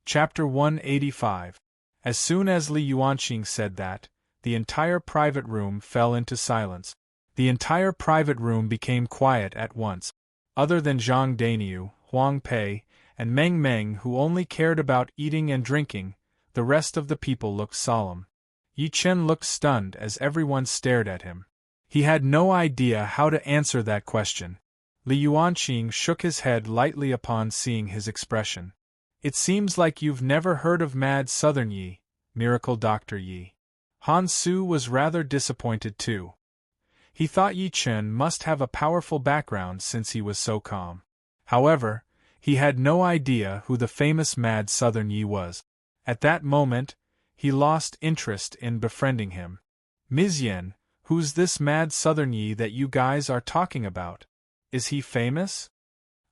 Chapter 185. As soon as Li Yuanqing said that, the entire private room fell into silence. The entire private room became quiet at once. Other than Zhang Dainiu, Huang Pei, and Meng Meng, who only cared about eating and drinking, the rest of the people looked solemn. Yi Chen looked stunned as everyone stared at him. He had no idea how to answer that question. Li Yuanqing shook his head lightly upon seeing his expression. It seems like you've never heard of Mad Southern Yi, Miracle Dr. Yi. Han Su was rather disappointed too. He thought Yi Chen must have a powerful background since he was so calm. However, he had no idea who the famous Mad Southern Yi was. At that moment, he lost interest in befriending him. Ms. Yen, who's this Mad Southern Yi that you guys are talking about? Is he famous?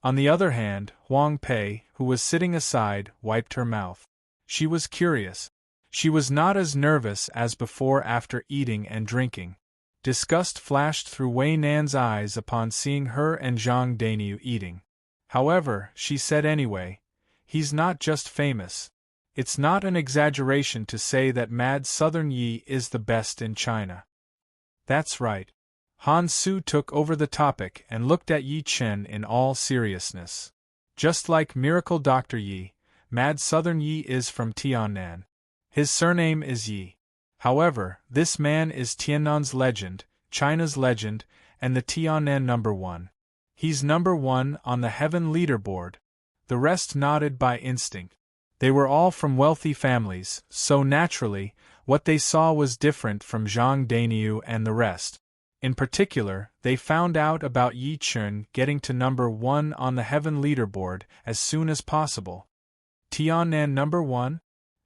On the other hand, Huang Pei, who was sitting aside, wiped her mouth. She was curious. She was not as nervous as before after eating and drinking. Disgust flashed through Wei Nan's eyes upon seeing her and Zhang Dainiu eating. However, she said anyway, he's not just famous. It's not an exaggeration to say that Mad Southern Yi is the best in China. That's right. Han Su took over the topic and looked at Yi Chen in all seriousness. Just like Miracle Dr. Yi, Mad Southern Yi is from Tiannan. His surname is Yi. However, this man is Tiannan's legend, China's legend, and the Tiannan #1. He's #1 on the heaven leaderboard. The rest nodded by instinct. They were all from wealthy families, so naturally, what they saw was different from Zhang Dainiu and the rest. In particular, they found out about Yi Chen getting to #1 on the heaven leaderboard as soon as possible. Tiannan #1?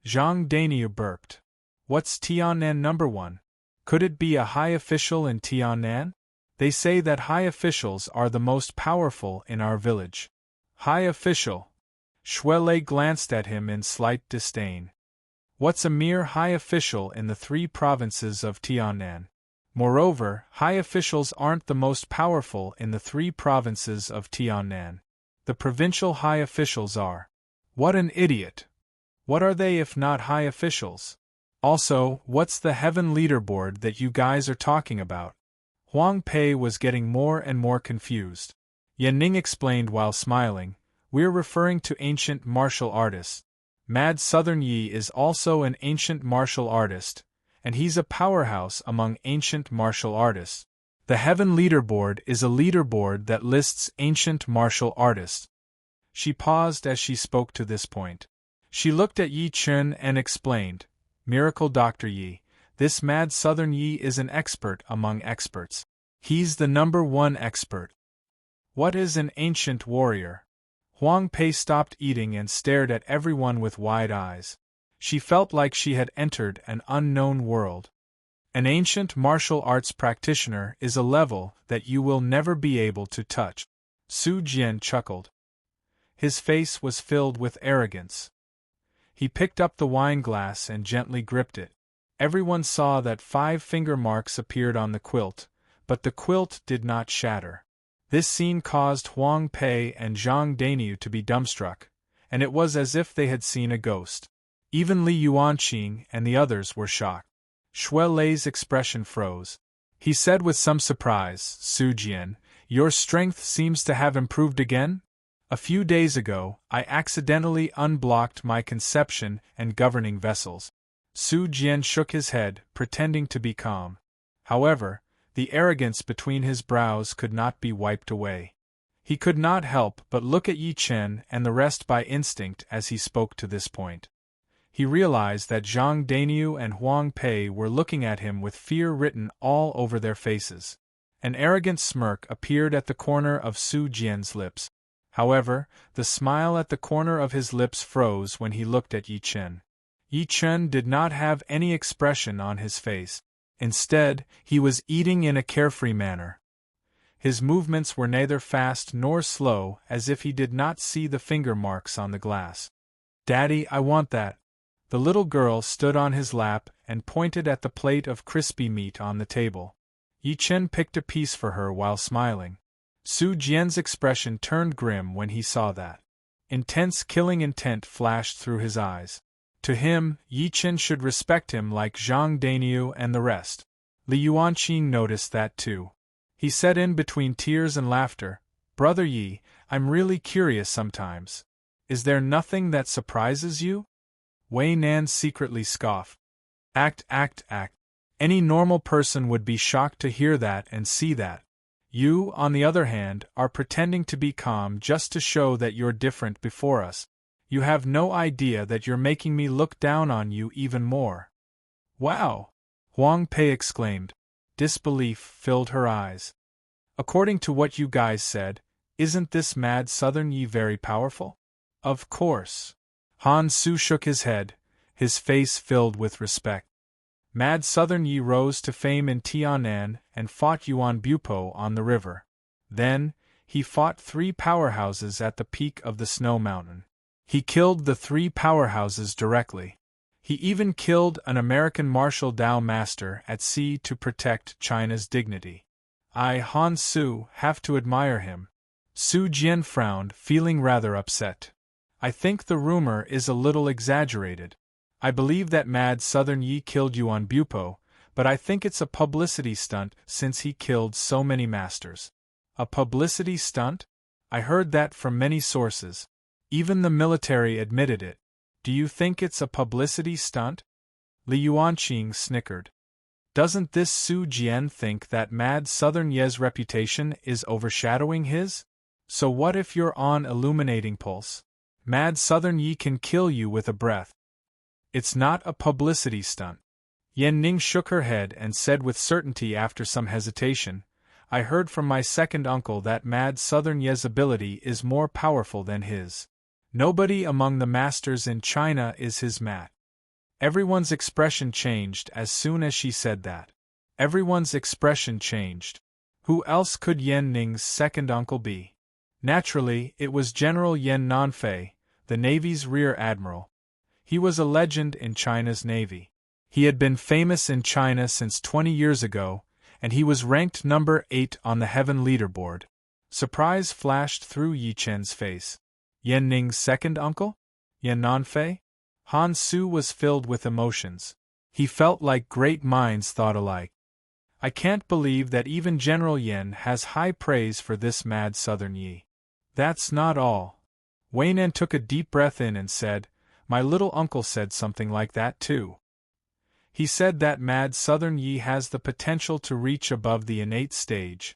Zhang Dainiu burped. What's Tiannan #1? Could it be a high official in Tiannan? They say that high officials are the most powerful in our village. High official? Shuelei glanced at him in slight disdain. What's a mere high official in the 3 provinces of Tiannan? Moreover, high officials aren't the most powerful in the 3 provinces of Tiannan. The provincial high officials are. What an idiot! What are they if not high officials? Also, what's the heaven leaderboard that you guys are talking about? Huang Pei was getting more and more confused. Yan Ning explained while smiling, we're referring to ancient martial artists. Mad Southern Yi is also an ancient martial artist, and he's a powerhouse among ancient martial artists. The heaven leaderboard is a leaderboard that lists ancient martial artists. She paused as she spoke to this point. She looked at Yi Chen and explained, Miracle Dr. Yi, this Mad Southern Yi is an expert among experts. He's the #1 expert. What is an ancient warrior? Huang Pei stopped eating and stared at everyone with wide eyes. She felt like she had entered an unknown world. An ancient martial arts practitioner is a level that you will never be able to touch. Su Jian chuckled. His face was filled with arrogance. He picked up the wine glass and gently gripped it. Everyone saw that 5 finger marks appeared on the quilt, but the quilt did not shatter. This scene caused Huang Pei and Zhang Dainiu to be dumbstruck, and it was as if they had seen a ghost. Even Li Yuanqing and the others were shocked. Shuelei's expression froze. He said with some surprise, Su Jian, your strength seems to have improved again? A few days ago, I accidentally unblocked my conception and governing vessels. Su Jian shook his head, pretending to be calm. However, the arrogance between his brows could not be wiped away. He could not help but look at Yi Chen and the rest by instinct as he spoke to this point. He realized that Zhang Dainiu and Huang Pei were looking at him with fear written all over their faces. An arrogant smirk appeared at the corner of Su Jian's lips. However, the smile at the corner of his lips froze when he looked at Yi Chen. Yi Chen did not have any expression on his face. Instead, he was eating in a carefree manner. His movements were neither fast nor slow, as if he did not see the finger marks on the glass. Daddy, I want that. The little girl stood on his lap and pointed at the plate of crispy meat on the table. Yi Chen picked a piece for her while smiling. Su Jian's expression turned grim when he saw that. Intense killing intent flashed through his eyes. To him, Yi Chen should respect him like Zhang Dainiu and the rest. Li Yuanqing noticed that too. He said in between tears and laughter, "Brother Yi, I'm really curious sometimes. Is there nothing that surprises you?" Wei Nan secretly scoffed. Act. Any normal person would be shocked to hear that and see that. You, on the other hand, are pretending to be calm just to show that you're different before us. You have no idea that you're making me look down on you even more. Wow! Huang Pei exclaimed. Disbelief filled her eyes. According to what you guys said, isn't this mad Southern Yi very powerful? Of course. Han Su shook his head, his face filled with respect. Mad Southern Yi rose to fame in Tianan and fought Yuan Bupo on the river. Then, he fought 3 powerhouses at the peak of the snow mountain. He killed the 3 powerhouses directly. He even killed an American martial Dao master at sea to protect China's dignity. I, Han Su, have to admire him. Su Jian frowned, feeling rather upset. I think the rumor is a little exaggerated. I believe that mad Southern Yi killed Yuan Bupo, but I think it's a publicity stunt since he killed so many masters. A publicity stunt? I heard that from many sources. Even the military admitted it. Do you think it's a publicity stunt? Li Yuanqing snickered. Doesn't this Su Jian think that mad Southern Ye's reputation is overshadowing his? So what if you're on illuminating pulse? Mad Southern Yi can kill you with a breath. It's not a publicity stunt. Yan Ning shook her head and said with certainty after some hesitation, I heard from my second uncle that mad Southern Ye's ability is more powerful than his. Nobody among the masters in China is his mat. Everyone's expression changed as soon as she said that. Everyone's expression changed. Who else could Yan Ning's second uncle be? Naturally, it was General Yan Nanfei, the Navy's rear admiral. He was a legend in China's Navy. He had been famous in China since 20 years ago, and he was ranked number 8 on the Heaven leaderboard. Surprise flashed through Yi Chen's face. Yan Ning's second uncle? Yan Nanfei? Han Su was filled with emotions. He felt like great minds thought alike. I can't believe that even General Yan has high praise for this mad Southern Yi. That's not all. Wei Nan took a deep breath in and said, My little uncle said something like that too. He said that mad Southern Yi has the potential to reach above the innate stage.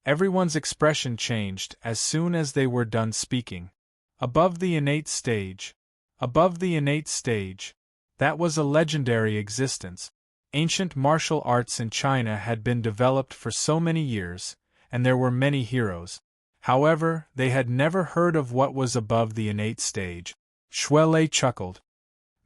Everyone's expression changed as soon as they were done speaking. Above the innate stage. Above the innate stage. That was a legendary existence. Ancient martial arts in China had been developed for so many years, and there were many heroes. However, they had never heard of what was above the innate stage. Shuelei chuckled.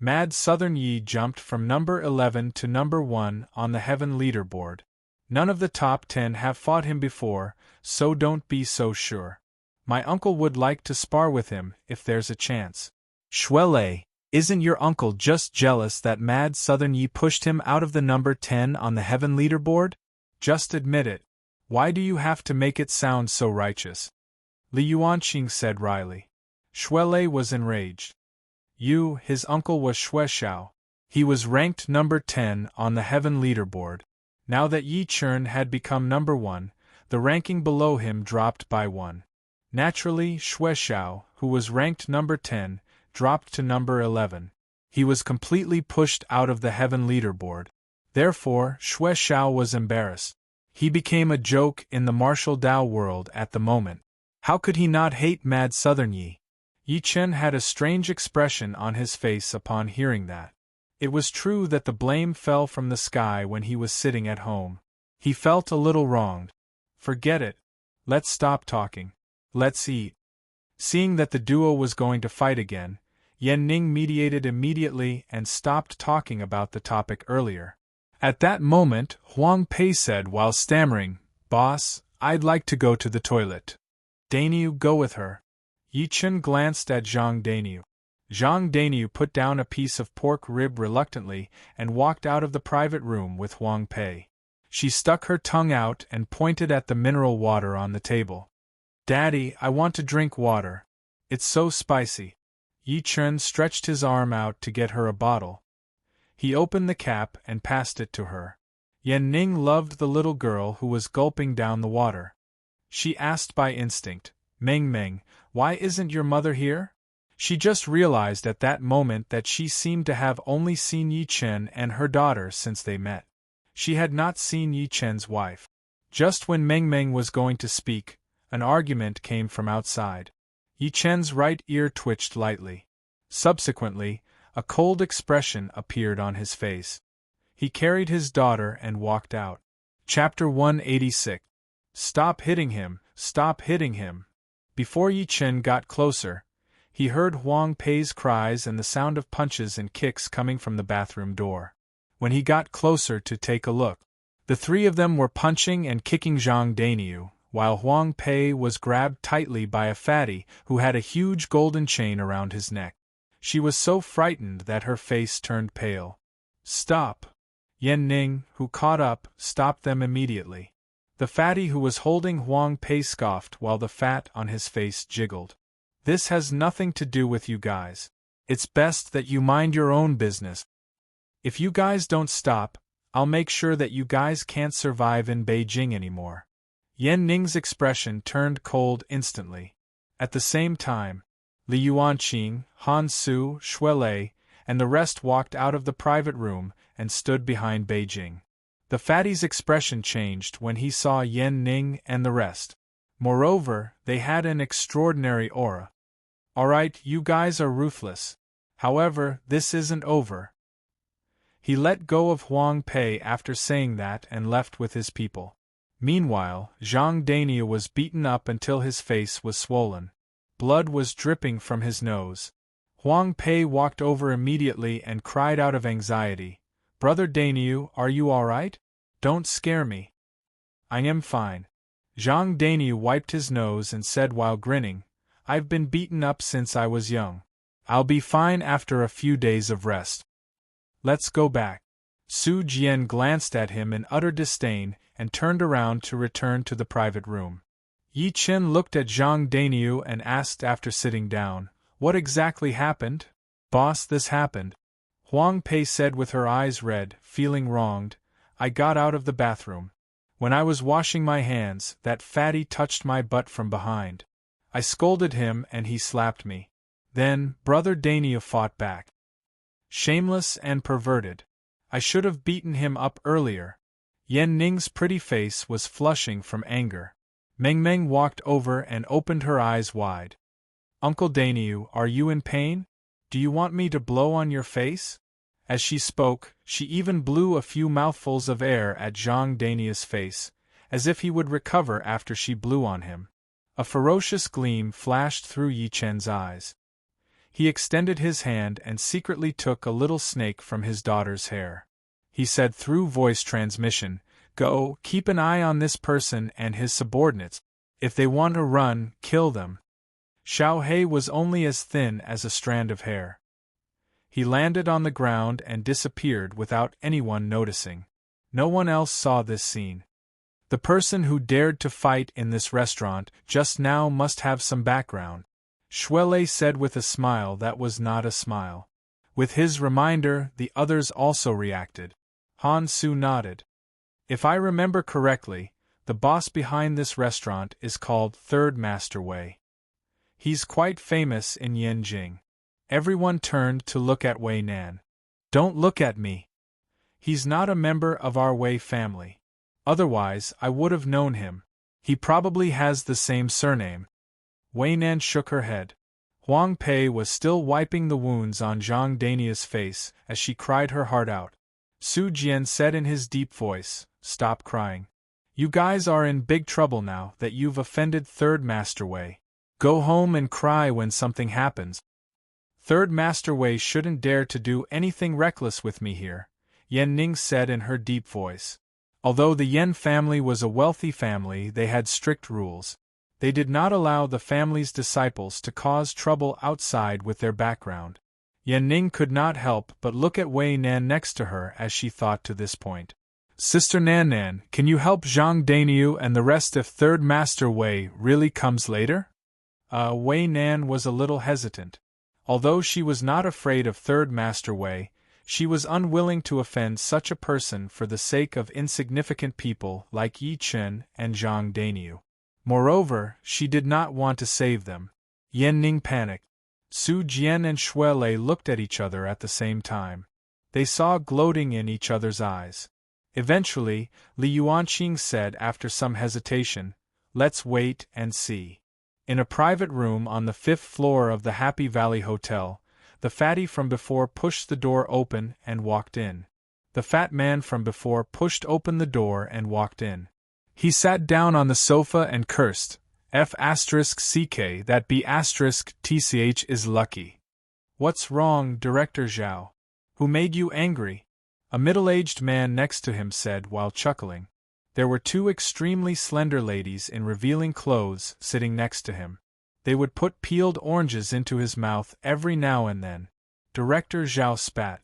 Mad Southern Yi jumped from number 11 to number 1 on the Heaven leaderboard. None of the top 10 have fought him before, so don't be so sure. My uncle would like to spar with him if there's a chance. Shuelei, isn't your uncle just jealous that mad Southern Yi pushed him out of the number 10 on the Heaven leaderboard? Just admit it. Why do you have to make it sound so righteous? Li Yuanqing said wryly. Shuelei was enraged. His uncle was Xue Xiao. He was ranked number 10 on the Heaven leaderboard. Now that Yi Chen had become number 1, the ranking below him dropped by 1. Naturally, Xue Xiao, who was ranked number 10, dropped to number 11. He was completely pushed out of the Heaven leaderboard. Therefore, Xue Xiao was embarrassed. He became a joke in the martial Dao world at the moment. How could he not hate mad Southern Yi? Yi Chen had a strange expression on his face upon hearing that. It was true that the blame fell from the sky when he was sitting at home. He felt a little wronged. Forget it. Let's stop talking. Let's eat. Seeing that the duo was going to fight again, Yan Ning mediated immediately and stopped talking about the topic earlier. At that moment, Huang Pei said while stammering, Boss, I'd like to go to the toilet. Dainiu, go with her. Yi Chen glanced at Zhang Dainiu. Zhang Dainiu put down a piece of pork rib reluctantly and walked out of the private room with Huang Pei. She stuck her tongue out and pointed at the mineral water on the table. Daddy, I want to drink water. It's so spicy. Yi Chen stretched his arm out to get her a bottle. He opened the cap and passed it to her. Yan Ning loved the little girl who was gulping down the water. She asked by instinct, "Meng Meng, why isn't your mother here?" She just realized at that moment that she seemed to have only seen Yi Chen and her daughter since they met. She had not seen Yi Chen's wife. Just when Meng Meng was going to speak, an argument came from outside. Yi Chen's right ear twitched lightly. Subsequently, a cold expression appeared on his face. He carried his daughter and walked out. Chapter 186. Stop hitting him, stop hitting him. Before Yi Chen got closer, he heard Huang Pei's cries and the sound of punches and kicks coming from the bathroom door. When he got closer to take a look, the three of them were punching and kicking Zhang Daniu, while Huang Pei was grabbed tightly by a fatty who had a huge golden chain around his neck. She was so frightened that her face turned pale. "Stop!" Yan Ning, who caught up, stopped them immediately. The fatty who was holding Huang Pei scoffed while the fat on his face jiggled. "This has nothing to do with you guys. It's best that you mind your own business. If you guys don't stop, I'll make sure that you guys can't survive in Beijing anymore." Yan Ning's expression turned cold instantly. At the same time, Li Yuanqing, Han Su, Shuelei, and the rest walked out of the private room and stood behind Beijing. The fatty's expression changed when he saw Yan Ning and the rest. Moreover, they had an extraordinary aura. "Alright, you guys are ruthless. However, this isn't over." He let go of Huang Pei after saying that and left with his people. Meanwhile, Zhang Daniu was beaten up until his face was swollen. Blood was dripping from his nose. Huang Pei walked over immediately and cried out of anxiety, "Brother Daniu, are you alright? Don't scare me." "I am fine." Zhang Daniu wiped his nose and said while grinning, "I've been beaten up since I was young. I'll be fine after a few days of rest. Let's go back." Su Jian glanced at him in utter disdain and turned around to return to the private room. Yi Chen looked at Zhang Daniu and asked after sitting down, "What exactly happened?" "Boss, this happened," Huang Pei said with her eyes red, feeling wronged. "I got out of the bathroom. When I was washing my hands, that fatty touched my butt from behind. I scolded him and he slapped me. Then, Brother Daniu fought back. Shameless and perverted. I should have beaten him up earlier." Yan Ning's pretty face was flushing from anger. Meng Meng walked over and opened her eyes wide. "Uncle Daniu, are you in pain? Do you want me to blow on your face?" As she spoke, she even blew a few mouthfuls of air at Zhang Daniu's face, as if he would recover after she blew on him. A ferocious gleam flashed through Yi Chen's eyes. He extended his hand and secretly took a little snake from his daughter's hair. He said through voice transmission, "Go, keep an eye on this person and his subordinates. If they want to run, kill them." Xiao He was only as thin as a strand of hair. He landed on the ground and disappeared without anyone noticing. No one else saw this scene. The person who dared to fight in this restaurant just now must have some background, Shuelei said with a smile that was not a smile. With his reminder, the others also reacted. Han Su nodded. "If I remember correctly, the boss behind this restaurant is called Third Master Wei. He's quite famous in Yanjing." Everyone turned to look at Wei Nan. "Don't look at me. He's not a member of our Wei family. Otherwise, I would have known him. He probably has the same surname." Wei Nan shook her head. Huang Pei was still wiping the wounds on Zhang Dania's face as she cried her heart out. Su Jian said in his deep voice, "Stop crying. You guys are in big trouble now that you've offended Third Master Wei. Go home and cry when something happens. Third Master Wei shouldn't dare to do anything reckless with me here," Yan Ning said in her deep voice. Although the Yan family was a wealthy family, they had strict rules. They did not allow the family's disciples to cause trouble outside with their background. Yan Ning could not help but look at Wei Nan next to her as she thought to this point. "Sister Nan Nan, can you help Zhang Daniu and the rest if Third Master Wei really comes later?" Wei Nan was a little hesitant. Although she was not afraid of Third Master Wei, she was unwilling to offend such a person for the sake of insignificant people like Yi Chen and Zhang Dainyu. Moreover, she did not want to save them. Yan Ning panicked. Su Jian and Shui Lei looked at each other at the same time. They saw gloating in each other's eyes. Eventually, Li Yuanqing said after some hesitation, "Let's wait and see." In a private room on the 5th floor of the Happy Valley Hotel, the fatty from before pushed the door open and walked in. The fat man from before pushed open the door and walked in. He sat down on the sofa and cursed, F*CK that B*TCH is lucky. "What's wrong, Director Zhao? Who made you angry?" a middle-aged man next to him said while chuckling. There were two extremely slender ladies in revealing clothes sitting next to him. They would put peeled oranges into his mouth every now and then. Director Zhao spat.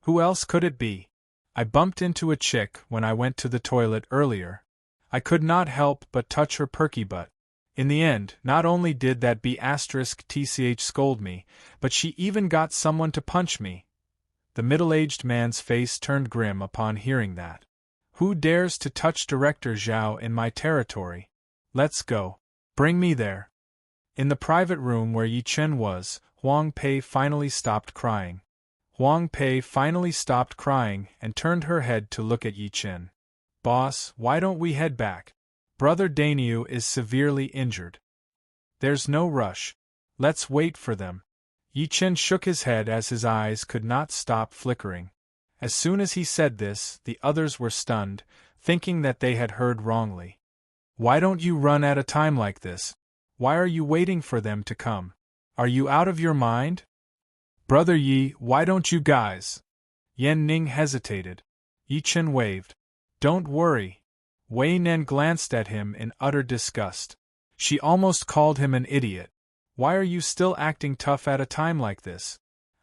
"Who else could it be? I bumped into a chick when I went to the toilet earlier. I could not help but touch her perky butt. In the end, not only did that B*TCH scold me, but she even got someone to punch me." The middle-aged man's face turned grim upon hearing that. "Who dares to touch Director Zhao in my territory? Let's go. Bring me there." In the private room where Yi Chen was, Huang Pei finally stopped crying. Huang Pei finally stopped crying and turned her head to look at Yi Chen. "Boss, why don't we head back? Brother Dainyu is severely injured." "There's no rush. Let's wait for them." Yi Chen shook his head as his eyes could not stop flickering. As soon as he said this, the others were stunned, thinking that they had heard wrongly. "Why don't you run at a time like this? Why are you waiting for them to come? Are you out of your mind? Brother Yi, why don't you guys?" Yan Ning hesitated. Yi Chen waved. "Don't worry." Wei Nan glanced at him in utter disgust. She almost called him an idiot. "Why are you still acting tough at a time like this?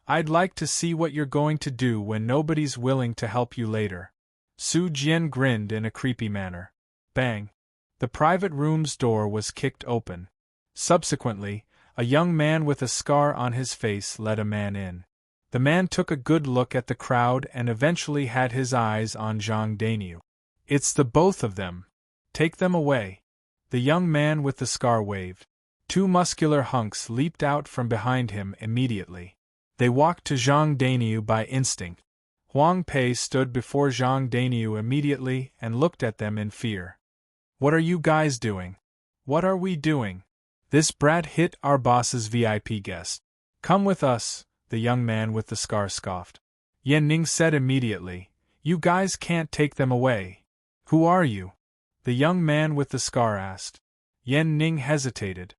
I'd like to see what you're going to do when nobody's willing to help you later." Su Jian grinned in a creepy manner. Bang! The private room's door was kicked open. Subsequently, a young man with a scar on his face led a man in. The man took a good look at the crowd and eventually had his eyes on Zhang Dainyu. "It's the both of them. Take them away." The young man with the scar waved. Two muscular hunks leaped out from behind him immediately. They walked to Zhang Dainyu by instinct. Huang Pei stood before Zhang Dainyu immediately and looked at them in fear. "What are you guys doing? What are we doing? This brat hit our boss's VIP guest. Come with us," the young man with the scar scoffed. Yan Ning said immediately, "You guys can't take them away." "Who are you?" the young man with the scar asked. Yan Ning hesitated.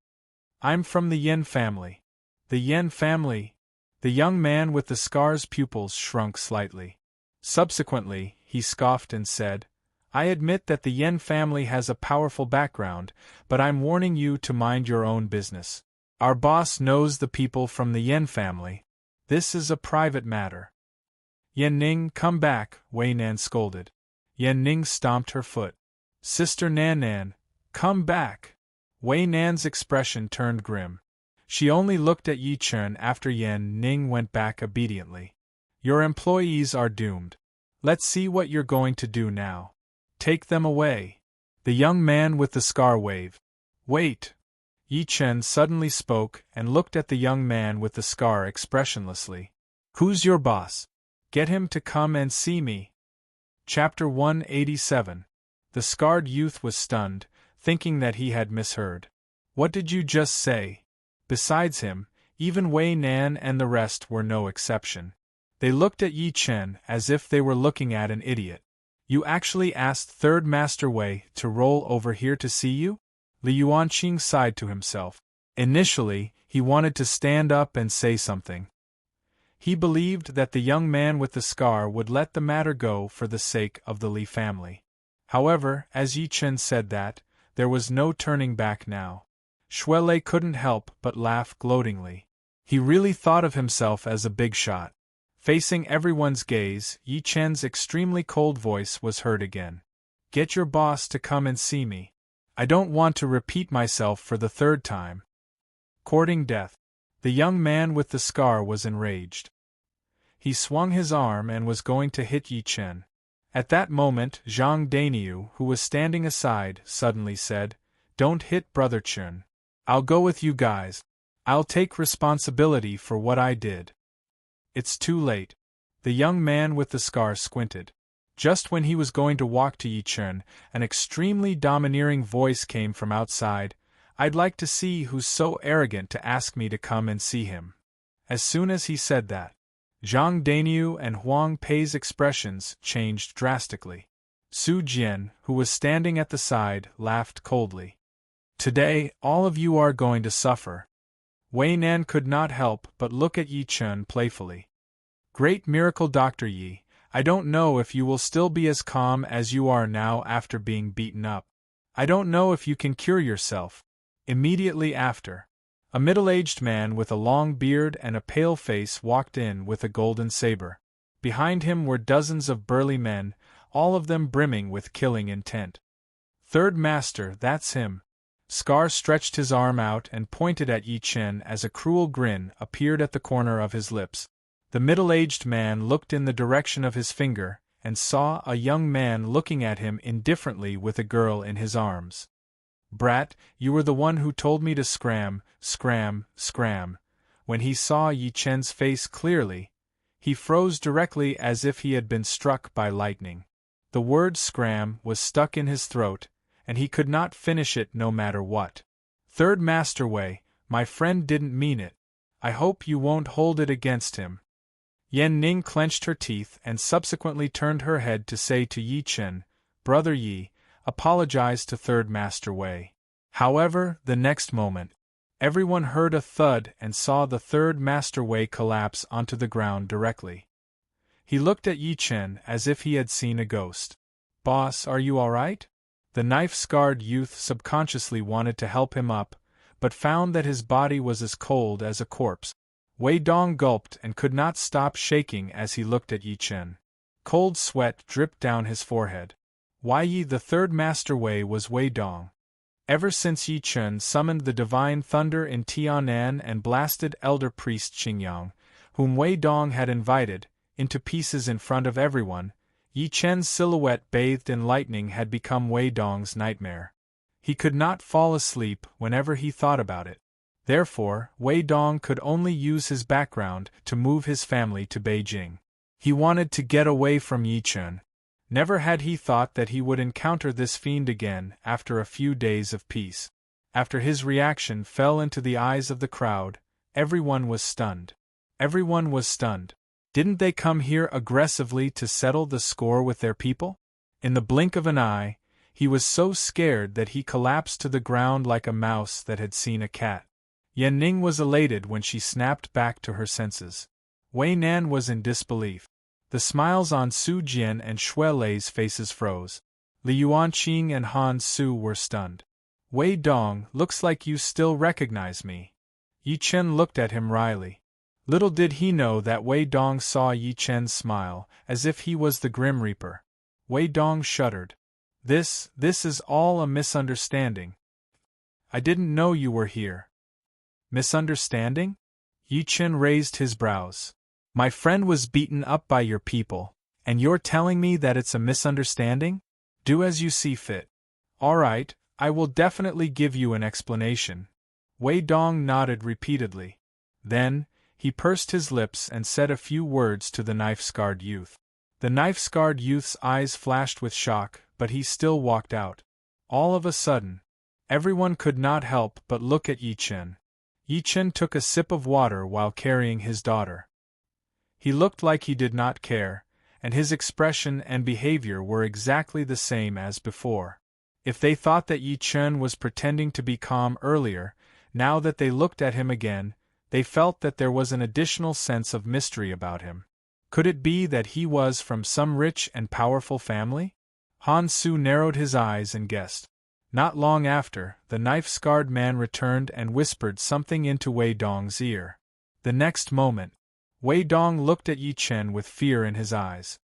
"I'm from the Yen family." "The Yen family?" The young man with the scar's pupils shrunk slightly. Subsequently, he scoffed and said, "I admit that the Yen family has a powerful background, but I'm warning you to mind your own business. Our boss knows the people from the Yen family. This is a private matter." "Yan Ning, come back," Wei Nan scolded. Yan Ning stomped her foot. "Sister Nan Nan, come back." Wei Nan's expression turned grim. She only looked at Yi Chen after Yan Ning went back obediently. "Your employees are doomed. Let's see what you're going to do now. Take them away." The young man with the scar waved. "Wait." Yi Chen suddenly spoke and looked at the young man with the scar expressionlessly. "Who's your boss? Get him to come and see me." Chapter 187. The scarred youth was stunned, thinking that he had misheard. "What did you just say?" Besides him, even Wei Nan and the rest were no exception. They looked at Yi Chen as if they were looking at an idiot. "You actually asked Third Master Wei to roll over here to see you?" Li Yuanqing sighed to himself. Initially, he wanted to stand up and say something. He believed that the young man with the scar would let the matter go for the sake of the Li family. However, as Yi Chen said that, there was no turning back now. Shui Lei couldn't help but laugh gloatingly. He really thought of himself as a big shot. Facing everyone's gaze, Yi Chen's extremely cold voice was heard again. "Get your boss to come and see me. I don't want to repeat myself for the third time." courting death. The young man with the scar was enraged. He swung his arm and was going to hit Yi Chen. At that moment, Zhang Dainiu, who was standing aside, suddenly said, "Don't hit Brother Chen. I'll go with you guys. I'll take responsibility for what I did." "It's too late." The young man with the scar squinted. Just when he was going to walk to Yi Chen, an extremely domineering voice came from outside. "I'd like to see who's so arrogant to ask me to come and see him." As soon as he said that, Zhang Dainiu and Huang Pei's expressions changed drastically. Su Jian, who was standing at the side, laughed coldly. "Today, all of you are going to suffer." Wei Nan could not help but look at Yi Chen playfully. "Great miracle, Dr. Yi. I don't know if you will still be as calm as you are now after being beaten up. I don't know if you can cure yourself." Immediately after, a middle-aged man with a long beard and a pale face walked in with a golden saber. Behind him were dozens of burly men, all of them brimming with killing intent. "Third Master, that's him." Scar stretched his arm out and pointed at Yi Chen as a cruel grin appeared at the corner of his lips. The middle-aged man looked in the direction of his finger, and saw a young man looking at him indifferently with a girl in his arms. "Brat, you were the one who told me to scram, scram, scram." When he saw Yi Chen's face clearly, he froze directly as if he had been struck by lightning. The word scram was stuck in his throat, and he could not finish it no matter what. "Third Master Wei, my friend didn't mean it. I hope you won't hold it against him." Yan Ning clenched her teeth and subsequently turned her head to say to Yi Chen, "Brother Yi, apologize to Third Master Wei." However, the next moment, everyone heard a thud and saw the Third Master Wei collapse onto the ground directly. He looked at Yi Chen as if he had seen a ghost. "Boss, are you all right?" The knife-scarred youth subconsciously wanted to help him up, but found that his body was as cold as a corpse. Wei Dong gulped and could not stop shaking as he looked at Yi Chen. Cold sweat dripped down his forehead. Why Yi the Third Master Wei was Wei Dong. Ever since Yi Chen summoned the divine thunder in Tianan and blasted elder priest Xingyang, whom Wei Dong had invited, into pieces in front of everyone, Yi Chen's silhouette bathed in lightning had become Wei Dong's nightmare. He could not fall asleep whenever he thought about it. Therefore, Wei Dong could only use his background to move his family to Beijing. He wanted to get away from Yi Chen. Never had he thought that he would encounter this fiend again after a few days of peace. After his reaction fell into the eyes of the crowd, everyone was stunned. Everyone was stunned. Didn't they come here aggressively to settle the score with their people? In the blink of an eye, he was so scared that he collapsed to the ground like a mouse that had seen a cat. Yan Ning was elated when she snapped back to her senses. Wei Nan was in disbelief. The smiles on Su Jian and Xue Lei's faces froze. Li Yuanqing and Han Su were stunned. "Wei Dong, looks like you still recognize me." Yi Chen looked at him wryly. Little did he know that Wei Dong saw Yi Chen's smile, as if he was the Grim Reaper. Wei Dong shuddered. This is all a misunderstanding. I didn't know you were here." "Misunderstanding?" Yi Chen raised his brows. "My friend was beaten up by your people, and you're telling me that it's a misunderstanding? Do as you see fit." "All right, I will definitely give you an explanation." Wei Dong nodded repeatedly. Then, he pursed his lips and said a few words to the knife-scarred youth. The knife-scarred youth's eyes flashed with shock, but he still walked out. All of a sudden, everyone could not help but look at Yi Chen. Yi Chen took a sip of water while carrying his daughter. He looked like he did not care, and his expression and behavior were exactly the same as before. If they thought that Yi Chen was pretending to be calm earlier, now that they looked at him again, they felt that there was an additional sense of mystery about him. Could it be that he was from some rich and powerful family? Han Su narrowed his eyes and guessed. Not long after, the knife-scarred man returned and whispered something into Wei Dong's ear. The next moment, Wei Dong looked at Yi Chen with fear in his eyes.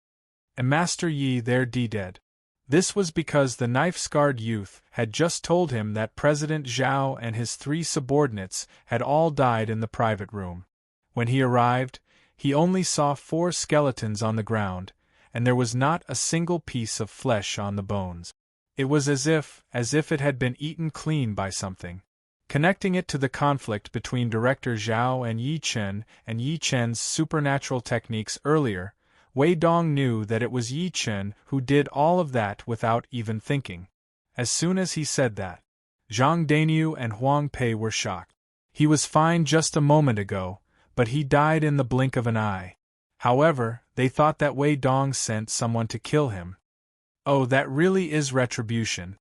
"Master Yi, there dead." This was because the knife-scarred youth had just told him that President Zhao and his 3 subordinates had all died in the private room. When he arrived, he only saw 4 skeletons on the ground, and there was not a single piece of flesh on the bones. It was as if it had been eaten clean by something. Connecting it to the conflict between Director Zhao and Yi Chen and Yi Chen's supernatural techniques earlier, Wei Dong knew that it was Yi Chen who did all of that without even thinking. As soon as he said that, Zhang Daniu and Huang Pei were shocked. He was fine just a moment ago, but he died in the blink of an eye. However, they thought that Wei Dong sent someone to kill him. Oh, that really is retribution.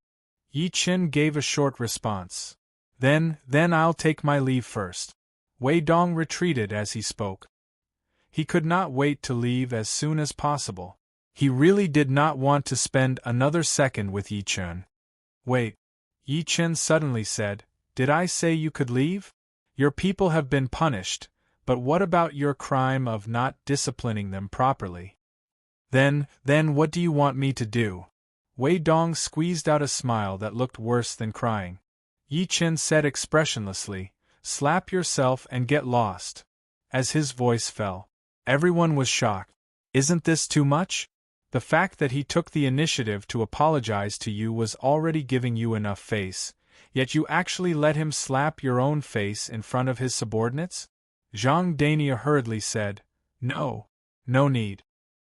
Yi Chen gave a short response. Then I'll take my leave first. Wei Dong retreated as he spoke. He could not wait to leave as soon as possible. He really did not want to spend another second with Yi Chen. Wait, Yi Chen suddenly said, did I say you could leave? Your people have been punished, but what about your crime of not disciplining them properly? Then what do you want me to do? Wei Dong squeezed out a smile that looked worse than crying. Yi Chen said expressionlessly, slap yourself and get lost. As his voice fell, everyone was shocked. Isn't this too much? The fact that he took the initiative to apologize to you was already giving you enough face, yet you actually let him slap your own face in front of his subordinates? Zhang Dania hurriedly said, no need.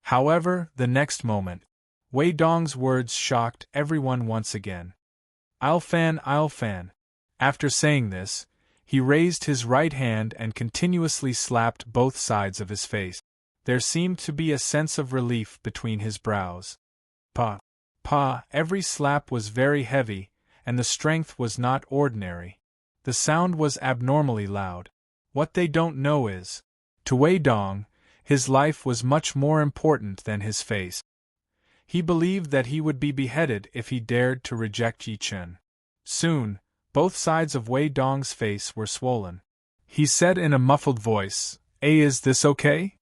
However, the next moment, Wei Dong's words shocked everyone once again. I'll fan. After saying this, he raised his right hand and continuously slapped both sides of his face. There seemed to be a sense of relief between his brows. Every slap was very heavy, and the strength was not ordinary. The sound was abnormally loud. What they don't know is, to Wei Dong, his life was much more important than his face. He believed that he would be beheaded if he dared to reject Yi Chen. Soon, both sides of Wei Dong's face were swollen. He said in a muffled voice, is this okay?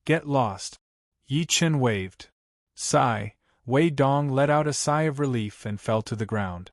Get lost. Yi Chen waved. Sigh, Wei Dong let out a sigh of relief and fell to the ground.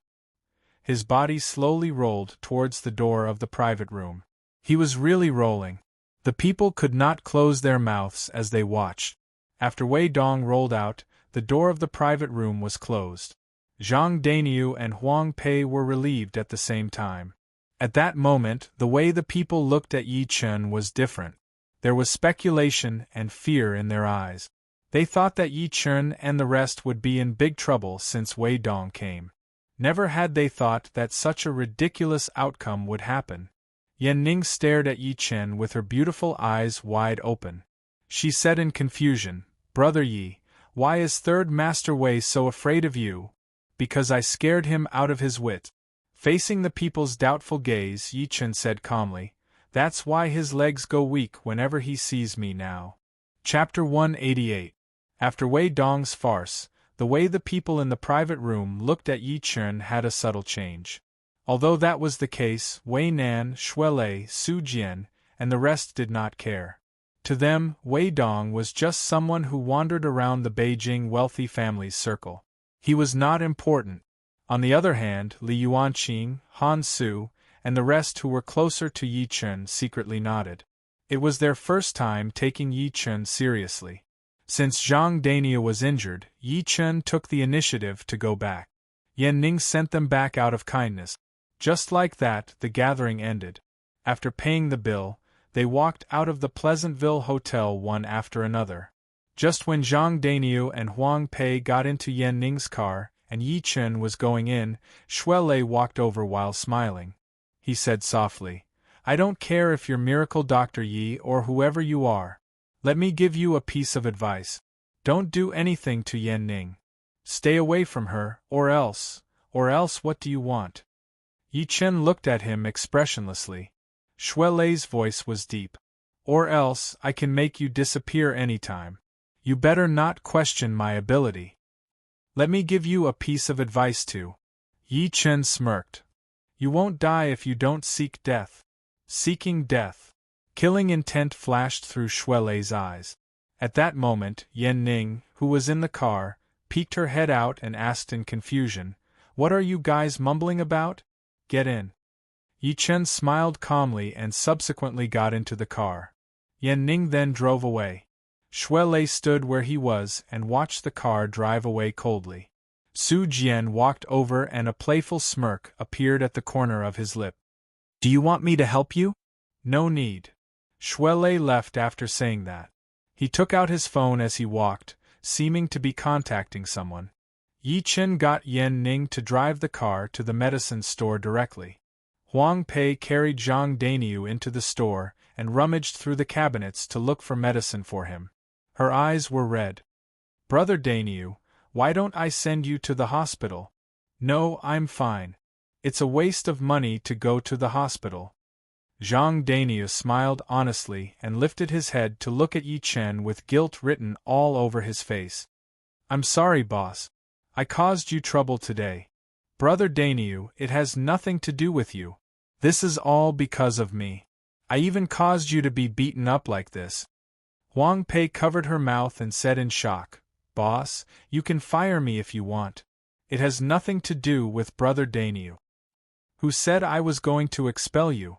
His body slowly rolled towards the door of the private room. He was really rolling. The people could not close their mouths as they watched. After Wei Dong rolled out, the door of the private room was closed. Zhang Daniu and Huang Pei were relieved at the same time. At that moment, the way the people looked at Yi Chen was different. There was speculation and fear in their eyes. They thought that Yi Chen and the rest would be in big trouble since Wei Dong came. Never had they thought that such a ridiculous outcome would happen. Yan Ning stared at Yi Chen with her beautiful eyes wide open. She said in confusion, Brother Yi, why is Third Master Wei so afraid of you? Because I scared him out of his wit. Facing the people's doubtful gaze, Yi Chen said calmly, that's why his legs go weak whenever he sees me now. Chapter 188. After Wei Dong's farce, the way the people in the private room looked at Yi Chen had a subtle change. Although that was the case, Wei Nan, Shuelei, Su Jian, and the rest did not care. To them, Wei Dong was just someone who wandered around the Beijing wealthy family's circle. He was not important. On the other hand, Li Yuanqing, Han Su, and the rest who were closer to Yi Chen secretly nodded. It was their first time taking Yi Chen seriously. Since Zhang Dania was injured, Yi Chen took the initiative to go back. Yan Ning sent them back out of kindness. Just like that, the gathering ended. After paying the bill, they walked out of the Pleasantville Hotel one after another. Just when Zhang Daniu and Huang Pei got into Yan Ning's car, and Yi Chen was going in, Shuelei walked over while smiling. He said softly, I don't care if you're Miracle Dr. Yi or whoever you are. Let me give you a piece of advice. Don't do anything to Yan Ning. Stay away from her, or else what do you want? Yi Chen looked at him expressionlessly. Shuelei's voice was deep. Or else, I can make you disappear anytime. You better not question my ability. Let me give you a piece of advice too. Yi Chen smirked. You won't die if you don't seek death. Seeking death. Killing intent flashed through Shuelei's eyes. At that moment, Yan Ning, who was in the car, peeked her head out and asked in confusion, "What are you guys mumbling about? Get in." Yi Chen smiled calmly and subsequently got into the car. Yan Ning then drove away. Shui Lei stood where he was and watched the car drive away coldly. Su Jian walked over and a playful smirk appeared at the corner of his lip. "Do you want me to help you?" "No need." Shui Lei left after saying that. He took out his phone as he walked, seeming to be contacting someone. Yi Chen got Yan Ning to drive the car to the medicine store directly. Huang Pei carried Zhang Dainiu into the store and rummaged through the cabinets to look for medicine for him. Her eyes were red. "Brother Dainiu, why don't I send you to the hospital?" "No, I'm fine. It's a waste of money to go to the hospital." Zhang Dainiu smiled honestly and lifted his head to look at Yi Chen with guilt written all over his face. "I'm sorry, boss. I caused you trouble today. Brother Dainiu, it has nothing to do with you. This is all because of me. I even caused you to be beaten up like this." Huang Pei covered her mouth and said in shock, "Boss, you can fire me if you want. It has nothing to do with Brother Dainiu." "Who said I was going to expel you?"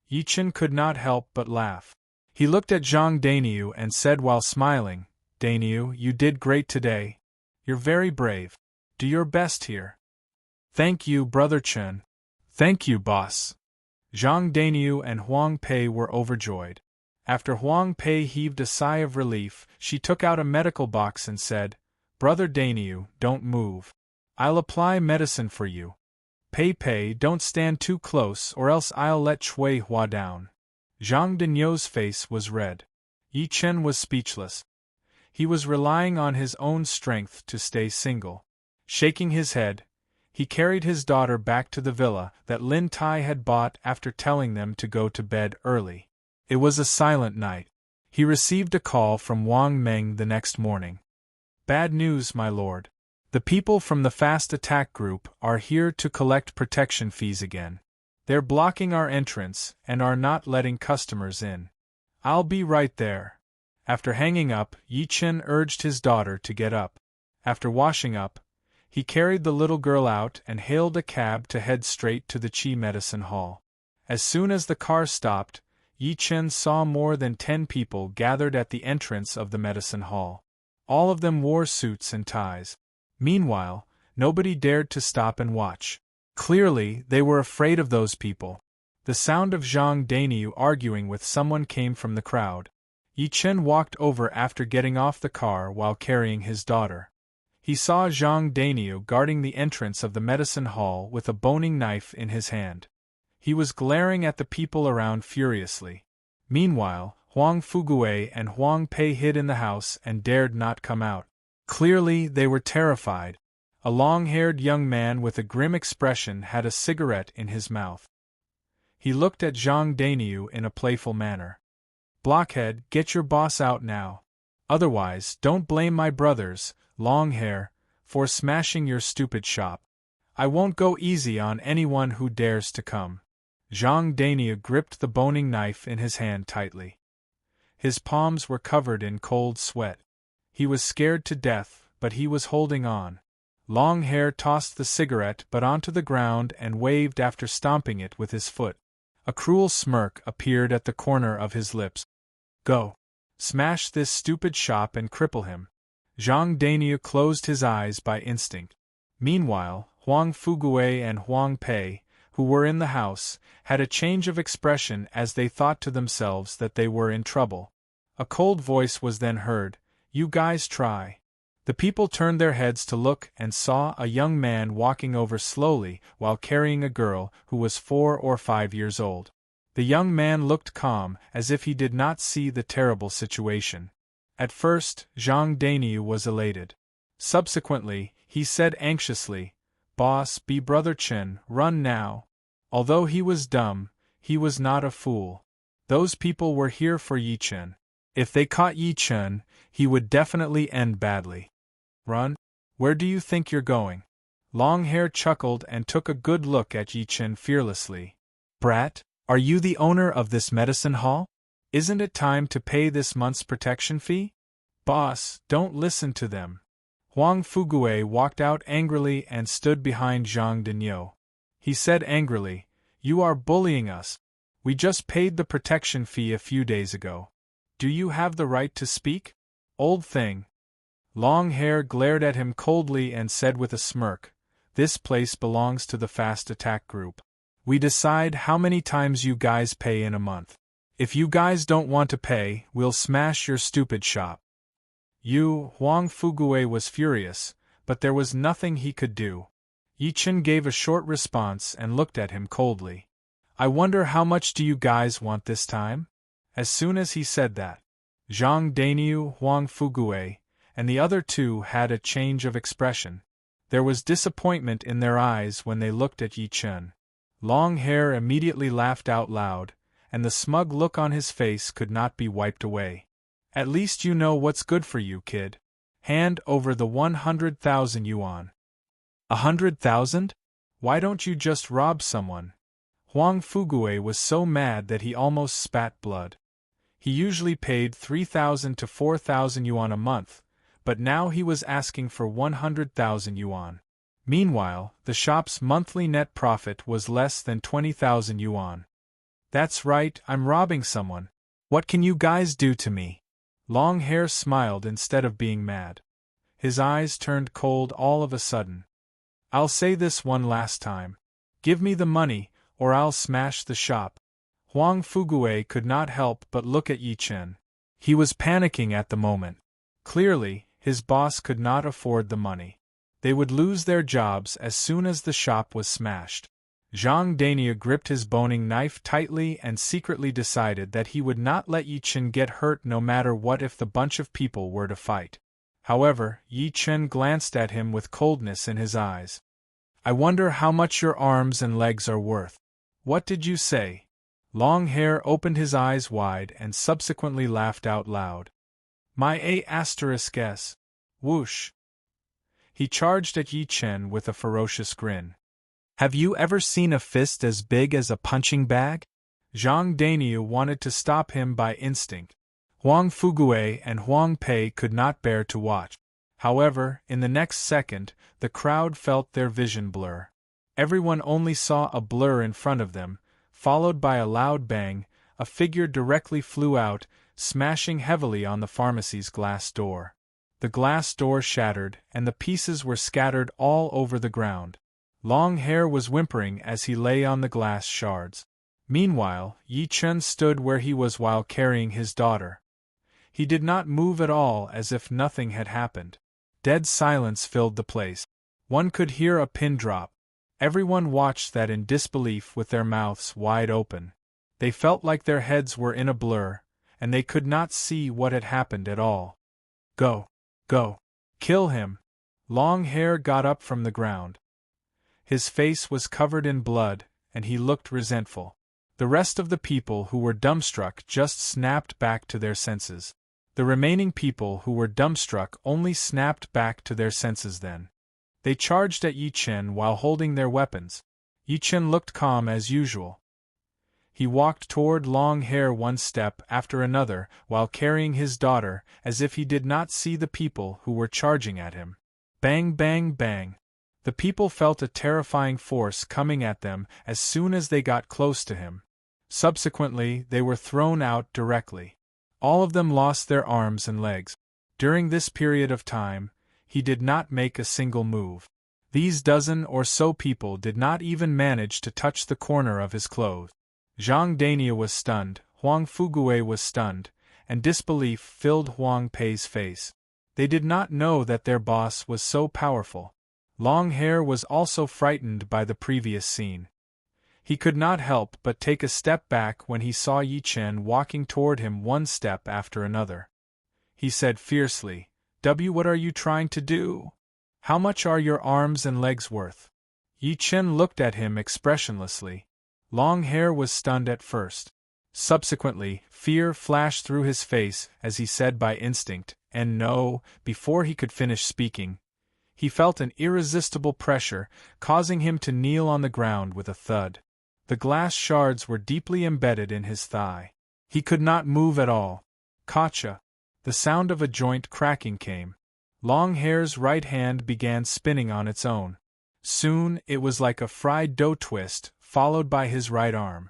Yi Chen could not help but laugh. He looked at Zhang Dainiu and said while smiling, "Dainiu, you did great today. You're very brave. Do your best here." "Thank you, Brother Chen." "Thank you, boss." Zhang Dainiu and Huang Pei were overjoyed. After Huang Pei heaved a sigh of relief, she took out a medical box and said, "Brother Dainiu, don't move. I'll apply medicine for you. Pei Pei, don't stand too close or else I'll let Shui Hua down." Zhang Dainiu's face was red. Yi Chen was speechless. He was relying on his own strength to stay single. Shaking his head, he carried his daughter back to the villa that Lin Tai had bought after telling them to go to bed early. It was a silent night. He received a call from Wang Meng the next morning. "Bad news, my lord. The people from the Fast Attack Group are here to collect protection fees again. They're blocking our entrance and are not letting customers in. I'll be right there." After hanging up, Yi Chen urged his daughter to get up. After washing up, he carried the little girl out and hailed a cab to head straight to the Qi Medicine Hall. As soon as the car stopped, Yi Chen saw more than 10 people gathered at the entrance of the medicine hall. All of them wore suits and ties. Meanwhile, nobody dared to stop and watch. Clearly, they were afraid of those people. The sound of Zhang Dainiu arguing with someone came from the crowd. Yi Chen walked over after getting off the car while carrying his daughter. He saw Zhang Dainiu guarding the entrance of the medicine hall with a boning knife in his hand. He was glaring at the people around furiously. Meanwhile, Huang Fugue and Huang Pei hid in the house and dared not come out. Clearly, they were terrified. A long-haired young man with a grim expression had a cigarette in his mouth. He looked at Zhang Dainiu in a playful manner. "Blockhead, get your boss out now. Otherwise, don't blame my brothers, Long Hair, for smashing your stupid shop. I won't go easy on anyone who dares to come." Zhang Dainiu gripped the boning knife in his hand tightly. His palms were covered in cold sweat. He was scared to death, but he was holding on. Long Hair tossed the cigarette butt onto the ground and waved after stomping it with his foot. A cruel smirk appeared at the corner of his lips. "Go. Smash this stupid shop and cripple him." Zhang Dainiu closed his eyes by instinct. Meanwhile, Huang Fugue and Huang Pei, who were in the house, had a change of expression as they thought to themselves that they were in trouble. A cold voice was then heard, "You guys try." The people turned their heads to look and saw a young man walking over slowly while carrying a girl who was 4 or 5 years old. The young man looked calm, as if he did not see the terrible situation. At first, Zhang Dainiu was elated. Subsequently, he said anxiously, "Boss, be Brother Chen, run now." Although he was dumb, he was not a fool. Those people were here for Yi Chen. If they caught Yi Chen, he would definitely end badly. "Run? Where do you think you're going?" Long Hair chuckled and took a good look at Yi Chen fearlessly. "Brat, are you the owner of this medicine hall? Isn't it time to pay this month's protection fee?" "Boss, don't listen to them." Huang Fugue walked out angrily and stood behind Zhang Denyo. He said angrily, "You are bullying us. We just paid the protection fee a few days ago. Do you have the right to speak? Old thing." Long Hair glared at him coldly and said with a smirk, "This place belongs to the Fast Attack Group. We decide how many times you guys pay in a month. If you guys don't want to pay, we'll smash your stupid shop." Huang Fugue was furious, but there was nothing he could do. Yi Chen gave a short response and looked at him coldly. "I wonder how much do you guys want this time?" As soon as he said that, Zhang Daniu, Huang Fugue, and the other two had a change of expression. There was disappointment in their eyes when they looked at Yi Chen. Long Hair immediately laughed out loud, and the smug look on his face could not be wiped away. "At least you know what's good for you, kid. Hand over the 100,000 yuan. 100,000? Why don't you just rob someone?" Huang Fugue was so mad that he almost spat blood. He usually paid 3,000 to 4,000 yuan a month, but now he was asking for 100,000 yuan. Meanwhile, the shop's monthly net profit was less than 20,000 yuan. "That's right, I'm robbing someone. What can you guys do to me?" Long Hair smiled instead of being mad. His eyes turned cold all of a sudden. "I'll say this one last time. Give me the money, or I'll smash the shop." Huang Fugue could not help but look at Yi Chen. He was panicking at the moment. Clearly, his boss could not afford the money. They would lose their jobs as soon as the shop was smashed. Zhang Dania gripped his boning knife tightly and secretly decided that he would not let Yi Chen get hurt no matter what if the bunch of people were to fight. However, Yi Chen glanced at him with coldness in his eyes. "I wonder how much your arms and legs are worth." "What did you say?" Long Hair opened his eyes wide and subsequently laughed out loud. "My A*S. Whoosh." He charged at Yi Chen with a ferocious grin. "Have you ever seen a fist as big as a punching bag?" Zhang Daniu wanted to stop him by instinct. Huang Fugue and Huang Pei could not bear to watch. However, in the next second, the crowd felt their vision blur. Everyone only saw a blur in front of them, followed by a loud bang. A figure directly flew out, smashing heavily on the pharmacy's glass door. The glass door shattered, and the pieces were scattered all over the ground. Long Hair was whimpering as he lay on the glass shards. Meanwhile, Yi Chen stood where he was while carrying his daughter. He did not move at all, as if nothing had happened. Dead silence filled the place. One could hear a pin drop. Everyone watched that in disbelief with their mouths wide open. They felt like their heads were in a blur, and they could not see what had happened at all. Go! Go! Kill him! Long Hair got up from the ground. His face was covered in blood, and he looked resentful. The rest of the people who were dumbstruck just snapped back to their senses. The remaining people who were dumbstruck only snapped back to their senses then. They charged at Yi Chen while holding their weapons. Yi Chen looked calm as usual. He walked toward Long Hair one step after another while carrying his daughter, as if he did not see the people who were charging at him. Bang, bang, bang. The people felt a terrifying force coming at them as soon as they got close to him. Subsequently, they were thrown out directly. All of them lost their arms and legs. During this period of time, he did not make a single move. These dozen or so people did not even manage to touch the corner of his clothes. Zhang Dania was stunned, Huang Fugue was stunned, and disbelief filled Huang Pei's face. They did not know that their boss was so powerful. Long Hair was also frightened by the previous scene. He could not help but take a step back when he saw Yi Chen walking toward him one step after another. He said fiercely, What are you trying to do? How much are your arms and legs worth?" Yi Chen looked at him expressionlessly. Long Hair was stunned at first. Subsequently, fear flashed through his face as he said by instinct, and no, before he could finish speaking. He felt an irresistible pressure, causing him to kneel on the ground with a thud. The glass shards were deeply embedded in his thigh. He could not move at all. Kacha! The sound of a joint cracking came. Longhair's right hand began spinning on its own. Soon, it was like a fried dough twist, followed by his right arm.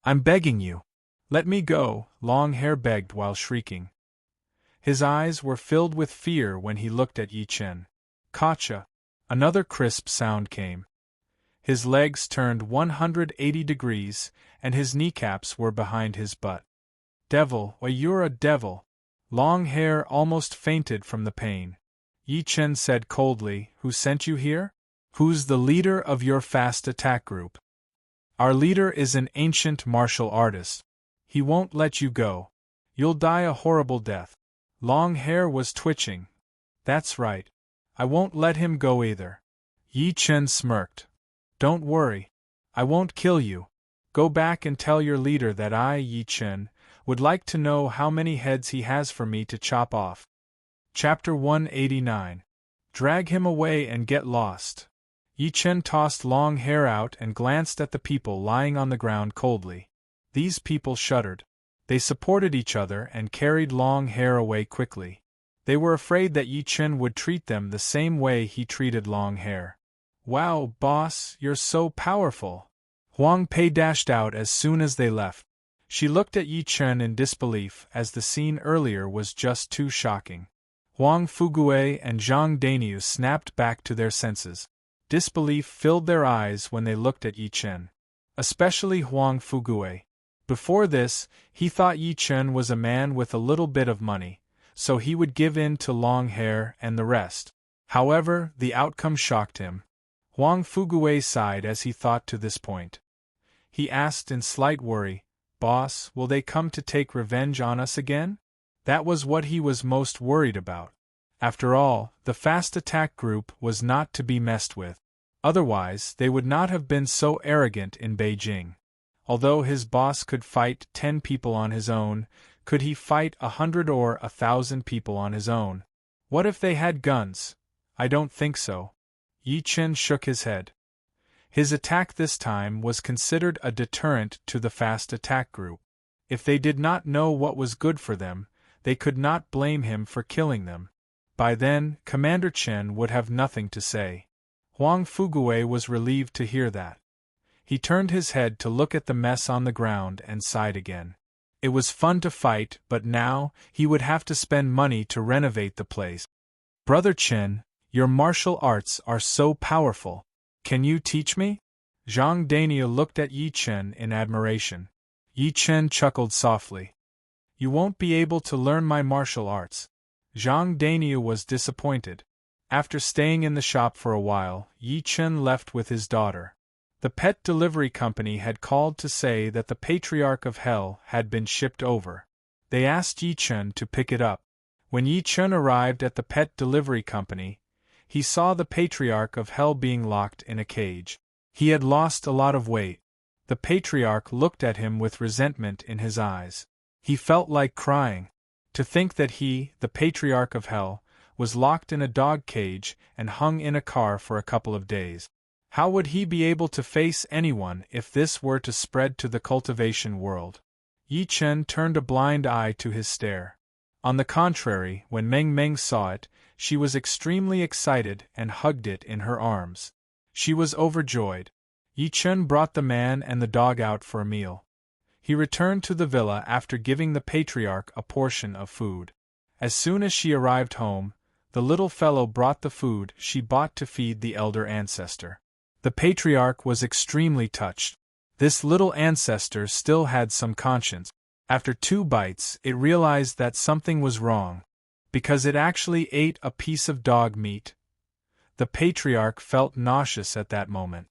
"I'm begging you. Let me go," Longhair begged while shrieking. His eyes were filled with fear when he looked at Yi Chen. "Gotcha!" Another crisp sound came. His legs turned 180 degrees, and his kneecaps were behind his butt. "Devil, why you're a devil!" Longhair almost fainted from the pain. Yi Chen said coldly, "Who sent you here? Who's the leader of your fast attack group?" "Our leader is an ancient martial artist. He won't let you go. You'll die a horrible death." Longhair was twitching. "That's right. I won't let him go either." Yi Chen smirked. "Don't worry. I won't kill you. Go back and tell your leader that I, Yi Chen, would like to know how many heads he has for me to chop off." Chapter 189. Drag him away and get lost. Yi Chen tossed Longhair out and glanced at the people lying on the ground coldly. These people shuddered. They supported each other and carried Longhair away quickly. They were afraid that Yi Chen would treat them the same way he treated Longhair. "Wow, boss, you're so powerful!" Huang Pei dashed out as soon as they left. She looked at Yi Chen in disbelief, as the scene earlier was just too shocking. Huang Fugue and Zhang Dainiu snapped back to their senses. Disbelief filled their eyes when they looked at Yi Chen. Especially Huang Fugue. Before this, he thought Yi Chen was a man with a little bit of money, so he would give in to Longhair and the rest. However, the outcome shocked him. Huang Fugue sighed as he thought to this point. He asked in slight worry, "Boss, will they come to take revenge on us again?" That was what he was most worried about. After all, the fast attack group was not to be messed with. Otherwise, they would not have been so arrogant in Beijing. Although his boss could fight 10 people on his own, could he fight 100 or 1,000 people on his own? What if they had guns? I don't think so. Yi Chen shook his head. His attack this time was considered a deterrent to the fast attack group. If they did not know what was good for them, they could not blame him for killing them. By then, Commander Chen would have nothing to say. Huang Fugue was relieved to hear that. He turned his head to look at the mess on the ground and sighed again. It was fun to fight, but now, he would have to spend money to renovate the place. "Brother Chen, your martial arts are so powerful. Can you teach me?" Zhang Dainiu looked at Yi Chen in admiration. Yi Chen chuckled softly. "You won't be able to learn my martial arts." Zhang Dainiu was disappointed. After staying in the shop for a while, Yi Chen left with his daughter. The pet delivery company had called to say that the Patriarch of Hell had been shipped over. They asked Yi Chen to pick it up. When Yi Chen arrived at the pet delivery company, he saw the Patriarch of Hell being locked in a cage. He had lost a lot of weight. The Patriarch looked at him with resentment in his eyes. He felt like crying. To think that he, the Patriarch of Hell, was locked in a dog cage and hung in a car for a couple of days. How would he be able to face anyone if this were to spread to the cultivation world? Yi Chen turned a blind eye to his stare. On the contrary, when Meng Meng saw it, she was extremely excited and hugged it in her arms. She was overjoyed. Yi Chen brought the man and the dog out for a meal. He returned to the villa after giving the Patriarch a portion of food. As soon as she arrived home, the little fellow brought the food she bought to feed the elder ancestor. The Patriarch was extremely touched. This little ancestor still had some conscience. After 2 bites, it realized that something was wrong, because it actually ate a piece of dog meat. The Patriarch felt nauseous at that moment.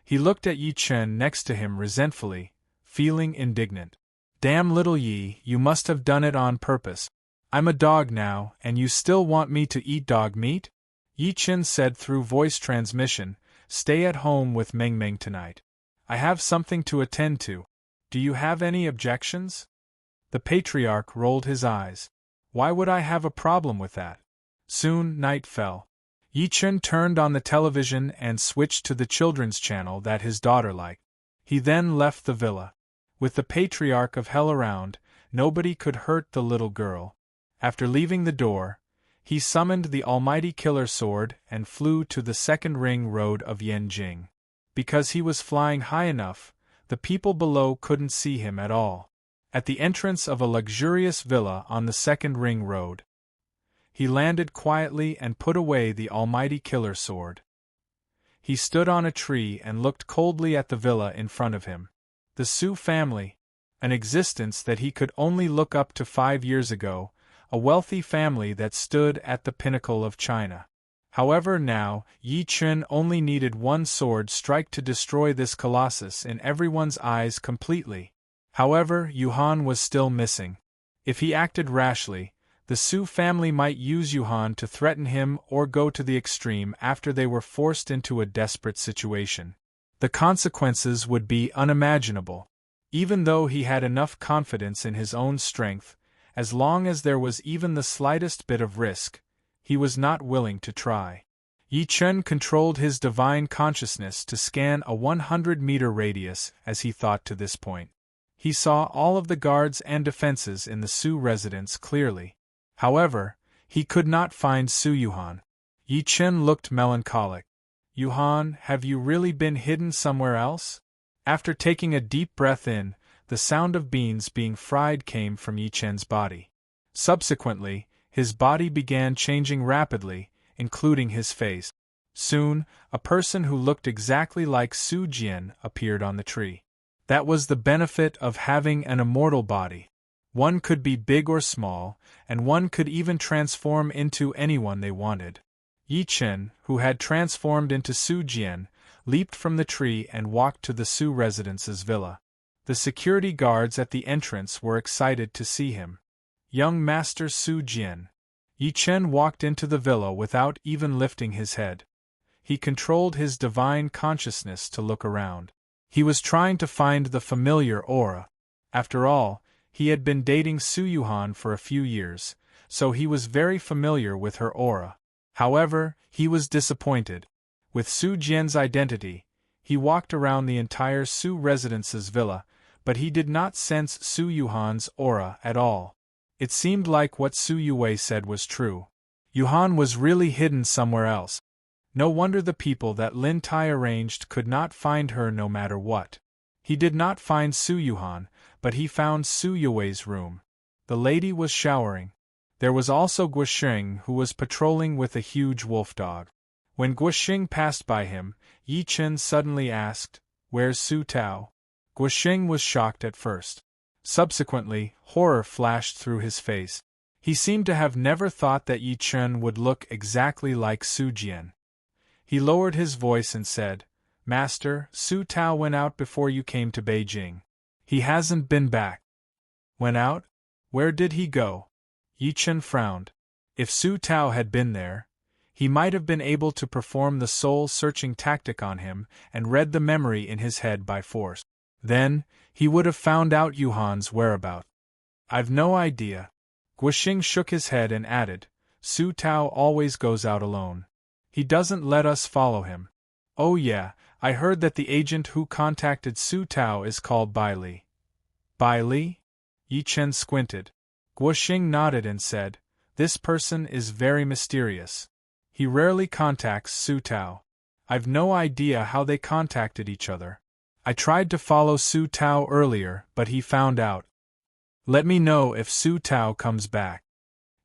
He looked at Yi Chen next to him resentfully, feeling indignant. "Damn little Yi, you must have done it on purpose. I'm a dog now, and you still want me to eat dog meat?" Yi Chen said through voice transmission, "Stay at home with Meng Meng tonight. I have something to attend to. Do you have any objections?" The Patriarch rolled his eyes. "Why would I have a problem with that?" Soon night fell. Yi Chen turned on the television and switched to the children's channel that his daughter liked. He then left the villa. With the Patriarch of Hell around, nobody could hurt the little girl. After leaving the door, He summoned the almighty killer sword and flew to the second ring road of Yanjing. Because he was flying high enough, the people below couldn't see him at all. At the entrance of a luxurious villa on the second ring road, he landed quietly and put away the almighty killer sword. He stood on a tree and looked coldly at the villa in front of him. The Su family, an existence that he could only look up to 5 years ago, a wealthy family that stood at the pinnacle of China. However, now, Yi Chen only needed one sword strike to destroy this colossus in everyone's eyes completely. However, Yuhan was still missing. If he acted rashly, the Su family might use Yuhan to threaten him or go to the extreme after they were forced into a desperate situation. The consequences would be unimaginable. Even though he had enough confidence in his own strength, as long as there was even the slightest bit of risk, he was not willing to try. Yi Chen controlled his divine consciousness to scan a 100-meter radius as he thought to this point. He saw all of the guards and defenses in the Su residence clearly. However, he could not find Su Yuhan. Yi Chen looked melancholic. Yuhan, have you really been hidden somewhere else? After taking a deep breath in, the sound of beans being fried came from Yi Chen's body. Subsequently, his body began changing rapidly, including his face. Soon, a person who looked exactly like Su Jian appeared on the tree. That was the benefit of having an immortal body. One could be big or small, and one could even transform into anyone they wanted. Yi Chen, who had transformed into Su Jian, leaped from the tree and walked to the Su residence's villa. The security guards at the entrance were excited to see him. Young Master Su Jian. Yi Chen walked into the villa without even lifting his head. He controlled his divine consciousness to look around. He was trying to find the familiar aura. After all, he had been dating Su Yuhan for a few years, so he was very familiar with her aura. However, he was disappointed. With Su Jian's identity, he walked around the entire Su residence's villa, but he did not sense Su Yuhan's aura at all. It seemed like what Su Yue said was true. Yuhan was really hidden somewhere else. No wonder the people that Lin Tai arranged could not find her no matter what. He did not find Su Yuhan, but he found Su Yue's room. The lady was showering. There was also Guoxing, who was patrolling with a huge wolf dog. When Guoxing passed by him, Yi Chen suddenly asked, "Where's Su Tao?" Guoxing was shocked at first. Subsequently, horror flashed through his face. He seemed to have never thought that Yi Chen would look exactly like Su Jian. He lowered his voice and said, "Master, Su Tao went out before you came to Beijing. He hasn't been back." "Went out? Where did he go?" Yi Chen frowned. If Su Tao had been there, he might have been able to perform the soul-searching tactic on him and read the memory in his head by force. Then, he would have found out Yuhan's whereabouts. "I've no idea." Guoxing shook his head and added, "Su Tao always goes out alone. He doesn't let us follow him." "Oh yeah, I heard that the agent who contacted Su Tao is called Bai Li." "Bai Li?" Yi Chen squinted. Guoxing nodded and said, "This person is very mysterious. He rarely contacts Su Tao. I've no idea how they contacted each other. I tried to follow Su Tao earlier, but he found out. Let me know if Su Tao comes back."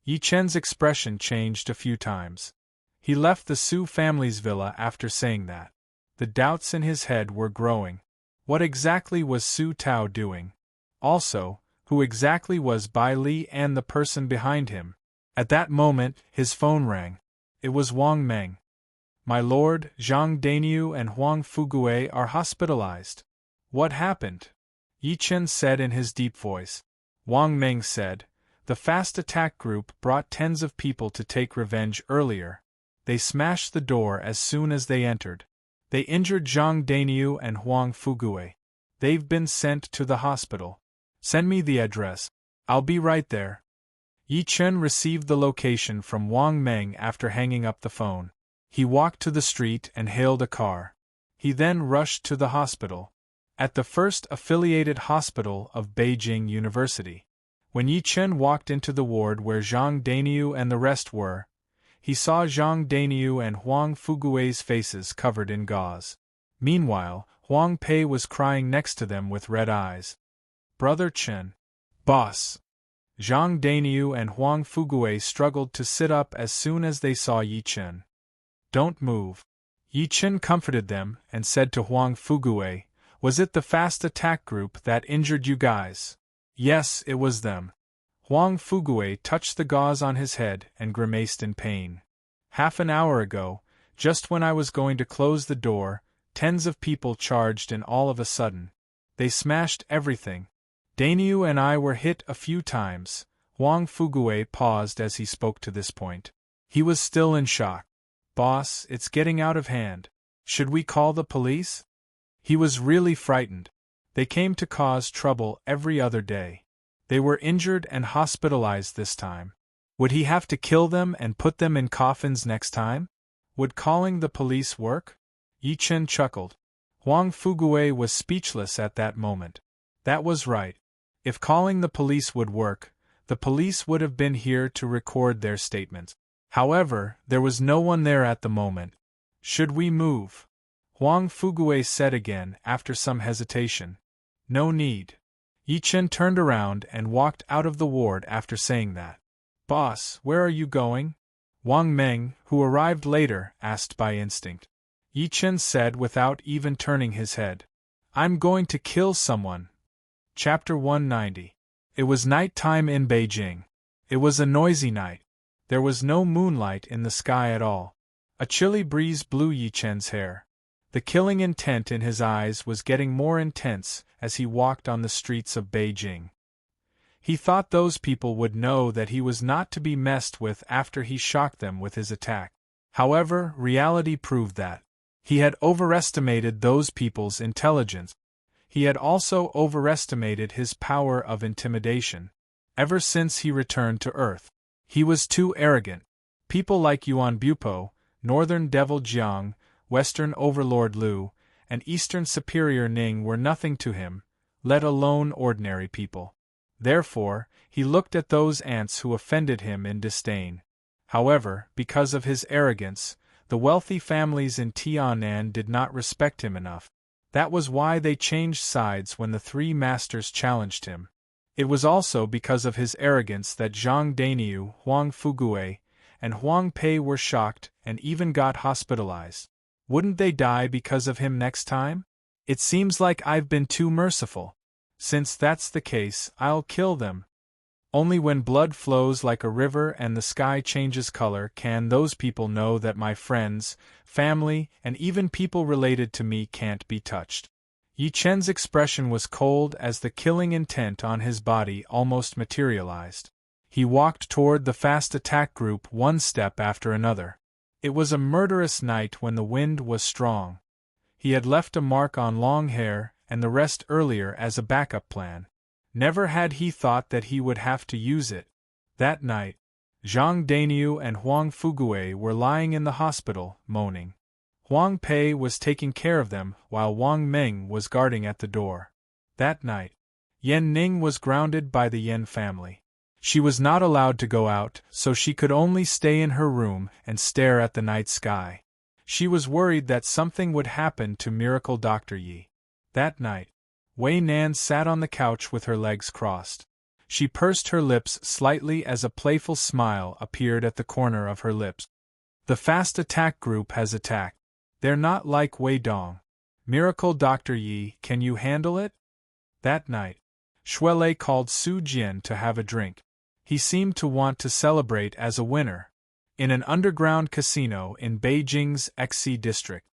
Yi Chen's expression changed a few times. He left the Su family's villa after saying that. The doubts in his head were growing. What exactly was Su Tao doing? Also, who exactly was Bai Li and the person behind him? At that moment, his phone rang. It was Wang Meng. "My lord, Zhang Dainiu and Huang Fugue are hospitalized." "What happened?" Yi Chen said in his deep voice. Wang Meng said, "The fast attack group brought tens of people to take revenge earlier. They smashed the door as soon as they entered. They injured Zhang Dainiu and Huang Fugue. They've been sent to the hospital. Send me the address. I'll be right there." Yi Chen received the location from Wang Meng after hanging up the phone. He walked to the street and hailed a car. He then rushed to the hospital. At the first affiliated hospital of Beijing University. When Yi Chen walked into the ward where Zhang Dainiu and the rest were, he saw Zhang Dainiu and Huang Fugui's faces covered in gauze. Meanwhile, Huang Pei was crying next to them with red eyes. "Brother Chen." "Boss." Zhang Dainiu and Huang Fugui struggled to sit up as soon as they saw Yi Chen. "Don't move." Yi Chen comforted them and said to Huang Fugui, "Was it the fast attack group that injured you guys?" "Yes, it was them." Huang Fugui touched the gauze on his head and grimaced in pain. "Half an hour ago, just when I was going to close the door, tens of people charged in all of a sudden. They smashed everything. Dainiu and I were hit a few times." Huang Fugui paused as he spoke to this point. He was still in shock. "Boss, it's getting out of hand. Should we call the police?" He was really frightened. They came to cause trouble every other day. They were injured and hospitalized this time. Would he have to kill them and put them in coffins next time? Would calling the police work? Yi Chen chuckled. Huang Fugui was speechless at that moment. That was right. If calling the police would work, the police would have been here to record their statements. However, there was no one there at the moment. "Should we move?" Huang Fugui said again after some hesitation. "No need." Yi Chen turned around and walked out of the ward after saying that. "Boss, where are you going?" Wang Meng, who arrived later, asked by instinct. Yi Chen said without even turning his head. "I'm going to kill someone." Chapter 190. It was night time in Beijing. It was a noisy night. There was no moonlight in the sky at all. A chilly breeze blew Yi Chen's hair. The killing intent in his eyes was getting more intense as he walked on the streets of Beijing. He thought those people would know that he was not to be messed with after he shocked them with his attack. However, reality proved that he had overestimated those people's intelligence. He had also overestimated his power of intimidation. Ever since he returned to Earth, he was too arrogant. People like Yuan Bupo, Northern Devil Jiang, Western Overlord Lu, and Eastern Superior Ning were nothing to him, let alone ordinary people. Therefore, he looked at those ants who offended him in disdain. However, because of his arrogance, the wealthy families in Tianan did not respect him enough. That was why they changed sides when the three masters challenged him. It was also because of his arrogance that Zhang Dainiu, Huang Fugui, and Huang Pei were shocked and even got hospitalized. Wouldn't they die because of him next time? It seems like I've been too merciful. Since that's the case, I'll kill them. Only when blood flows like a river and the sky changes color can those people know that my friends, family, and even people related to me can't be touched. Yi Chen's expression was cold as the killing intent on his body almost materialized. He walked toward the fast attack group one step after another. It was a murderous night when the wind was strong. He had left a mark on long hair and the rest earlier as a backup plan. Never had he thought that he would have to use it. That night, Zhang Dainiu and Huang Fugui were lying in the hospital, moaning. Huang Pei was taking care of them while Wang Meng was guarding at the door. That night, Yan Ning was grounded by the Yan family. She was not allowed to go out, so she could only stay in her room and stare at the night sky. She was worried that something would happen to Miracle Dr. Yi. That night, Wei Nan sat on the couch with her legs crossed. She pursed her lips slightly as a playful smile appeared at the corner of her lips. The fast attack group has attacked. They're not like Wei Dong. Miracle Dr. Yi, can you handle it? That night, Shuelei called Su Jian to have a drink. He seemed to want to celebrate as a winner. In an underground casino in Beijing's Xi district.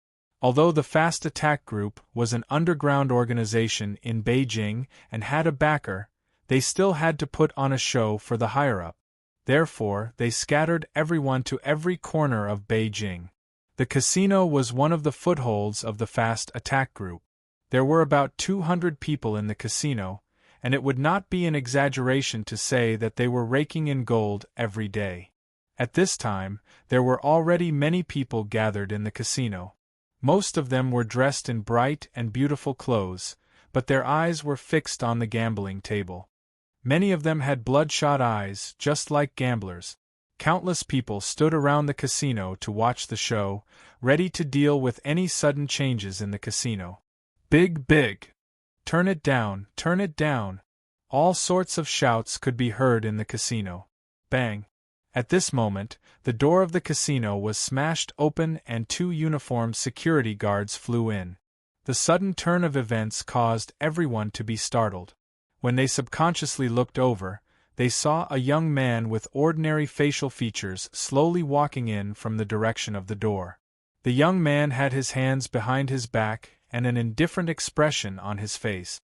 Although the Fast Attack Group was an underground organization in Beijing and had a backer, they still had to put on a show for the higher-up. Therefore, they scattered everyone to every corner of Beijing. The casino was one of the footholds of the Fast Attack Group. There were about 200 people in the casino, and it would not be an exaggeration to say that they were raking in gold every day. At this time, there were already many people gathered in the casino. Most of them were dressed in bright and beautiful clothes, but their eyes were fixed on the gambling table. Many of them had bloodshot eyes, just like gamblers. Countless people stood around the casino to watch the show, ready to deal with any sudden changes in the casino. Big, big! Turn it down, turn it down! All sorts of shouts could be heard in the casino. Bang! At this moment, the door of the casino was smashed open and 2 uniformed security guards flew in. The sudden turn of events caused everyone to be startled. When they subconsciously looked over, they saw a young man with ordinary facial features slowly walking in from the direction of the door. The young man had his hands behind his back and an indifferent expression on his face.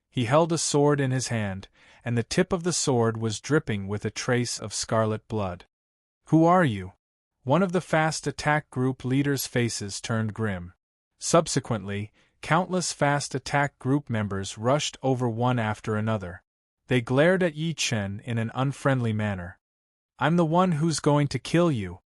He held a sword in his hand, and the tip of the sword was dripping with a trace of scarlet blood. "Who are you?" One of the Fast Attack Group leaders' faces turned grim. Subsequently, countless Fast Attack Group members rushed over one after another. They glared at Yi Chen in an unfriendly manner. "I'm the one who's going to kill you,"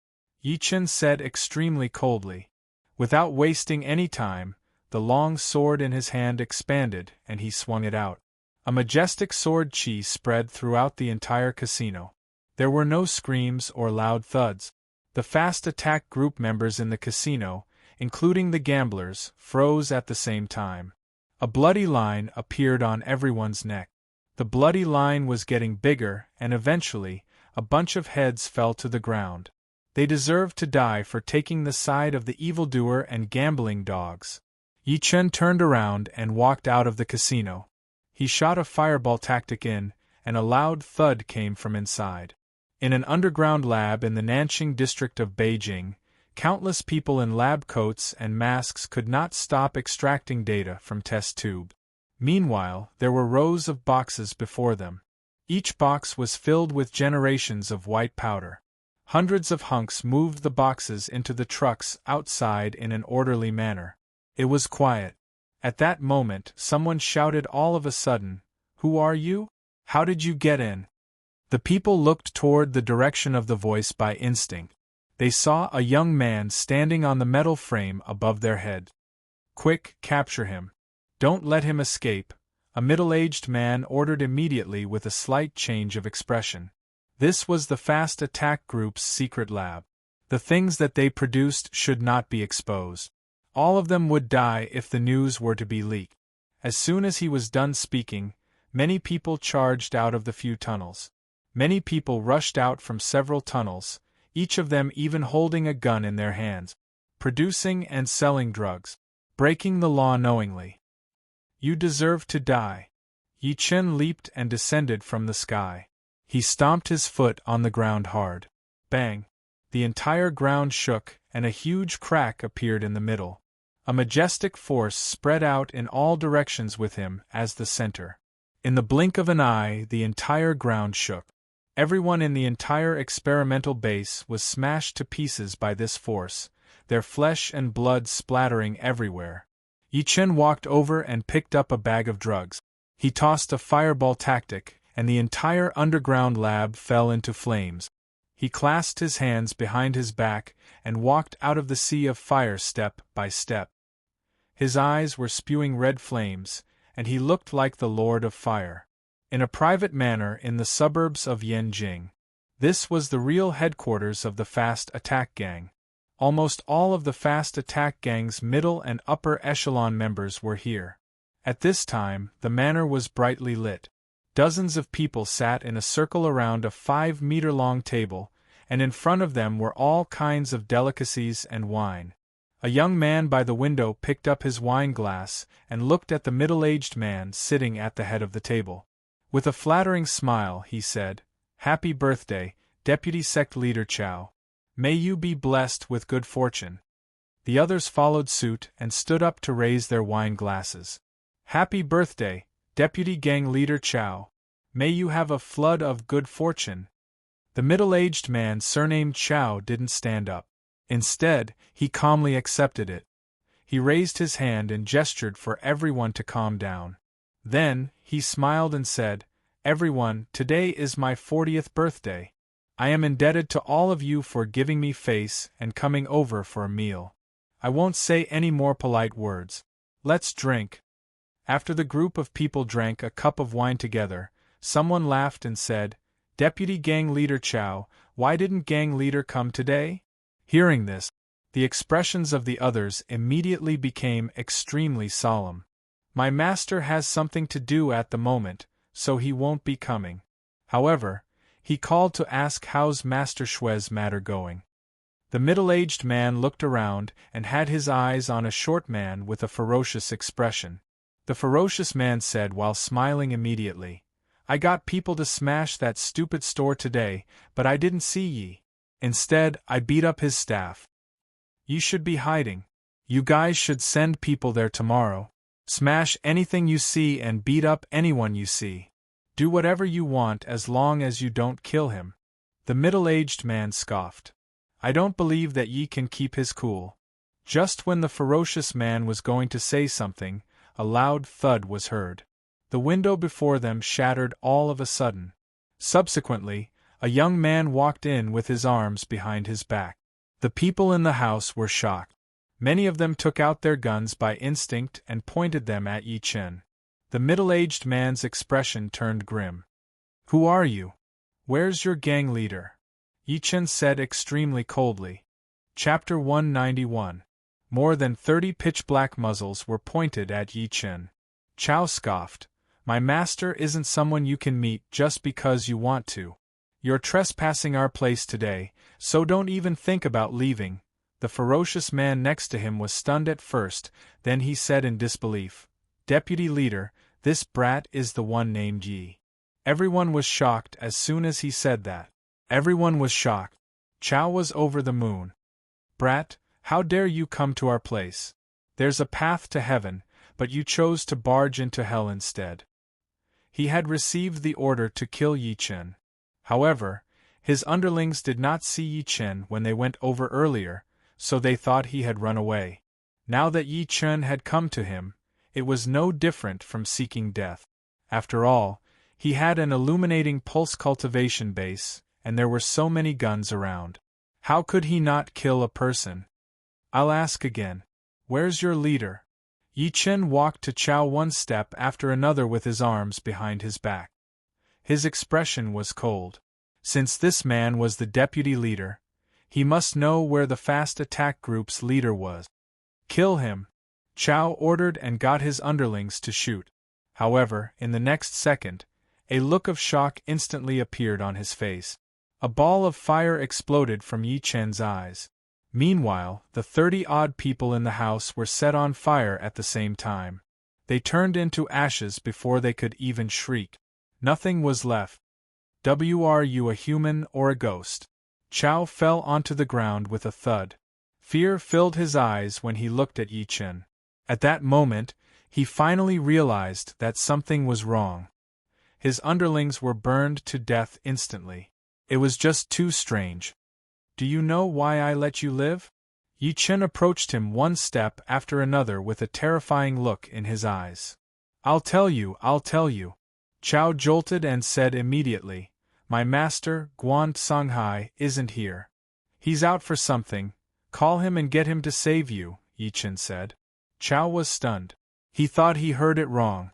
Yi Chen said extremely coldly. Without wasting any time, the long sword in his hand expanded and he swung it out. A majestic sword chi spread throughout the entire casino. There were no screams or loud thuds. The Fast Attack Group members in the casino, including the gamblers, froze at the same time. A bloody line appeared on everyone's neck. The bloody line was getting bigger, and eventually, a bunch of heads fell to the ground. They deserved to die for taking the side of the evildoer and gambling dogs. Yi Chen turned around and walked out of the casino. He shot a fireball tactic in, and a loud thud came from inside. In an underground lab in the Nanxing district of Beijing, countless people in lab coats and masks could not stop extracting data from test tubes. Meanwhile, there were rows of boxes before them. Each box was filled with generations of white powder. Hundreds of hunks moved the boxes into the trucks outside in an orderly manner. It was quiet. At that moment, someone shouted all of a sudden, "Who are you? How did you get in?" The people looked toward the direction of the voice by instinct. They saw a young man standing on the metal frame above their head. "Quick, capture him. Don't let him escape," a middle-aged man ordered immediately with a slight change of expression. This was the Fast Attack Group's secret lab. The things that they produced should not be exposed. All of them would die if the news were to be leaked. As soon as he was done speaking, many people charged out of the few tunnels. Many people rushed out from several tunnels, each of them even holding a gun in their hands, producing and selling drugs, breaking the law knowingly. "You deserve to die." Yi Chen leaped and descended from the sky. He stomped his foot on the ground hard. Bang! The entire ground shook, and a huge crack appeared in the middle. A majestic force spread out in all directions with him as the center. In the blink of an eye, the entire ground shook. Everyone in the entire experimental base was smashed to pieces by this force, their flesh and blood splattering everywhere. Yi Chen walked over and picked up a bag of drugs. He tossed a fireball tactic, and the entire underground lab fell into flames. He clasped his hands behind his back and walked out of the sea of fire step by step. His eyes were spewing red flames, and he looked like the Lord of Fire. In a private manor in the suburbs of Yanjing. This was the real headquarters of the Fast Attack Gang. Almost all of the Fast Attack Gang's middle and upper echelon members were here. At this time, the manor was brightly lit. Dozens of people sat in a circle around a 5-meter-long table, and in front of them were all kinds of delicacies and wine. A young man by the window picked up his wine glass and looked at the middle-aged man sitting at the head of the table. With a flattering smile, he said, "Happy birthday, Deputy Sect Leader Chow. May you be blessed with good fortune." The others followed suit and stood up to raise their wine glasses. "Happy birthday, Deputy Gang Leader Chow. May you have a flood of good fortune." The middle-aged man surnamed Chow didn't stand up. Instead, he calmly accepted it. He raised his hand and gestured for everyone to calm down. Then, he smiled and said, "Everyone, today is my 40th birthday. I am indebted to all of you for giving me face and coming over for a meal. I won't say any more polite words. Let's drink." After the group of people drank a cup of wine together, Someone laughed and said, "Deputy Gang Leader Chow, why didn't Gang Leader come today?" Hearing this, the expressions of the others immediately became extremely solemn. "My master has something to do at the moment, so he won't be coming. However, he called to ask how's Master Shui's matter going." The middle-aged man looked around and had his eyes on a short man with a ferocious expression. The ferocious man said while smiling immediately, "I got people to smash that stupid store today, but I didn't see ye. Instead, I beat up his staff. Ye should be hiding. You guys should send people there tomorrow. Smash anything you see and beat up anyone you see. Do whatever you want as long as you don't kill him." The middle-aged man scoffed. "I don't believe that ye can keep his cool." Just when the ferocious man was going to say something, a loud thud was heard. The window before them shattered all of a sudden. Subsequently, a young man walked in with his arms behind his back. The people in the house were shocked. Many of them took out their guns by instinct and pointed them at Yi Chen. The middle-aged man's expression turned grim. "Who are you? Where's your gang leader?" Yi Chen said extremely coldly. Chapter 191. More than 30 pitch-black muzzles were pointed at Yi Chen. Chow scoffed, "My master isn't someone you can meet just because you want to. You're trespassing our place today, so don't even think about leaving." The ferocious man next to him was stunned at first, then he said in disbelief, "Deputy Leader, this brat is the one named Yi." Everyone was shocked as soon as he said that. Everyone was shocked. Chow was over the moon. "Brat, how dare you come to our place? There's a path to heaven, but you chose to barge into hell instead." He had received the order to kill Yi Chen. However, his underlings did not see Yi Chen when they went over earlier, so they thought he had run away. Now that Yi Chen had come to him, it was no different from seeking death. After all, he had an illuminating pulse cultivation base, and there were so many guns around. How could he not kill a person? "I'll ask again. Where's your leader?" Yi Chen walked to Chow one step after another with his arms behind his back. His expression was cold. Since this man was the deputy leader, he must know where the fast attack group's leader was. "Kill him!" Chow ordered and got his underlings to shoot. However, in the next second, a look of shock instantly appeared on his face. A ball of fire exploded from Yi Chen's eyes. Meanwhile, the 30-odd people in the house were set on fire at the same time. They turned into ashes before they could even shriek. Nothing was left. "Are you a human or a ghost?" Chow fell onto the ground with a thud. Fear filled his eyes when he looked at Yi Chen. At that moment, he finally realized that something was wrong. His underlings were burned to death instantly. It was just too strange. "Do you know why I let you live?" Yi Chen approached him one step after another with a terrifying look in his eyes. I'll tell you. Chow jolted and said immediately, "My master, Guan Songhai, isn't here. He's out for something. Call him and get him to save you," Yi Chen said. Chow was stunned. He thought he heard it wrong.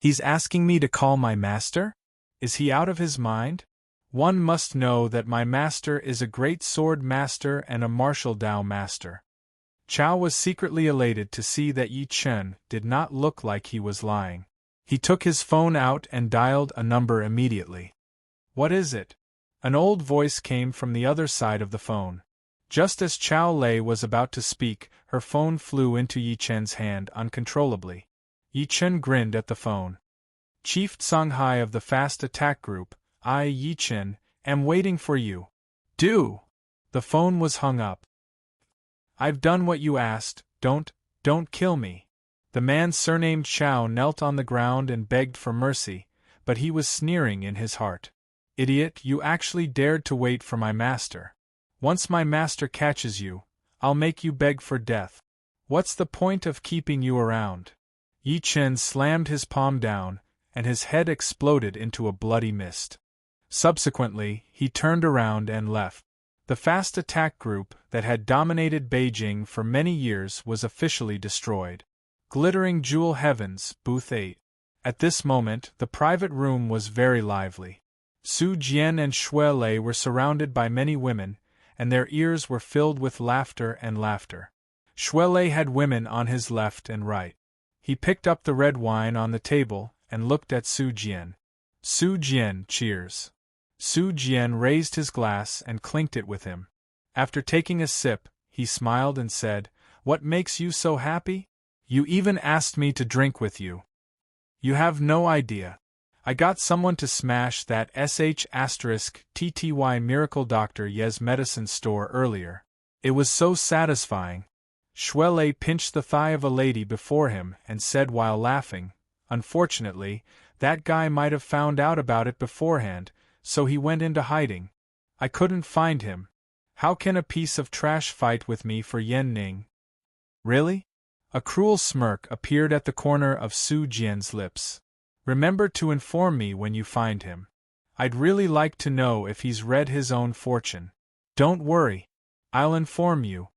"He's asking me to call my master? Is he out of his mind? One must know that my master is a great sword master and a martial Dao master." Chow was secretly elated to see that Yi Chen did not look like he was lying. He took his phone out and dialed a number immediately. "What is it?" An old voice came from the other side of the phone. Just as Chow Lei was about to speak, her phone flew into Yi Chen's hand uncontrollably. Yi Chen grinned at the phone. "Chief Songhai of the Fast Attack Group, I, Yi Chen, am waiting for you." "Do!" The phone was hung up. "I've done what you asked, don't kill me." The man surnamed Chow knelt on the ground and begged for mercy, but he was sneering in his heart. "Idiot, you actually dared to wait for my master. Once my master catches you, I'll make you beg for death. What's the point of keeping you around?" Yi Chen slammed his palm down, and his head exploded into a bloody mist. Subsequently, he turned around and left. The fast attack group that had dominated Beijing for many years was officially destroyed. Glittering Jewel Heavens, Booth 8. At this moment, the private room was very lively. Su Jian and Xue Lei were surrounded by many women, and their ears were filled with laughter and laughter. Xue Lei had women on his left and right. He picked up the red wine on the table and looked at Su Jian. Su Jian, cheers. Su Jian raised his glass and clinked it with him. After taking a sip, he smiled and said, "What makes you so happy? You even asked me to drink with you. You have no idea. I got someone to smash that *TTY Miracle Dr. Ye's medicine store earlier. It was so satisfying." Xue Lei pinched the thigh of a lady before him and said while laughing, "Unfortunately, that guy might have found out about it beforehand, so he went into hiding. I couldn't find him. How can a piece of trash fight with me for Yan Ning?" "Really?" A cruel smirk appeared at the corner of Su Jian's lips. "Remember to inform me when you find him. I'd really like to know if he's read his own fortune." "Don't worry. I'll inform you."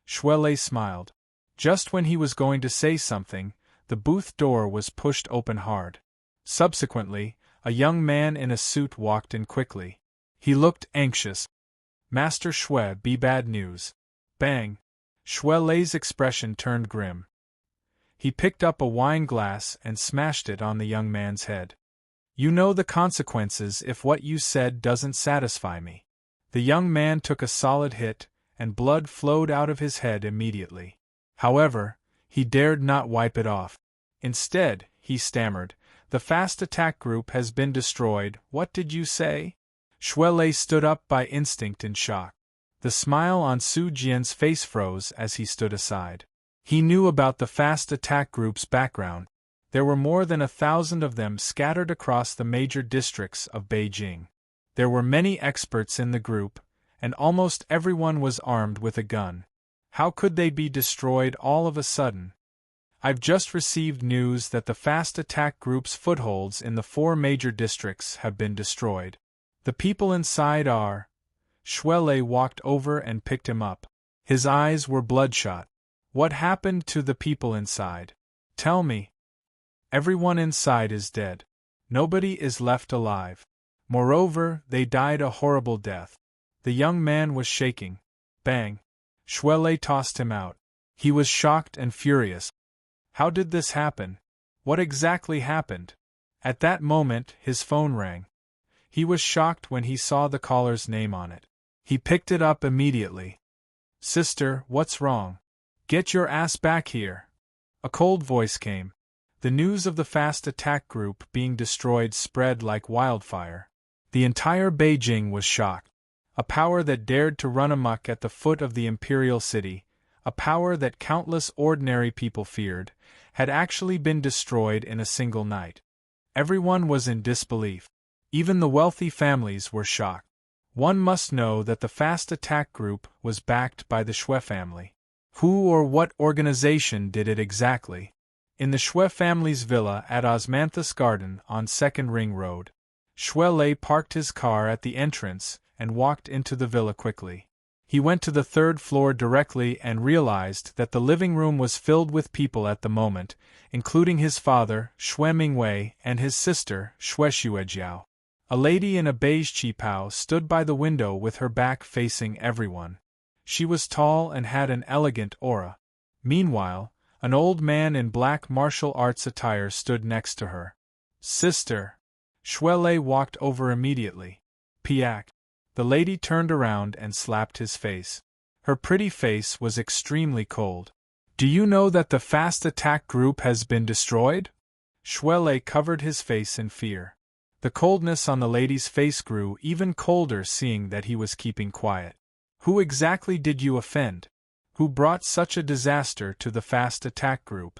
Xue Lei smiled. Just when he was going to say something, the booth door was pushed open hard. Subsequently, a young man in a suit walked in quickly. He looked anxious. "Master Xue, be bad news." Bang! Xue Lei's expression turned grim. He picked up a wine glass and smashed it on the young man's head. "You know the consequences if what you said doesn't satisfy me." The young man took a solid hit, and blood flowed out of his head immediately. However, he dared not wipe it off. Instead, he stammered, "The fast attack group has been destroyed. What did you say?" Xue Lei stood up by instinct in shock. The smile on Su Jian's face froze as he stood aside. He knew about the fast attack group's background. There were more than 1,000 of them scattered across the major districts of Beijing. There were many experts in the group, and almost everyone was armed with a gun. How could they be destroyed all of a sudden? "I've just received news that the fast attack group's footholds in the 4 major districts have been destroyed. The people inside are—" Xue Lei walked over and picked him up. His eyes were bloodshot. "What happened to the people inside? Tell me." "Everyone inside is dead. Nobody is left alive. Moreover, they died a horrible death." The young man was shaking. Bang! Xue Lei tossed him out. He was shocked and furious. How did this happen? What exactly happened? At that moment, his phone rang. He was shocked when he saw the caller's name on it. He picked it up immediately. "Sister, what's wrong? Get your ass back here." A cold voice came. The news of the fast attack group being destroyed spread like wildfire. The entire Beijing was shocked. A power that dared to run amok at the foot of the imperial city, a power that countless ordinary people feared, had actually been destroyed in a single night. Everyone was in disbelief. Even the wealthy families were shocked. One must know that the fast attack group was backed by the Xue family. Who or what organization did it exactly? In the Xue family's villa at Osmanthus Garden on 2nd Ring Road. Xue Lei parked his car at the entrance and walked into the villa quickly. He went to the 3rd floor directly and realized that the living room was filled with people at the moment, including his father, Xue Mingwei, and his sister, Xue Xuejiao. A lady in a beige qipao stood by the window with her back facing everyone. She was tall and had an elegant aura. Meanwhile, an old man in black martial arts attire stood next to her. "Sister!" Xue Lei walked over immediately. "Piak!" The lady turned around and slapped his face. Her pretty face was extremely cold. "Do you know that the fast attack group has been destroyed?" Xue Lei covered his face in fear. The coldness on the lady's face grew even colder seeing that he was keeping quiet. "Who exactly did you offend? Who brought such a disaster to the fast attack group?"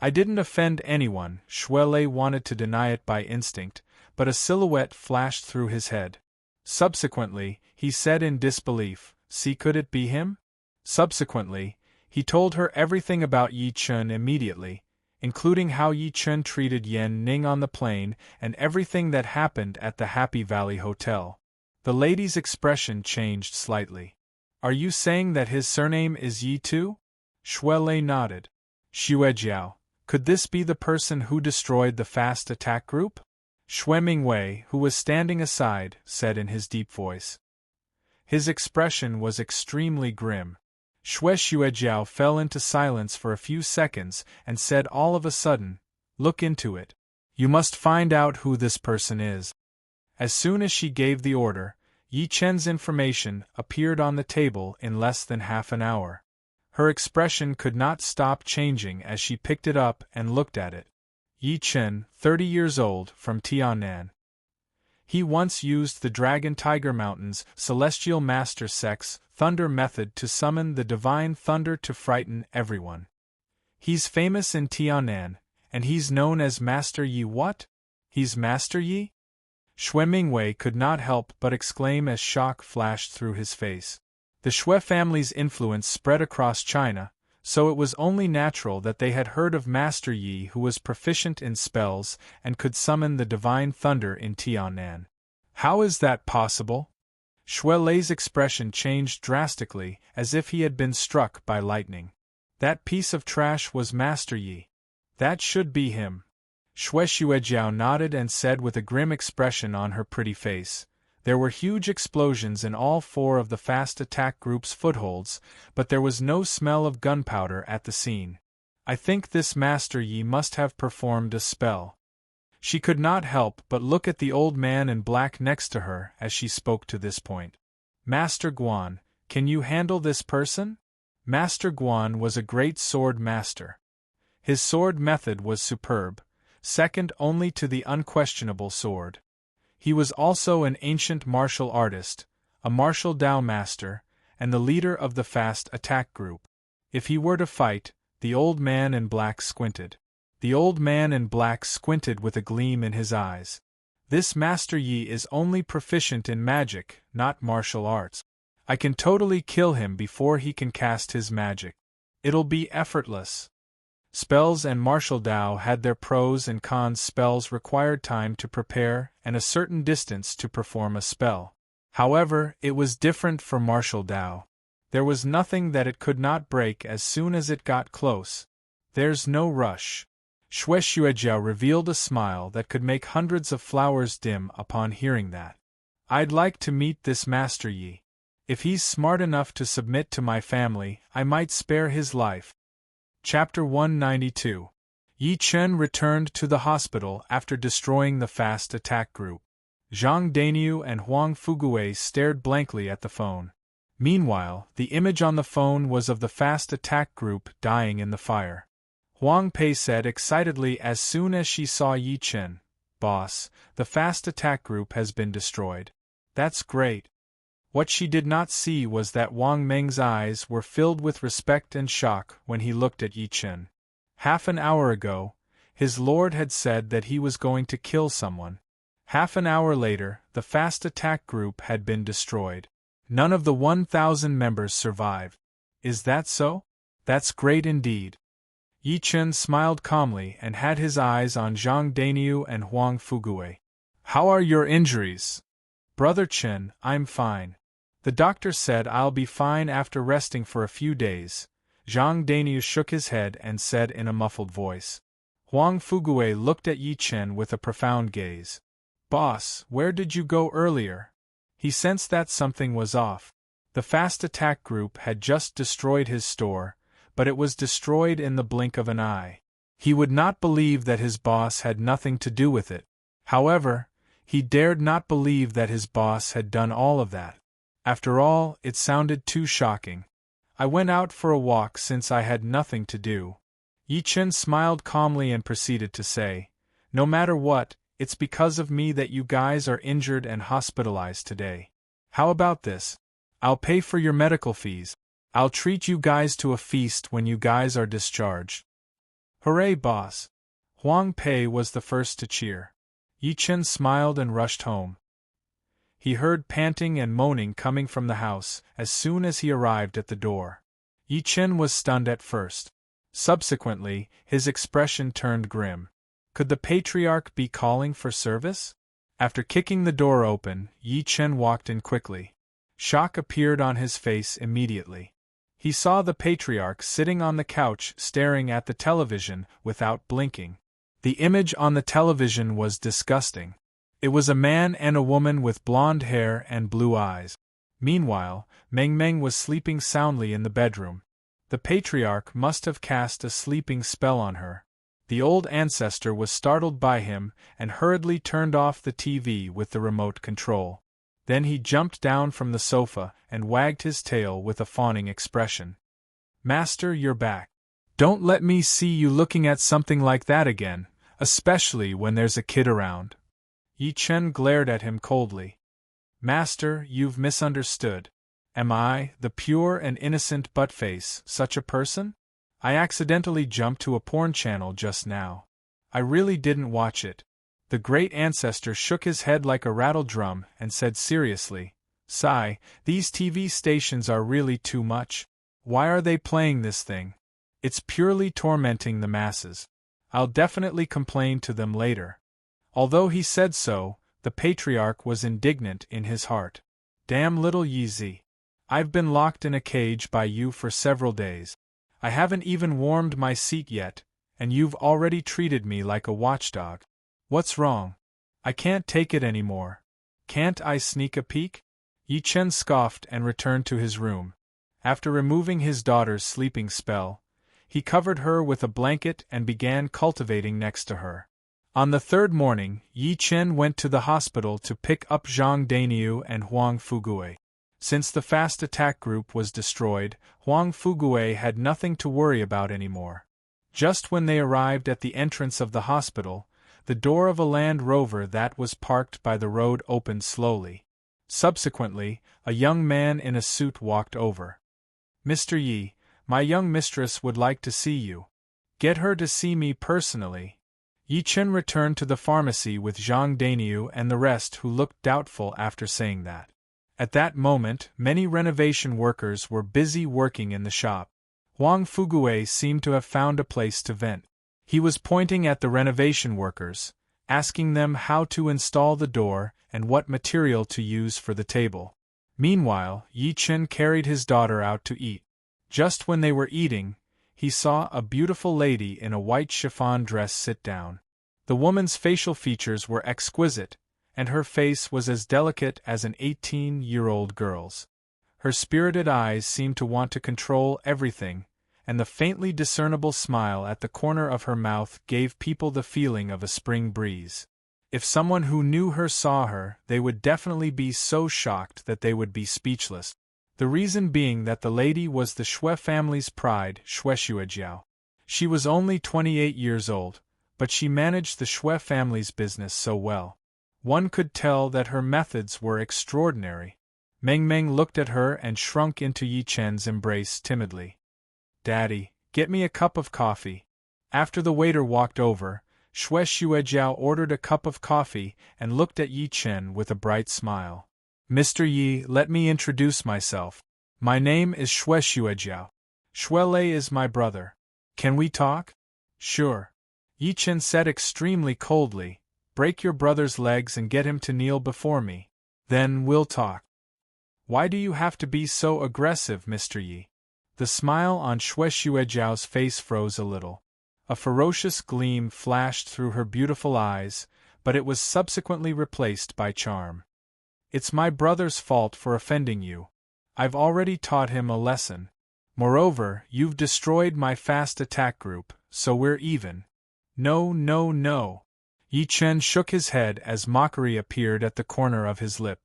"I didn't offend anyone." Xue Lei wanted to deny it by instinct, but a silhouette flashed through his head. Subsequently, he said in disbelief, "See, could it be him?" Subsequently, he told her everything about Yi Chun immediately, including how Yi Chun treated Yan Ning on the plane and everything that happened at the Happy Valley Hotel. The lady's expression changed slightly. "Are you saying that his surname is Yi too?" Xue Lei nodded. "Xuejiao, Could this be the person who destroyed the fast attack group? Xue Mingwei, who was standing aside, said in his deep voice. His expression was extremely grim. Xue Xuejiao fell into silence for a few seconds and said all of a sudden, "Look into it. You must find out who this person is." As soon as she gave the order, Yi Chen's information appeared on the table in less than half an hour. Her expression could not stop changing as she picked it up and looked at it. Yi Chen, 30 years old, from Tiannan. He once used the Dragon Tiger Mountain's Celestial Master Sex Thunder method to summon the divine thunder to frighten everyone. He's famous in Tiannan, and he's known as Master Yi. What? He's Master Yi? Xue Mingwei could not help but exclaim as shock flashed through his face. The Xue family's influence spread across China, so it was only natural that they had heard of Master Yi, who was proficient in spells and could summon the divine thunder in Tiannan. How is that possible? Xue Lei's expression changed drastically, as if he had been struck by lightning. That piece of trash was Master Yi. That should be him. Xue Xuejiao nodded and said with a grim expression on her pretty face. There were huge explosions in all 4 of the fast attack group's footholds, but there was no smell of gunpowder at the scene. I think this Master Yi must have performed a spell. She could not help but look at the old man in black next to her as she spoke to this point. Master Guan, can you handle this person? Master Guan was a great sword master. His sword method was superb, second only to the unquestionable sword. He was also an ancient martial artist, a martial Dao master, and the leader of the fast attack group. If he were to fight, the old man in black squinted. The old man in black squinted with a gleam in his eyes. This Master Yi is only proficient in magic, not martial arts. I can totally kill him before he can cast his magic. It'll be effortless. Spells and martial Dao had their pros and cons. Spells required time to prepare and a certain distance to perform a spell. However, it was different for martial Dao. There was nothing that it could not break as soon as it got close. There's no rush. Xue Xuejiao revealed a smile that could make hundreds of flowers dim upon hearing that. I'd like to meet this Master Yi. If he's smart enough to submit to my family, I might spare his life. Chapter 192. Yi Chen returned to the hospital after destroying the fast attack group. Zhang Daniu and Huang Fugui stared blankly at the phone. Meanwhile, the image on the phone was of the fast attack group dying in the fire. Huang Pei said excitedly as soon as she saw Yi Chen, "Boss, the fast attack group has been destroyed." "That's great." What she did not see was that Wang Meng's eyes were filled with respect and shock when he looked at Yi Chen. Half an hour ago, his lord had said that he was going to kill someone. Half an hour later, the fast attack group had been destroyed. None of the 1,000 members survived. Is that so? That's great indeed. Yi Chen smiled calmly and had his eyes on Zhang Daniu and Huang Fugui. "How are your injuries?" "Brother Chen, I'm fine. The doctor said I'll be fine after resting for a few days." Zhang Daniu shook his head and said in a muffled voice. Huang Fugui looked at Yi Chen with a profound gaze. "Boss, where did you go earlier?" He sensed that something was off. The fast attack group had just destroyed his store, but it was destroyed in the blink of an eye. He would not believe that his boss had nothing to do with it. However, he dared not believe that his boss had done all of that. After all, it sounded too shocking. "I went out for a walk since I had nothing to do." Yi Chen smiled calmly and proceeded to say, "No matter what, it's because of me that you guys are injured and hospitalized today. How about this? I'll pay for your medical fees. I'll treat you guys to a feast when you guys are discharged." "Hooray, boss!" Huang Pei was the first to cheer. Yi Chen smiled and rushed home. He heard panting and moaning coming from the house as soon as he arrived at the door. Yi Chen was stunned at first. Subsequently, his expression turned grim. Could the patriarch be calling for service? After kicking the door open, Yi Chen walked in quickly. Shock appeared on his face immediately. He saw the patriarch sitting on the couch staring at the television without blinking. The image on the television was disgusting. It was a man and a woman with blonde hair and blue eyes. Meanwhile, Meng Meng was sleeping soundly in the bedroom. The patriarch must have cast a sleeping spell on her. The old ancestor was startled by him and hurriedly turned off the TV with the remote control. Then he jumped down from the sofa and wagged his tail with a fawning expression. "Master, you're back. Don't let me see you looking at something like that again, especially when there's a kid around." Yi Chen glared at him coldly. "Master, you've misunderstood. Am I, the pure and innocent buttface, such a person? I accidentally jumped to a porn channel just now. I really didn't watch it." The great ancestor shook his head like a rattle drum and said seriously, "Sai, these TV stations are really too much. Why are they playing this thing? It's purely tormenting the masses. I'll definitely complain to them later." Although he said so, the patriarch was indignant in his heart. "Damn little Yizi. I've been locked in a cage by you for several days. I haven't even warmed my seat yet, and you've already treated me like a watchdog. What's wrong? I can't take it anymore. Can't I sneak a peek?" Yi Chen scoffed and returned to his room. After removing his daughter's sleeping spell, he covered her with a blanket and began cultivating next to her. On the third morning, Yi Chen went to the hospital to pick up Zhang Dainiu and Huang Fugui. Since the fast attack group was destroyed, Huang Fugui had nothing to worry about anymore. Just when they arrived at the entrance of the hospital, the door of a Land Rover that was parked by the road opened slowly. Subsequently, a young man in a suit walked over. "Mr. Yi, my young mistress would like to see you. Get her to see me personally." Yi Chen returned to the pharmacy with Zhang Dainiu and the rest, who looked doubtful after saying that. At that moment, many renovation workers were busy working in the shop. Huang Fugui seemed to have found a place to vent. He was pointing at the renovation workers, asking them how to install the door and what material to use for the table. Meanwhile, Yi Chen carried his daughter out to eat. Just when they were eating, he saw a beautiful lady in a white chiffon dress sit down. The woman's facial features were exquisite, and her face was as delicate as an 18-year-old girl's. Her spirited eyes seemed to want to control everything, and the faintly discernible smile at the corner of her mouth gave people the feeling of a spring breeze. If someone who knew her saw her, they would definitely be so shocked that they would be speechless. The reason being that the lady was the Shui family's pride, Shui Xuejiao. She was only 28 years old, but she managed the Shui family's business so well. One could tell that her methods were extraordinary. Meng Meng looked at her and shrunk into Yi Chen's embrace timidly. "Daddy, get me a cup of coffee." After the waiter walked over, Shui Xuejiao ordered a cup of coffee and looked at Yi Chen with a bright smile. "Mr. Yi, let me introduce myself. My name is Shui Xuejiao. Shuelei is my brother. Can we talk?" "Sure." Yi Chen said extremely coldly, "Break your brother's legs and get him to kneel before me. Then we'll talk." "Why do you have to be so aggressive, Mr. Yi?" The smile on Shui Xuejiao's face froze a little. A ferocious gleam flashed through her beautiful eyes, but it was subsequently replaced by charm. "It's my brother's fault for offending you. I've already taught him a lesson. Moreover, you've destroyed my fast attack group, so we're even." "No, no, no." Yi Chen shook his head as mockery appeared at the corner of his lip.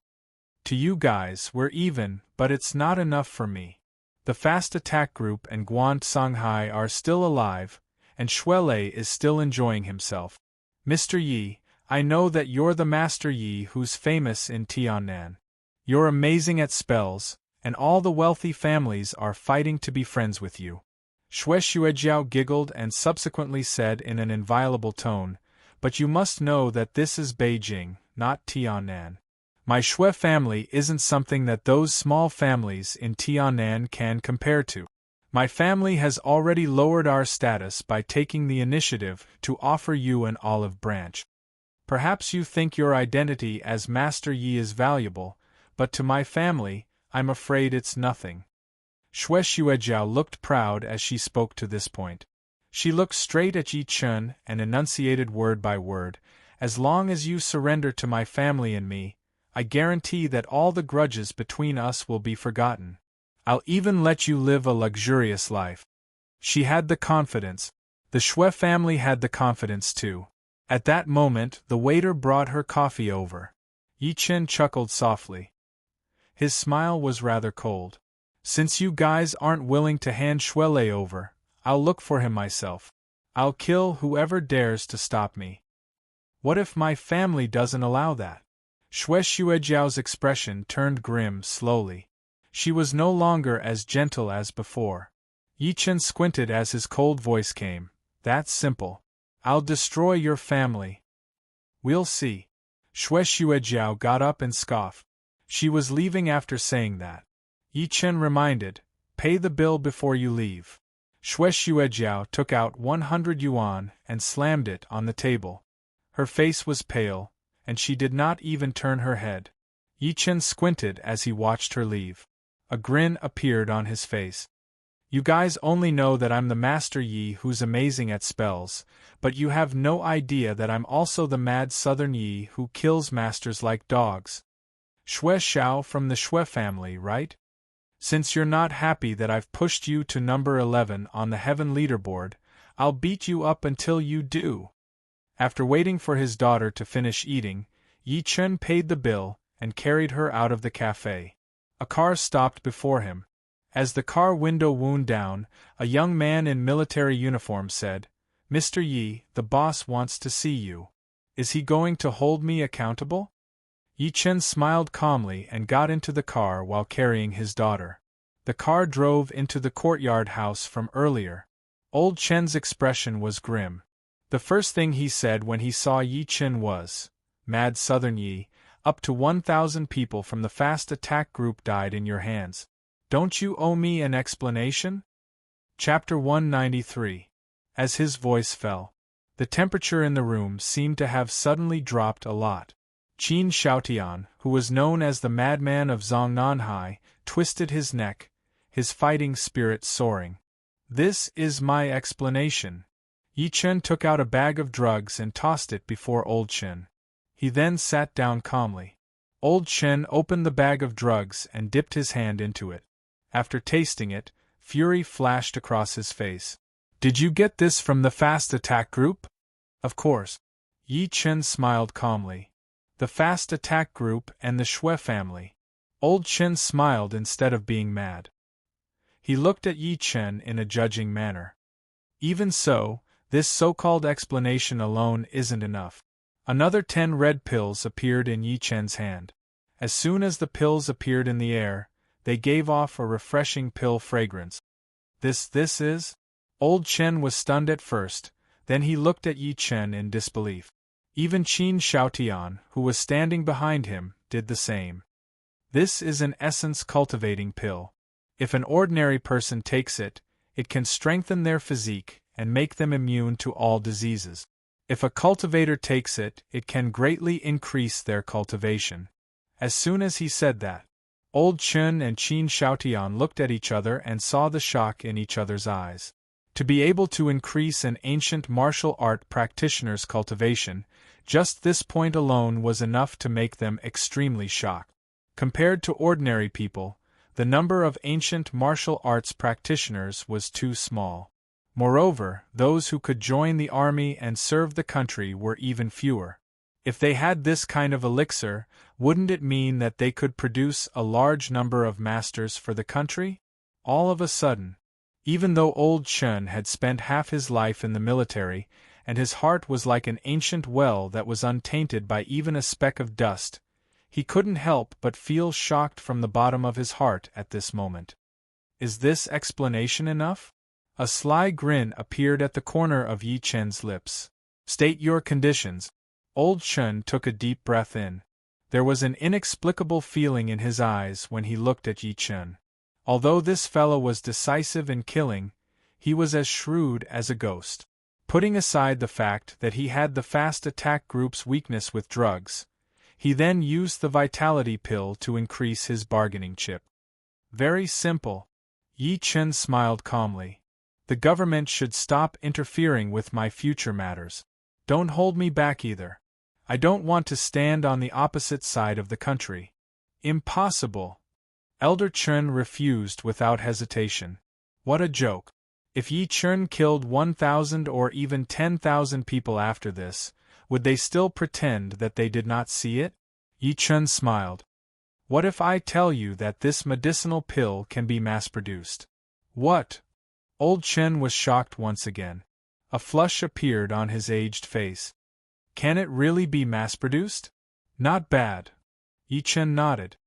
"To you guys, we're even, but it's not enough for me. The fast attack group and Guan Songhai are still alive, and Shuelei is still enjoying himself. Mr. Yi, I know that you're the Master Yi who's famous in Tiannan. You're amazing at spells, and all the wealthy families are fighting to be friends with you." Shui Xuejiao giggled and subsequently said in an inviolable tone, "But you must know that this is Beijing, not Tiannan. My Shui family isn't something that those small families in Tiannan can compare to. My family has already lowered our status by taking the initiative to offer you an olive branch. Perhaps you think your identity as Master Yi is valuable, but to my family, I'm afraid it's nothing." Xue Xuejiao looked proud as she spoke to this point. She looked straight at Yi Chen and enunciated word by word, "As long as you surrender to my family and me, I guarantee that all the grudges between us will be forgotten. I'll even let you live a luxurious life." She had the confidence. The Xue family had the confidence too. At that moment, the waiter brought her coffee over. Yi Chen chuckled softly. His smile was rather cold. "Since you guys aren't willing to hand Xuelei over, I'll look for him myself. I'll kill whoever dares to stop me." "What if my family doesn't allow that?" Xue Xuejiao's expression turned grim slowly. She was no longer as gentle as before. Yi Chen squinted as his cold voice came. "That's simple. I'll destroy your family." "We'll see." Xue Xuejiao got up and scoffed. She was leaving after saying that. Yi Chen reminded, "Pay the bill before you leave." Xue Xuejiao took out 100 yuan and slammed it on the table. Her face was pale, and she did not even turn her head. Yi Chen squinted as he watched her leave. A grin appeared on his face. "You guys only know that I'm the Master Yi who's amazing at spells, but you have no idea that I'm also the mad Southern Yi who kills masters like dogs. Xue Xiao from the Xue family, right? Since you're not happy that I've pushed you to number 11 on the heaven leaderboard, I'll beat you up until you do." After waiting for his daughter to finish eating, Yi Chen paid the bill and carried her out of the cafe. A car stopped before him. As the car window wound down, a young man in military uniform said, "Mr. Yi, the boss wants to see you. Is he going to hold me accountable?" Yi Chen smiled calmly and got into the car while carrying his daughter. The car drove into the courtyard house from earlier. Old Chen's expression was grim. The first thing he said when he saw Yi Chen was, "Mad Southern Yi, up to 1,000 people from the fast attack group died in your hands. Don't you owe me an explanation?" Chapter 193. As his voice fell, the temperature in the room seemed to have suddenly dropped a lot. Qin Xiaotian, who was known as the madman of Zongnanhai, twisted his neck, his fighting spirit soaring. "This is my explanation." Yi Chen took out a bag of drugs and tossed it before Old Chen. He then sat down calmly. Old Chen opened the bag of drugs and dipped his hand into it. After tasting it, fury flashed across his face. "Did you get this from the fast attack group?" "Of course." Yi Chen smiled calmly. "The fast attack group and the Xue family." Old Chen smiled instead of being mad. He looked at Yi Chen in a judging manner. "Even so, this so-called explanation alone isn't enough." Another 10 red pills appeared in Yi Chen's hand. As soon as the pills appeared in the air, they gave off a refreshing pill fragrance. This is? Old Chen was stunned at first, then he looked at Yi Chen in disbelief. Even Qin Xiaotian, who was standing behind him, did the same. "This is an essence-cultivating pill. If an ordinary person takes it, it can strengthen their physique and make them immune to all diseases. If a cultivator takes it, it can greatly increase their cultivation." As soon as he said that, Old Chen and Qin Xiaotian looked at each other and saw the shock in each other's eyes. To be able to increase an ancient martial art practitioner's cultivation, just this point alone was enough to make them extremely shocked. Compared to ordinary people, the number of ancient martial arts practitioners was too small. Moreover, those who could join the army and serve the country were even fewer. If they had this kind of elixir, wouldn't it mean that they could produce a large number of masters for the country? All of a sudden, even though Old Chen had spent half his life in the military, and his heart was like an ancient well that was untainted by even a speck of dust, he couldn't help but feel shocked from the bottom of his heart at this moment. Is this explanation enough? A sly grin appeared at the corner of Yi Chen's lips. "State your conditions." Old Chen took a deep breath in. There was an inexplicable feeling in his eyes when he looked at Yi Chen. Although this fellow was decisive in killing, he was as shrewd as a ghost. Putting aside the fact that he had the fast attack group's weakness with drugs, he then used the vitality pill to increase his bargaining chip. Very simple. Yi Chen smiled calmly. The government should stop interfering with my future matters. Don't hold me back either. I don't want to stand on the opposite side of the country. Impossible. Elder Chen refused without hesitation. What a joke. If Yi Chen killed 1,000 or even 10,000 people after this, would they still pretend that they did not see it? Yi Chen smiled. What if I tell you that this medicinal pill can be mass-produced? What? Old Chen was shocked once again. A flush appeared on his aged face. Can it really be mass-produced? Not bad. Yi Chen nodded.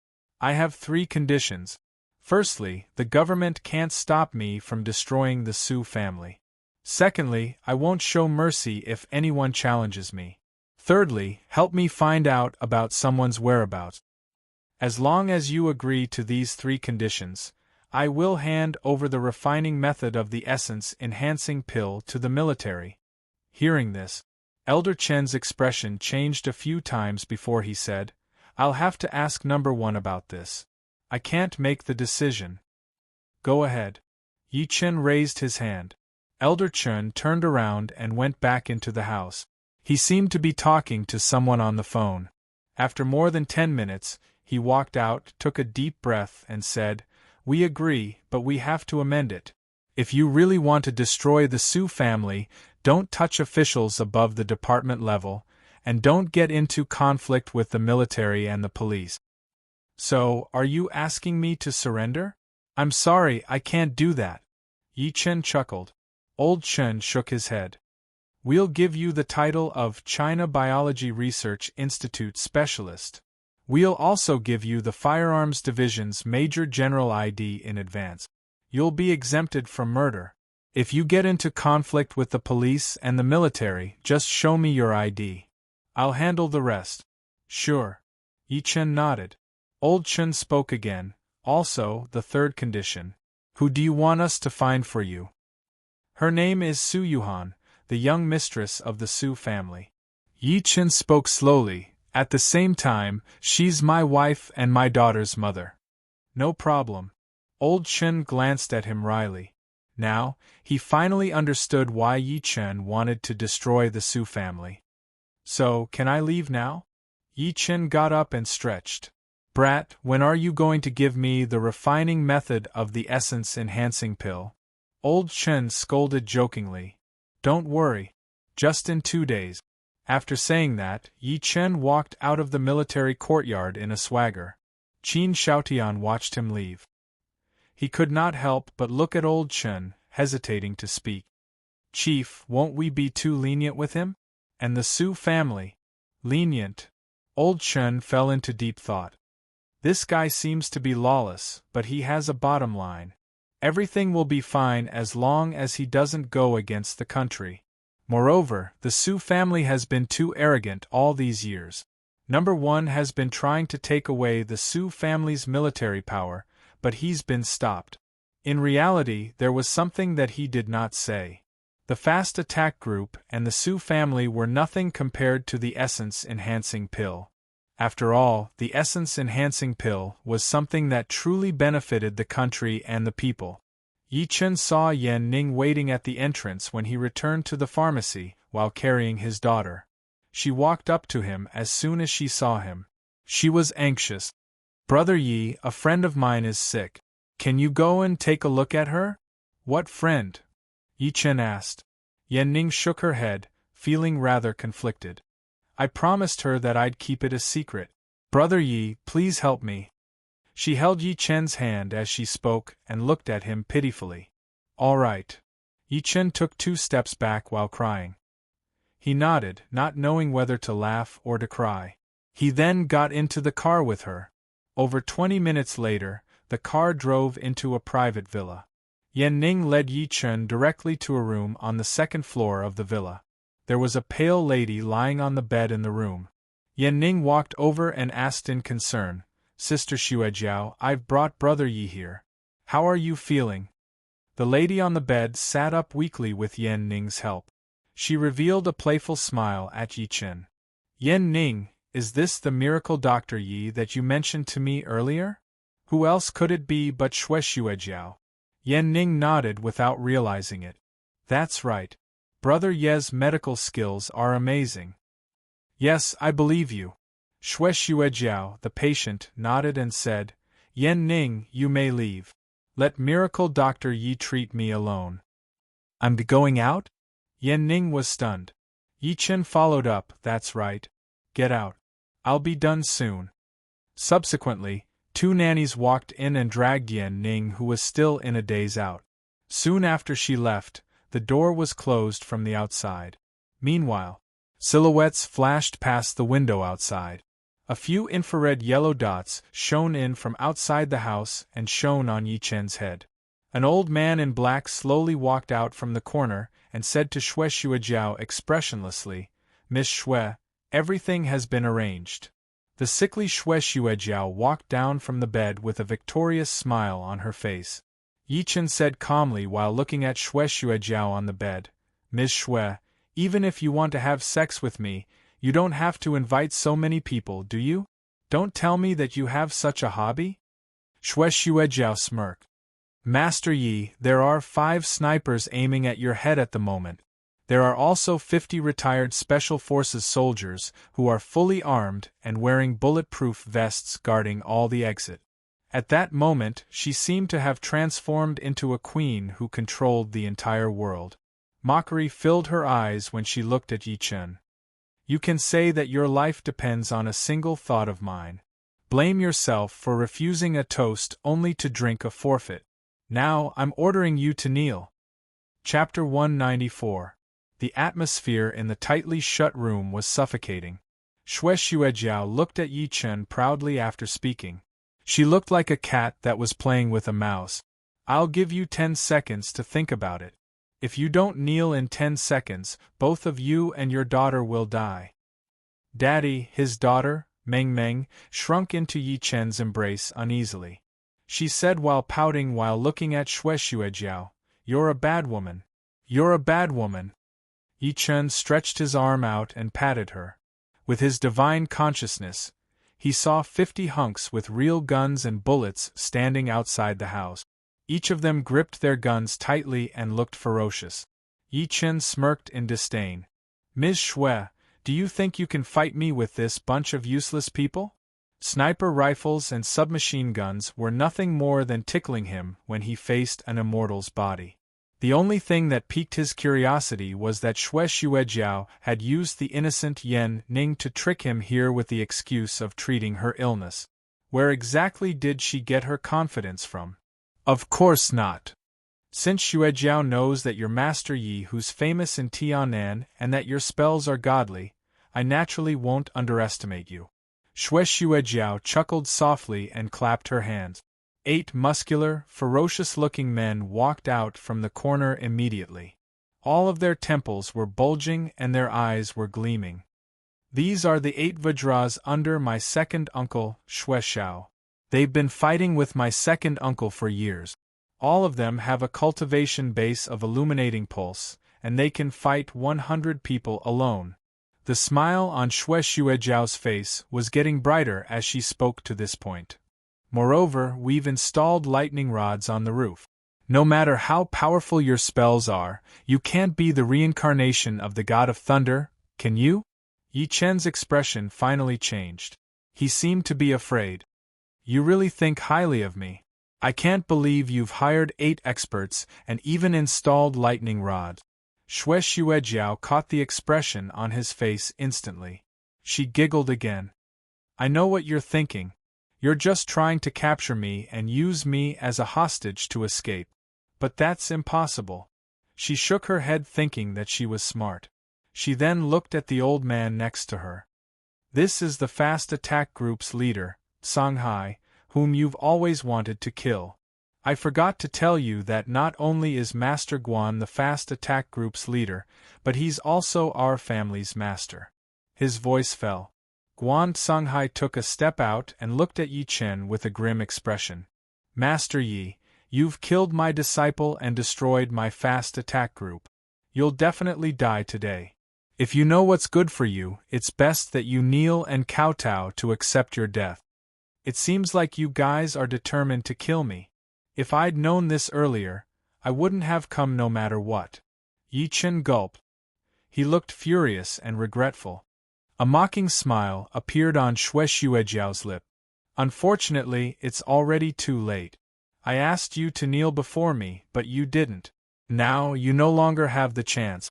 I have 3 conditions. Firstly, the government can't stop me from destroying the Su family. Secondly, I won't show mercy if anyone challenges me. Thirdly, help me find out about someone's whereabouts. As long as you agree to these 3 conditions, I will hand over the refining method of the essence-enhancing pill to the military. Hearing this, Elder Chen's expression changed a few times before he said, I'll have to ask number 1 about this. I can't make the decision. Go ahead. Yi Chen raised his hand. Elder Chen turned around and went back into the house. He seemed to be talking to someone on the phone. After more than 10 minutes, he walked out, took a deep breath, and said, We agree, but we have to amend it. If you really want to destroy the Su family, don't touch officials above the department level, and don't get into conflict with the military and the police. So, are you asking me to surrender? I'm sorry, I can't do that. Yi Chen chuckled. Old Chen shook his head. We'll give you the title of China Biology Research Institute Specialist. We'll also give you the Firearms Division's Major General ID in advance. You'll be exempted from murder. If you get into conflict with the police and the military, just show me your ID. I'll handle the rest. Sure. Yi Chen nodded. Old Chen spoke again. Also, the 3rd condition. Who do you want us to find for you? Her name is Su Yuhan, the young mistress of the Su family. Yi Chen spoke slowly. At the same time, she's my wife and my daughter's mother. No problem. Old Chen glanced at him wryly. Now, he finally understood why Yi Chen wanted to destroy the Su family. So, can I leave now? Yi Chen got up and stretched. Brat, when are you going to give me the refining method of the essence-enhancing pill? Old Chen scolded jokingly. Don't worry. Just in 2 days. After saying that, Yi Chen walked out of the military courtyard in a swagger. Qin Shaotian watched him leave. He could not help but look at Old Chen, hesitating to speak. Chief, won't we be too lenient with him? And the Su family? Lenient? Old Chen fell into deep thought. This guy seems to be lawless, but he has a bottom line. Everything will be fine as long as he doesn't go against the country. Moreover, the Su family has been too arrogant all these years. Number 1 has been trying to take away the Su family's military power, but he's been stopped. In reality, there was something that he did not say. The Fast Attack Group and the Su family were nothing compared to the essence-enhancing pill. After all, the essence-enhancing pill was something that truly benefited the country and the people. Yi Chen saw Yan Ning waiting at the entrance when he returned to the pharmacy, while carrying his daughter. She walked up to him as soon as she saw him. She was anxious. Brother Yi, a friend of mine is sick. Can you go and take a look at her? What friend? Yi Chen asked. Yan Ning shook her head, feeling rather conflicted. I promised her that I'd keep it a secret. Brother Yi, please help me. She held Yi Chen's hand as she spoke and looked at him pitifully. All right. Yi Chen took 2 steps back while crying. He nodded, not knowing whether to laugh or to cry. He then got into the car with her. Over 20 minutes later, the car drove into a private villa. Yan Ning led Yi Chen directly to a room on the 2nd floor of the villa. There was a pale lady lying on the bed in the room. Yan Ning walked over and asked in concern, Sister Xuejiao, I've brought Brother Yi here. How are you feeling? The lady on the bed sat up weakly with Yan Ning's help. She revealed a playful smile at Yi Chen. Yan Ning, is this the miracle Dr. Yi that you mentioned to me earlier? Who else could it be but Xuejiao? Yan Ning nodded without realizing it. That's right. Brother Ye's medical skills are amazing. Yes, I believe you. Xue Xuejiao, the patient, nodded and said, Yan Ning, you may leave. Let Miracle Doctor Yi treat me alone. I'm going out? Yan Ning was stunned. Yi Chen followed up, that's right. Get out. I'll be done soon. Subsequently, 2 nannies walked in and dragged Yan Ning, who was still in a daze, out. Soon after she left, the door was closed from the outside. Meanwhile, silhouettes flashed past the window outside. A few infrared yellow dots shone in from outside the house and shone on Yi Chen's head. An old man in black slowly walked out from the corner and said to Xue Xuejiao expressionlessly, Miss Xue, everything has been arranged. The sickly Xue Xuejiao walked down from the bed with a victorious smile on her face. Yi Chen said calmly while looking at Xue Xuejiao on the bed, Miss Xue, even if you want to have sex with me, you don't have to invite so many people, do you? Don't tell me that you have such a hobby? Xue Xuejiao smirked. Master Yi, there are 5 snipers aiming at your head at the moment. There are also 50 retired Special Forces soldiers who are fully armed and wearing bulletproof vests guarding all the exit. At that moment, she seemed to have transformed into a queen who controlled the entire world. Mockery filled her eyes when she looked at Yi Chen. You can say that your life depends on a single thought of mine. Blame yourself for refusing a toast only to drink a forfeit. Now, I'm ordering you to kneel. Chapter 194. The atmosphere in the tightly shut room was suffocating. Xue Xuejiao looked at Yi Chen proudly after speaking. She looked like a cat that was playing with a mouse. I'll give you 10 seconds to think about it. If you don't kneel in 10 seconds, both of you and your daughter will die. Daddy, his daughter, Meng Meng, shrunk into Yi Chen's embrace uneasily. She said while pouting while looking at Xue Xuejiao, You're a bad woman. You're a bad woman. Yi Chen stretched his arm out and patted her. With his divine consciousness, he saw 50 hunks with real guns and bullets standing outside the house. Each of them gripped their guns tightly and looked ferocious. Yi Chen smirked in disdain. Ms. Xue, do you think you can fight me with this bunch of useless people? Sniper rifles and submachine guns were nothing more than tickling him when he faced an immortal's body. The only thing that piqued his curiosity was that Xue Xuejiao had used the innocent Yan Ning to trick him here with the excuse of treating her illness. Where exactly did she get her confidence from? Of course not. Since Xuejiao knows that you're Master Yi who's famous in Tianan and that your spells are godly, I naturally won't underestimate you. Xue Xuejiao chuckled softly and clapped her hands. 8 muscular, ferocious-looking men walked out from the corner immediately. All of their temples were bulging and their eyes were gleaming. These are the 8 Vajras under my second uncle, Xue Xiao. They've been fighting with my second uncle for years. All of them have a cultivation base of illuminating pulse, and they can fight 100 people alone. The smile on Xue Xuejiao's face was getting brighter as she spoke to this point. Moreover, we've installed lightning rods on the roof. No matter how powerful your spells are, you can't be the reincarnation of the god of thunder, can you? Yi Chen's expression finally changed. He seemed to be afraid. You really think highly of me. I can't believe you've hired 8 experts and even installed lightning rods. Xue Xuejiao caught the expression on his face instantly. She giggled again. I know what you're thinking. You're just trying to capture me and use me as a hostage to escape. But that's impossible. She shook her head thinking that she was smart. She then looked at the old man next to her. This is the Fast Attack Group's leader, Songhai, whom you've always wanted to kill. I forgot to tell you that not only is Master Guan the Fast Attack Group's leader, but he's also our family's master. His voice fell. Guan Songhai took a step out and looked at Yi Chen with a grim expression. Master Yi, you've killed my disciple and destroyed my Fast Attack Group. You'll definitely die today. If you know what's good for you, it's best that you kneel and kowtow to accept your death. It seems like you guys are determined to kill me. If I'd known this earlier, I wouldn't have come no matter what. Yi Chen gulped. He looked furious and regretful. A mocking smile appeared on Xue Xuejiao's lip. Unfortunately, it's already too late. I asked you to kneel before me, but you didn't. Now, you no longer have the chance.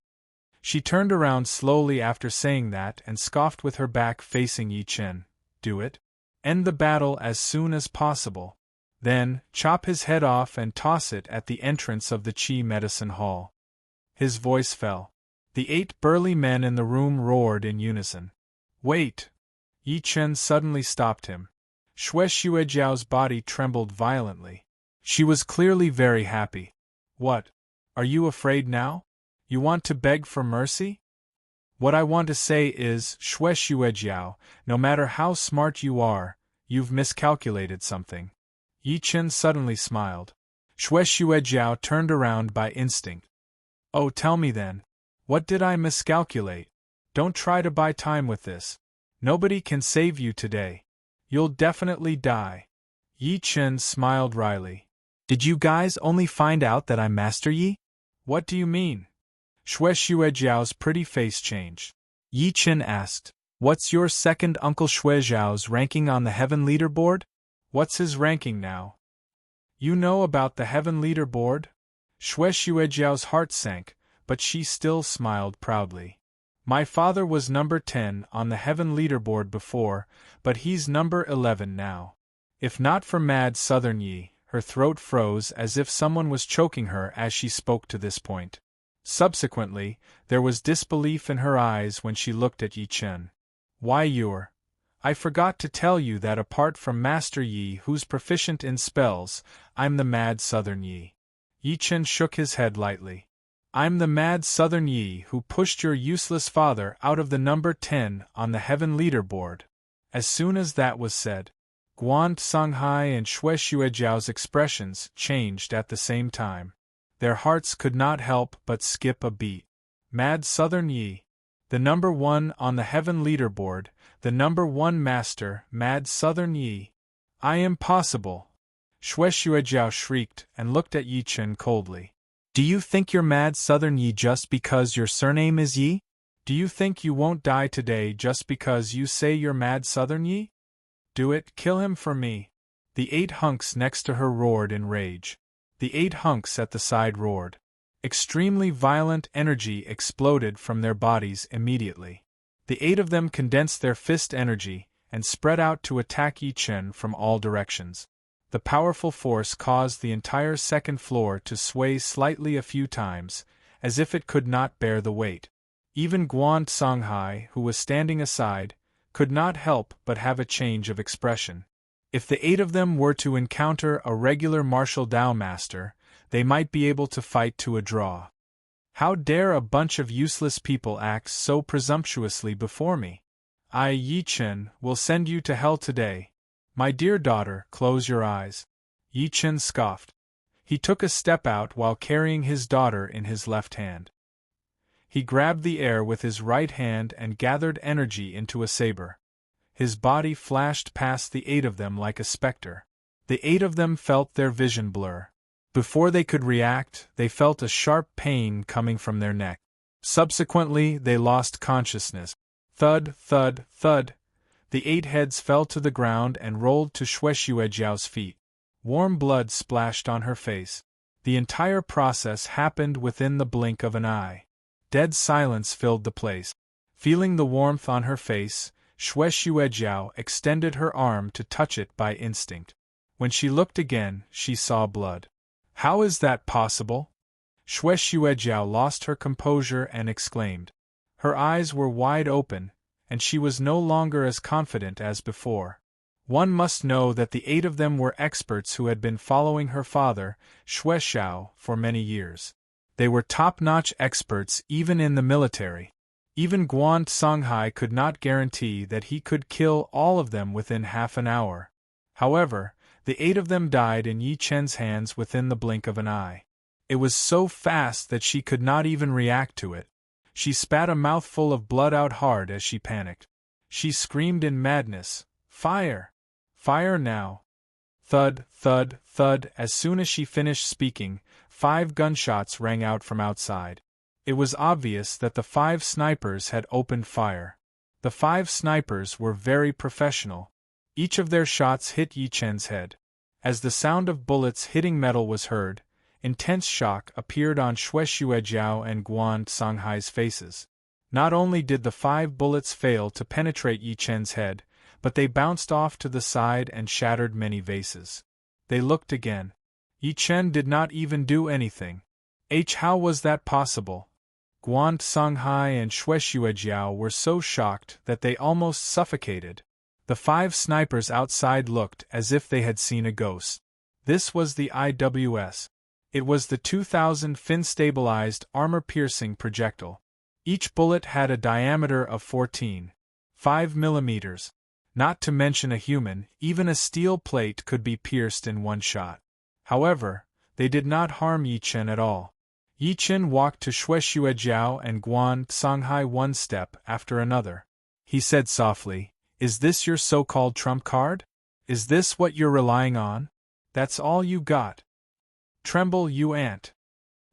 She turned around slowly after saying that and scoffed with her back facing Yi Chen. Do it? End the battle as soon as possible. Then, chop his head off and toss it at the entrance of the Qi Medicine Hall. His voice fell. The 8 burly men in the room roared in unison. Wait! Yi Chen suddenly stopped him. Xue Xuejiao's body trembled violently. She was clearly very happy. What? Are you afraid now? You want to beg for mercy? What I want to say is, Xue Xuejiao, no matter how smart you are, you've miscalculated something. Yi Chen suddenly smiled. Xue Xuejiao turned around by instinct. Oh, tell me then. What did I miscalculate? Don't try to buy time with this. Nobody can save you today. You'll definitely die. Yi Chen smiled wryly. Did you guys only find out that I'm Master Yi? What do you mean? Xue Xuejiao's pretty face changed. Yi Chen asked, What's your second Uncle Xuejiao's ranking on the Heaven Leaderboard? What's his ranking now? You know about the Heaven Leaderboard? Xue Xuejiao's heart sank, but she still smiled proudly. My father was number 10 on the Heaven Leaderboard before, but he's number 11 now. If not for Mad Southern Yi, her throat froze as if someone was choking her as she spoke to this point. Subsequently, there was disbelief in her eyes when she looked at Yi Chen. Why I forgot to tell you that apart from Master Yi who's proficient in spells, I'm the Mad Southern Yi. Yi Chen shook his head lightly. I'm the Mad Southern Yi who pushed your useless father out of the number 10 on the Heaven Leaderboard. As soon as that was said, Guan Songhai and Xue Xuejiao's expressions changed at the same time. Their hearts could not help but skip a beat. Mad Southern Yi. The number 1 on the Heaven Leaderboard, the number 1 master, Mad Southern Yi. Impossible! Xue Xuejiao shrieked and looked at Yi Chen coldly. Do you think you're Mad Southern Yi just because your surname is Yi? Do you think you won't die today just because you say you're Mad Southern Yi? Do it, kill him for me. The 8 hunks next to her roared in rage. The 8 hunks at the side roared. Extremely violent energy exploded from their bodies immediately. The 8 of them condensed their fist energy and spread out to attack Yi Chen from all directions. The powerful force caused the entire second floor to sway slightly a few times, as if it could not bear the weight. Even Guan Songhai, who was standing aside, could not help but have a change of expression. If the 8 of them were to encounter a regular martial Dao master, they might be able to fight to a draw. How dare a bunch of useless people act so presumptuously before me? I, Yi Chen, will send you to hell today. My dear daughter, close your eyes. Yi Chen scoffed. He took a step out while carrying his daughter in his left hand. He grabbed the air with his right hand and gathered energy into a saber. His body flashed past the 8 of them like a specter. The 8 of them felt their vision blur. Before they could react, they felt a sharp pain coming from their neck. Subsequently, they lost consciousness. Thud, thud, thud. The 8 heads fell to the ground and rolled to Xue Xuejiao's feet. Warm blood splashed on her face. The entire process happened within the blink of an eye. Dead silence filled the place. Feeling the warmth on her face, Xue Xuejiao extended her arm to touch it by instinct. When she looked again, she saw blood. How is that possible? Xue Xuejiao lost her composure and exclaimed. Her eyes were wide open, and she was no longer as confident as before. One must know that the 8 of them were experts who had been following her father, Xue Xiao, for many years. They were top-notch experts even in the military. Even Guan Songhai could not guarantee that he could kill all of them within half an hour. However, the 8 of them died in Yi Chen's hands within the blink of an eye. It was so fast that she could not even react to it. She spat a mouthful of blood out hard as she panicked. She screamed in madness, Fire! Fire now! Thud, thud, thud. As soon as she finished speaking, 5 gunshots rang out from outside. It was obvious that the 5 snipers had opened fire. The 5 snipers were very professional. Each of their shots hit Yi Chen's head. As the sound of bullets hitting metal was heard, intense shock appeared on Xue Xuejiao and Guan Songhai's faces. Not only did the 5 bullets fail to penetrate Yi Chen's head, but they bounced off to the side and shattered many vases. They looked again. Yi Chen did not even do anything. How was that possible? Guan Songhai and Xue Xuejiao were so shocked that they almost suffocated. The 5 snipers outside looked as if they had seen a ghost. This was the IWS. It was the 2000 fin-stabilized armor-piercing projectile. Each bullet had a diameter of 14.5 millimeters. Not to mention a human, even a steel plate could be pierced in one shot. However, they did not harm Yi Chen at all. Yi Chen walked to Xue Xuejiao and Guan Songhai one step after another. He said softly, "Is this your so-called trump card? Is this what you're relying on? That's all you got? Tremble, you ant."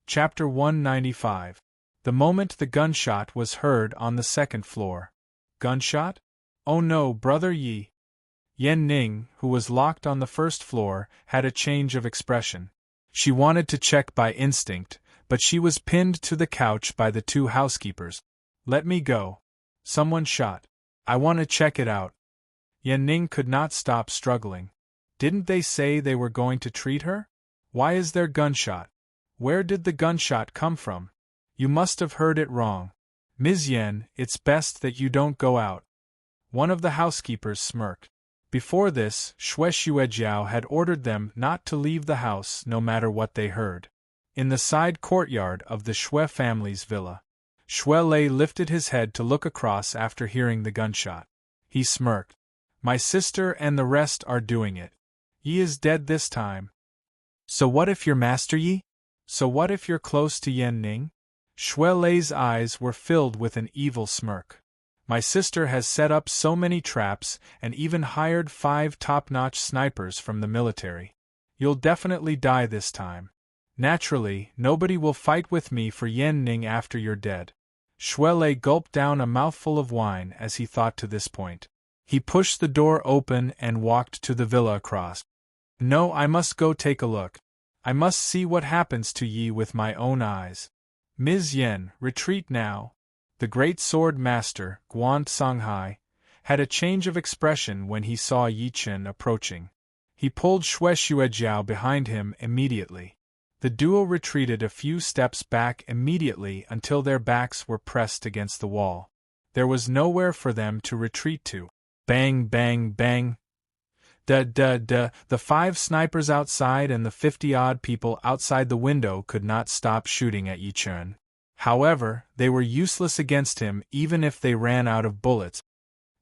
Chapter 195. The moment the gunshot was heard on the second floor. Gunshot? Oh no, Brother Yi. Yan Ning, who was locked on the first floor, had a change of expression. She wanted to check by instinct, but she was pinned to the couch by the 2 housekeepers. "Let me go. Someone shot. I want to check it out." Yan Ning could not stop struggling. Didn't they say they were going to treat her? Why is there gunshot? Where did the gunshot come from? You must have heard it wrong. Ms. Yan, it's best that you don't go out. One of the housekeepers smirked. Before this, Xue Xuejiao had ordered them not to leave the house no matter what they heard. In the side courtyard of the Xue family's villa, Xue Lei lifted his head to look across after hearing the gunshot. He smirked. "My sister and the rest are doing it. Yi is dead this time. So what if you're Master Yi? So what if you're close to Yan Ning?" Xue Lei's eyes were filled with an evil smirk. "My sister has set up so many traps and even hired 5 top-notch snipers from the military. You'll definitely die this time. Naturally, nobody will fight with me for Yan Ning after you're dead." Xue Lei gulped down a mouthful of wine as he thought to this point. He pushed the door open and walked to the villa across. "No, I must go take a look. I must see what happens to Yi with my own eyes. Ms. Yan, retreat now." The great sword master, Guan Songhai, had a change of expression when he saw Yi Chen approaching. He pulled Xue Xuejiao behind him immediately. The duo retreated a few steps back immediately until their backs were pressed against the wall. There was nowhere for them to retreat to. Bang, bang, bang. The 5 snipers outside and the 50-odd people outside the window could not stop shooting at Yi Chen. However, they were useless against him even if they ran out of bullets.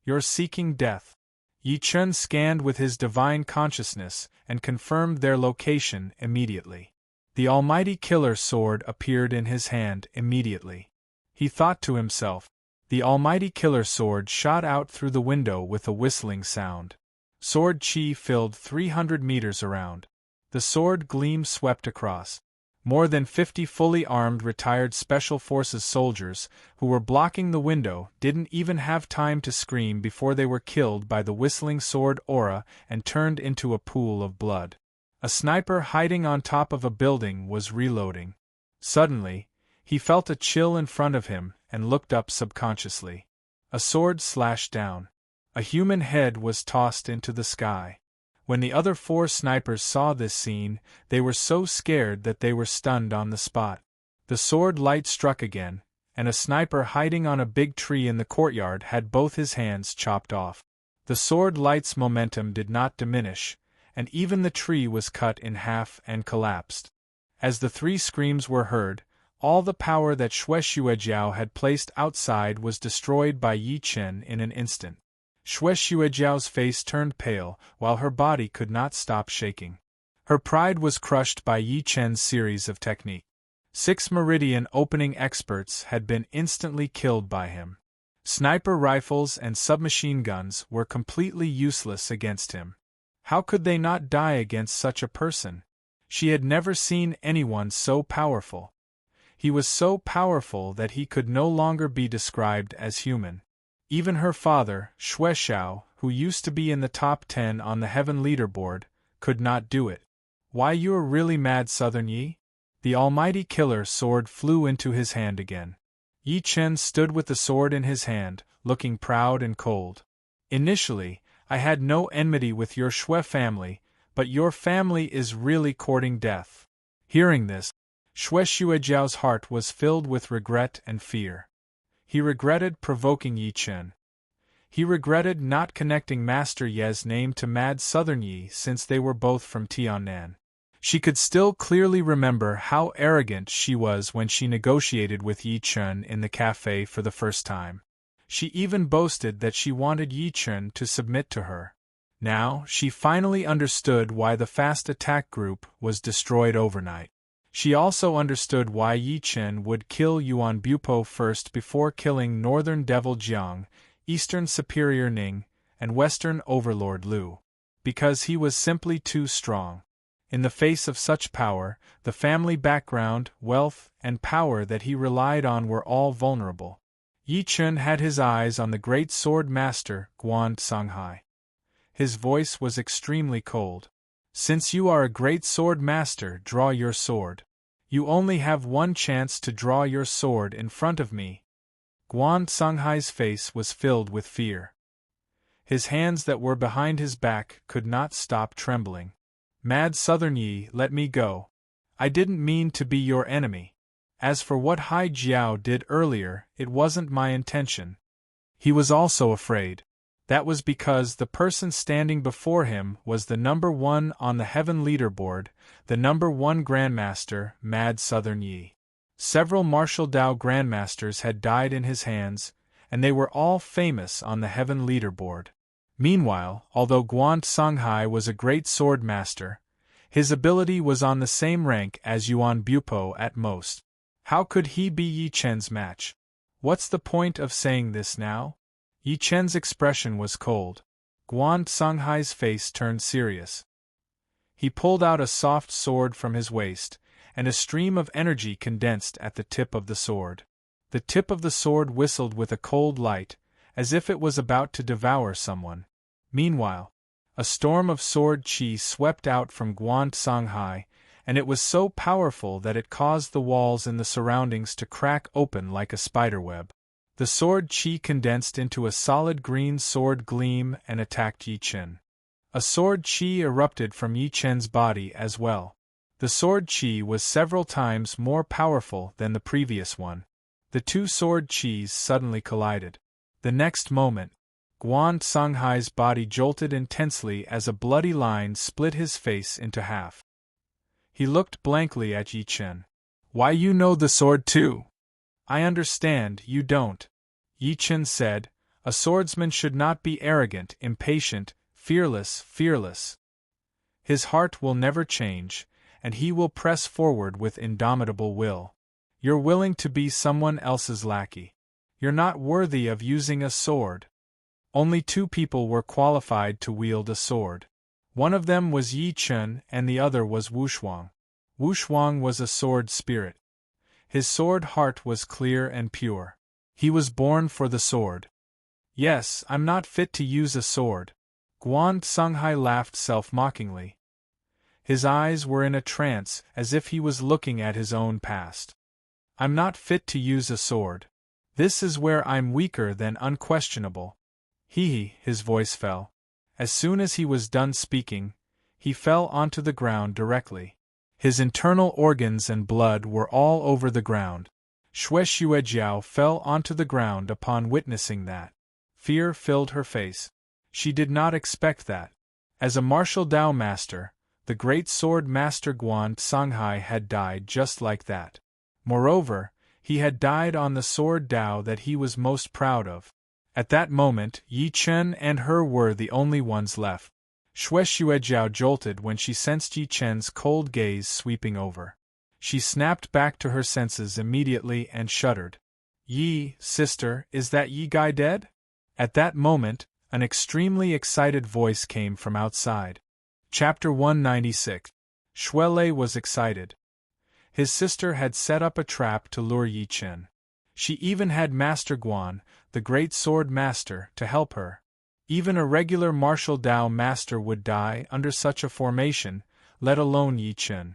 "You're seeking death." Yi Chen scanned with his divine consciousness and confirmed their location immediately. The almighty killer sword appeared in his hand immediately. He thought to himself. The almighty killer sword shot out through the window with a whistling sound. Sword chi filled 300 meters around. The sword gleam swept across. More than 50 fully armed retired Special Forces soldiers, who were blocking the window, didn't even have time to scream before they were killed by the whistling sword aura and turned into a pool of blood. A sniper hiding on top of a building was reloading. Suddenly, he felt a chill in front of him and looked up subconsciously. A sword slashed down. A human head was tossed into the sky. When the other 4 snipers saw this scene, they were so scared that they were stunned on the spot. The sword light struck again, and a sniper hiding on a big tree in the courtyard had both his hands chopped off. The sword light's momentum did not diminish, and even the tree was cut in half and collapsed. As the 3 screams were heard, all the power that Xue Xuejiao had placed outside was destroyed by Yi Chen in an instant. Xue Xuejiao's face turned pale, while her body could not stop shaking. Her pride was crushed by Yi Chen's series of technique. 6 meridian opening experts had been instantly killed by him. Sniper rifles and submachine guns were completely useless against him. How could they not die against such a person? She had never seen anyone so powerful. He was so powerful that he could no longer be described as human. Even her father, Shueshao, who used to be in the top 10 on the heaven leaderboard, could not do it. Why, you're really mad, Southern Yi? The almighty killer sword flew into his hand again. Yi Chen stood with the sword in his hand, looking proud and cold. Initially, I had no enmity with your Shui family, but your family is really courting death. Hearing this, Shui Xuejiao's heart was filled with regret and fear. He regretted provoking Yi Chen. He regretted not connecting Master Ye's name to Mad Southern Yi since they were both from Tiannan. She could still clearly remember how arrogant she was when she negotiated with Yi Chen in the cafe for the first time. She even boasted that she wanted Yi Chen to submit to her. Now, she finally understood why the fast attack group was destroyed overnight. She also understood why Yi Chen would kill Yuan Bupo first before killing Northern Devil Jiang, Eastern Superior Ning, and Western Overlord Lu. Because he was simply too strong. In the face of such power, the family background, wealth, and power that he relied on were all vulnerable. Yi Chen had his eyes on the great sword master, Guan Songhai. His voice was extremely cold. Since you are a great sword master, draw your sword. You only have one chance to draw your sword in front of me. Guan Songhai's face was filled with fear. His hands that were behind his back could not stop trembling. Mad Southern Yi, let me go. I didn't mean to be your enemy. As for what Hai Jiao did earlier, it wasn't my intention. He was also afraid. That was because the person standing before him was the number 1 on the heaven leaderboard, the number 1 Grandmaster, Mad Southern Yi. Several martial Dao Grandmasters had died in his hands, and they were all famous on the heaven leaderboard. Meanwhile, although Guan Songhai was a great sword master, his ability was on the same rank as Yuan Bupo at most. How could he be Yi Chen's match? What's the point of saying this now? Yi Chen's expression was cold. Guan Songhai's face turned serious. He pulled out a soft sword from his waist, and a stream of energy condensed at the tip of the sword. The tip of the sword whistled with a cold light, as if it was about to devour someone. Meanwhile, a storm of sword qi swept out from Guan Songhai, and it was so powerful that it caused the walls in the surroundings to crack open like a spiderweb. The sword qi condensed into a solid green sword gleam and attacked Yi Chen. A sword qi erupted from Yi Chen's body as well. The sword qi was several times more powerful than the previous one. The two sword qis suddenly collided. The next moment, Guan Songhai's body jolted intensely as a bloody line split his face into half. He looked blankly at Yi Chen. Why, you know the sword too? I understand, you don't. Yi Chen said, a swordsman should not be arrogant, impatient, fearless. His heart will never change, and he will press forward with indomitable will. You're willing to be someone else's lackey. You're not worthy of using a sword. Only 2 people were qualified to wield a sword. One of them was Yi Chen and the other was Wu Shuang. Wu Shuang was a sword spirit. His sword heart was clear and pure. He was born for the sword. Yes, I'm not fit to use a sword. Guan Songhai laughed self-mockingly. His eyes were in a trance as if he was looking at his own past. I'm not fit to use a sword. This is where I'm weaker than unquestionable. His voice fell. As soon as he was done speaking, he fell onto the ground directly. His internal organs and blood were all over the ground. Shui Xuejiao fell onto the ground upon witnessing that. Fear filled her face. She did not expect that. As a martial Dao master, the great sword master Guan Songhai had died just like that. Moreover, he had died on the sword Dao that he was most proud of. At that moment, Yi Chen and her were the only ones left. Shui Xuejiao jolted when she sensed Yi Chen's cold gaze sweeping over. She snapped back to her senses immediately and shuddered. Yi, sister, is that Yi guy dead? At that moment, an extremely excited voice came from outside. Chapter 196. Shuelei was excited. His sister had set up a trap to lure Yi Chen. She even had Master Guan, the great sword master, to help her. Even a regular martial Dao master would die under such a formation, let alone Yi Chen.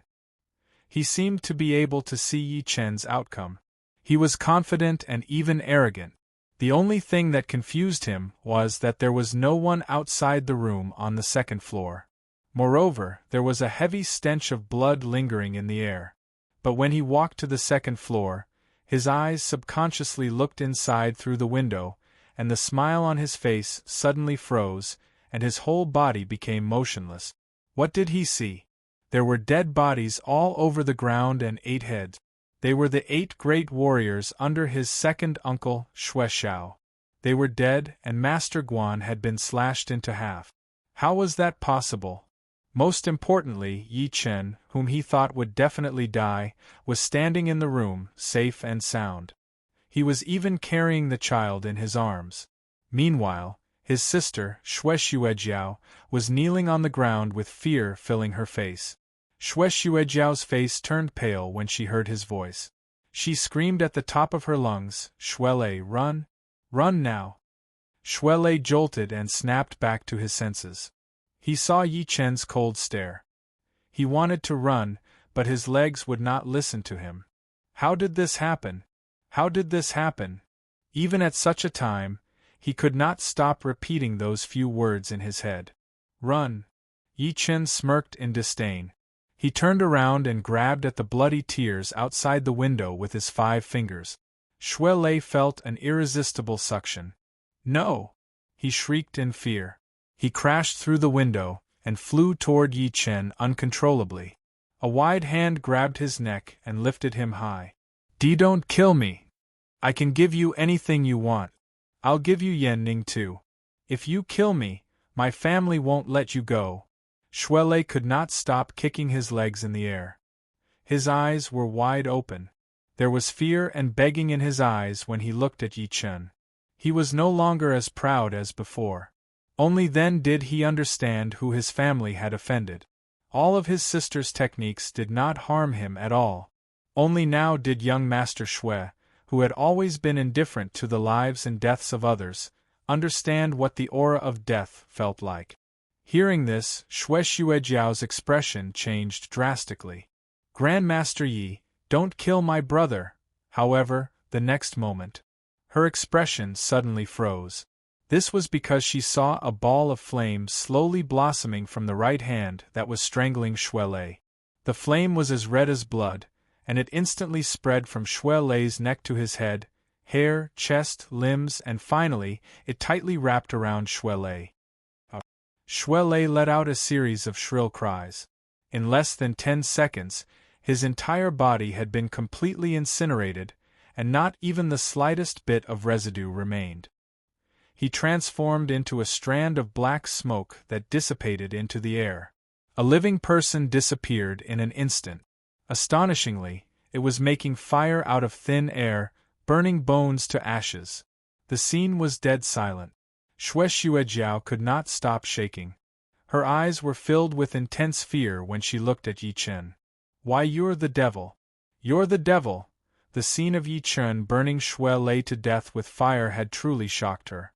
He seemed to be able to see Yi Chen's outcome. He was confident and even arrogant. The only thing that confused him was that there was no one outside the room on the second floor. Moreover, there was a heavy stench of blood lingering in the air. But when he walked to the second floor, his eyes subconsciously looked inside through the window, and the smile on his face suddenly froze, and his whole body became motionless. What did he see? There were dead bodies all over the ground and 8 heads. They were the 8 great warriors under his second uncle, Xue Xiao. They were dead, and Master Guan had been slashed into half. How was that possible? Most importantly, Yi Chen, whom he thought would definitely die, was standing in the room, safe and sound. He was even carrying the child in his arms. Meanwhile, his sister, Xuejiao, was kneeling on the ground with fear filling her face. Xuejiao's face turned pale when she heard his voice. She screamed at the top of her lungs, "Shuelei, run! Run now!" Shuelei jolted and snapped back to his senses. He saw Yi Chen's cold stare. He wanted to run, but his legs would not listen to him. How did this happen? How did this happen? Even at such a time, he could not stop repeating those few words in his head. Run! Yi Chen smirked in disdain. He turned around and grabbed at the bloody tears outside the window with his 5 fingers. Shuelei felt an irresistible suction. No! He shrieked in fear. He crashed through the window, and flew toward Yi Chen uncontrollably. A wide hand grabbed his neck and lifted him high. Don't kill me! I can give you anything you want. I'll give you Yan Ning too. If you kill me, my family won't let you go. Shuelei could not stop kicking his legs in the air. His eyes were wide open. There was fear and begging in his eyes when he looked at Yi Chen. He was no longer as proud as before. Only then did he understand who his family had offended. All of his sister's techniques did not harm him at all. Only now did young Master Xue, who had always been indifferent to the lives and deaths of others, understand what the aura of death felt like. Hearing this, Xuejiao's expression changed drastically. Grandmaster Yi, don't kill my brother. However, the next moment, her expression suddenly froze. This was because she saw a ball of flame slowly blossoming from the right hand that was strangling Shuelei. The flame was as red as blood, and it instantly spread from Shuelei's neck to his head, hair, chest, limbs, and finally, it tightly wrapped around Shuelei. Shuelei let out a series of shrill cries. In less than 10 seconds, his entire body had been completely incinerated, and not even the slightest bit of residue remained. He transformed into a strand of black smoke that dissipated into the air. A living person disappeared in an instant. Astonishingly, it was making fire out of thin air, burning bones to ashes. The scene was dead silent. Xuejiao could not stop shaking. Her eyes were filled with intense fear when she looked at Yi Chen. Why, you're the devil! You're the devil! The scene of Yi Chen burning Shuelei to death with fire had truly shocked her.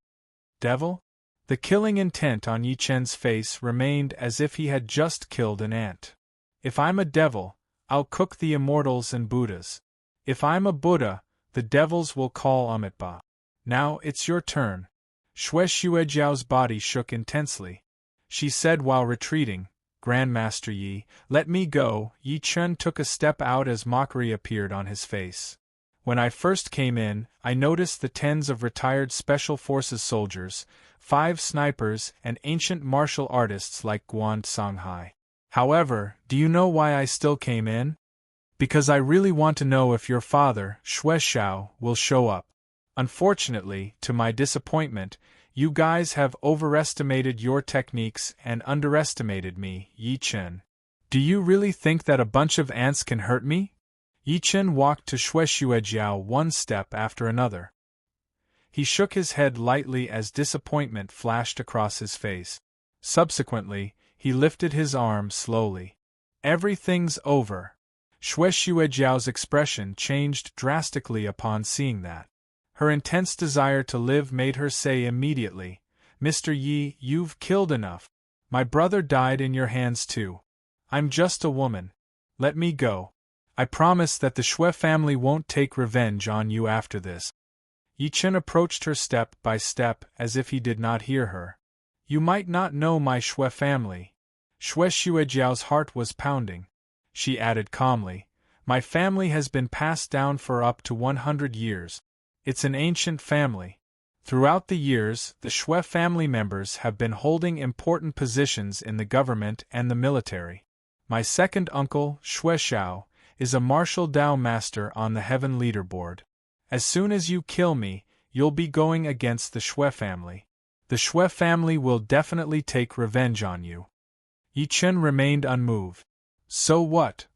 Devil? The killing intent on Yi Chen's face remained as if he had just killed an ant. If I'm a devil, I'll cook the immortals and Buddhas. If I'm a Buddha, the devils will call Amitabha. Now it's your turn. Xuejiao's body shook intensely. She said while retreating, Grandmaster Yi, let me go. Yi Chen took a step out as mockery appeared on his face. When I first came in, I noticed the tens of retired Special Forces soldiers, 5 snipers, and ancient martial artists like Guan Songhai. However, do you know why I still came in? Because I really want to know if your father, Xue Xiao, will show up. Unfortunately, to my disappointment, you guys have overestimated your techniques and underestimated me, Yi Chen. Do you really think that a bunch of ants can hurt me? Yi Chen walked to Xuejiao one step after another. He shook his head lightly as disappointment flashed across his face. Subsequently, He lifted his arm slowly. Everything's over. Xue Xuejiao's expression changed drastically upon seeing that. Her intense desire to live made her say immediately, "Mr. Yi, you've killed enough. My brother died in your hands too. I'm just a woman. Let me go. I promise that the Xue family won't take revenge on you after this." Yi Chen approached her step by step as if he did not hear her. "You might not know my Xue family." Xue Xuejiao's heart was pounding. She added calmly, "My family has been passed down for up to 100 years. It's an ancient family. Throughout the years, the Xue family members have been holding important positions in the government and the military. My second uncle, Xue Xiao, is a martial Dao master on the Heaven Leaderboard. As soon as you kill me, you'll be going against the Xue family. The Xue family will definitely take revenge on you." Yi Chen remained unmoved. So what?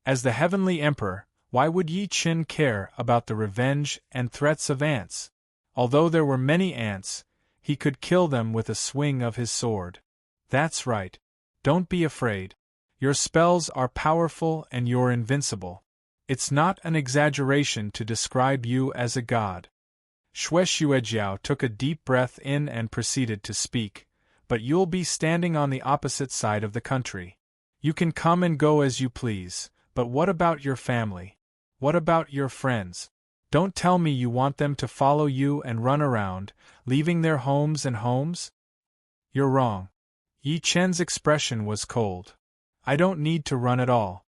As the Heavenly Emperor, why would Yi Chen care about the revenge and threats of ants? Although there were many ants, he could kill them with a swing of his sword. That's right. Don't be afraid. Your spells are powerful and you're invincible. It's not an exaggeration to describe you as a god. Xue Xuejiao took a deep breath in and proceeded to speak, "But you'll be standing on the opposite side of the country. You can come and go as you please, but what about your family? What about your friends? Don't tell me you want them to follow you and run around, leaving their homes and homes?" "You're wrong." Yi Chen's expression was cold. "I don't need to run at all.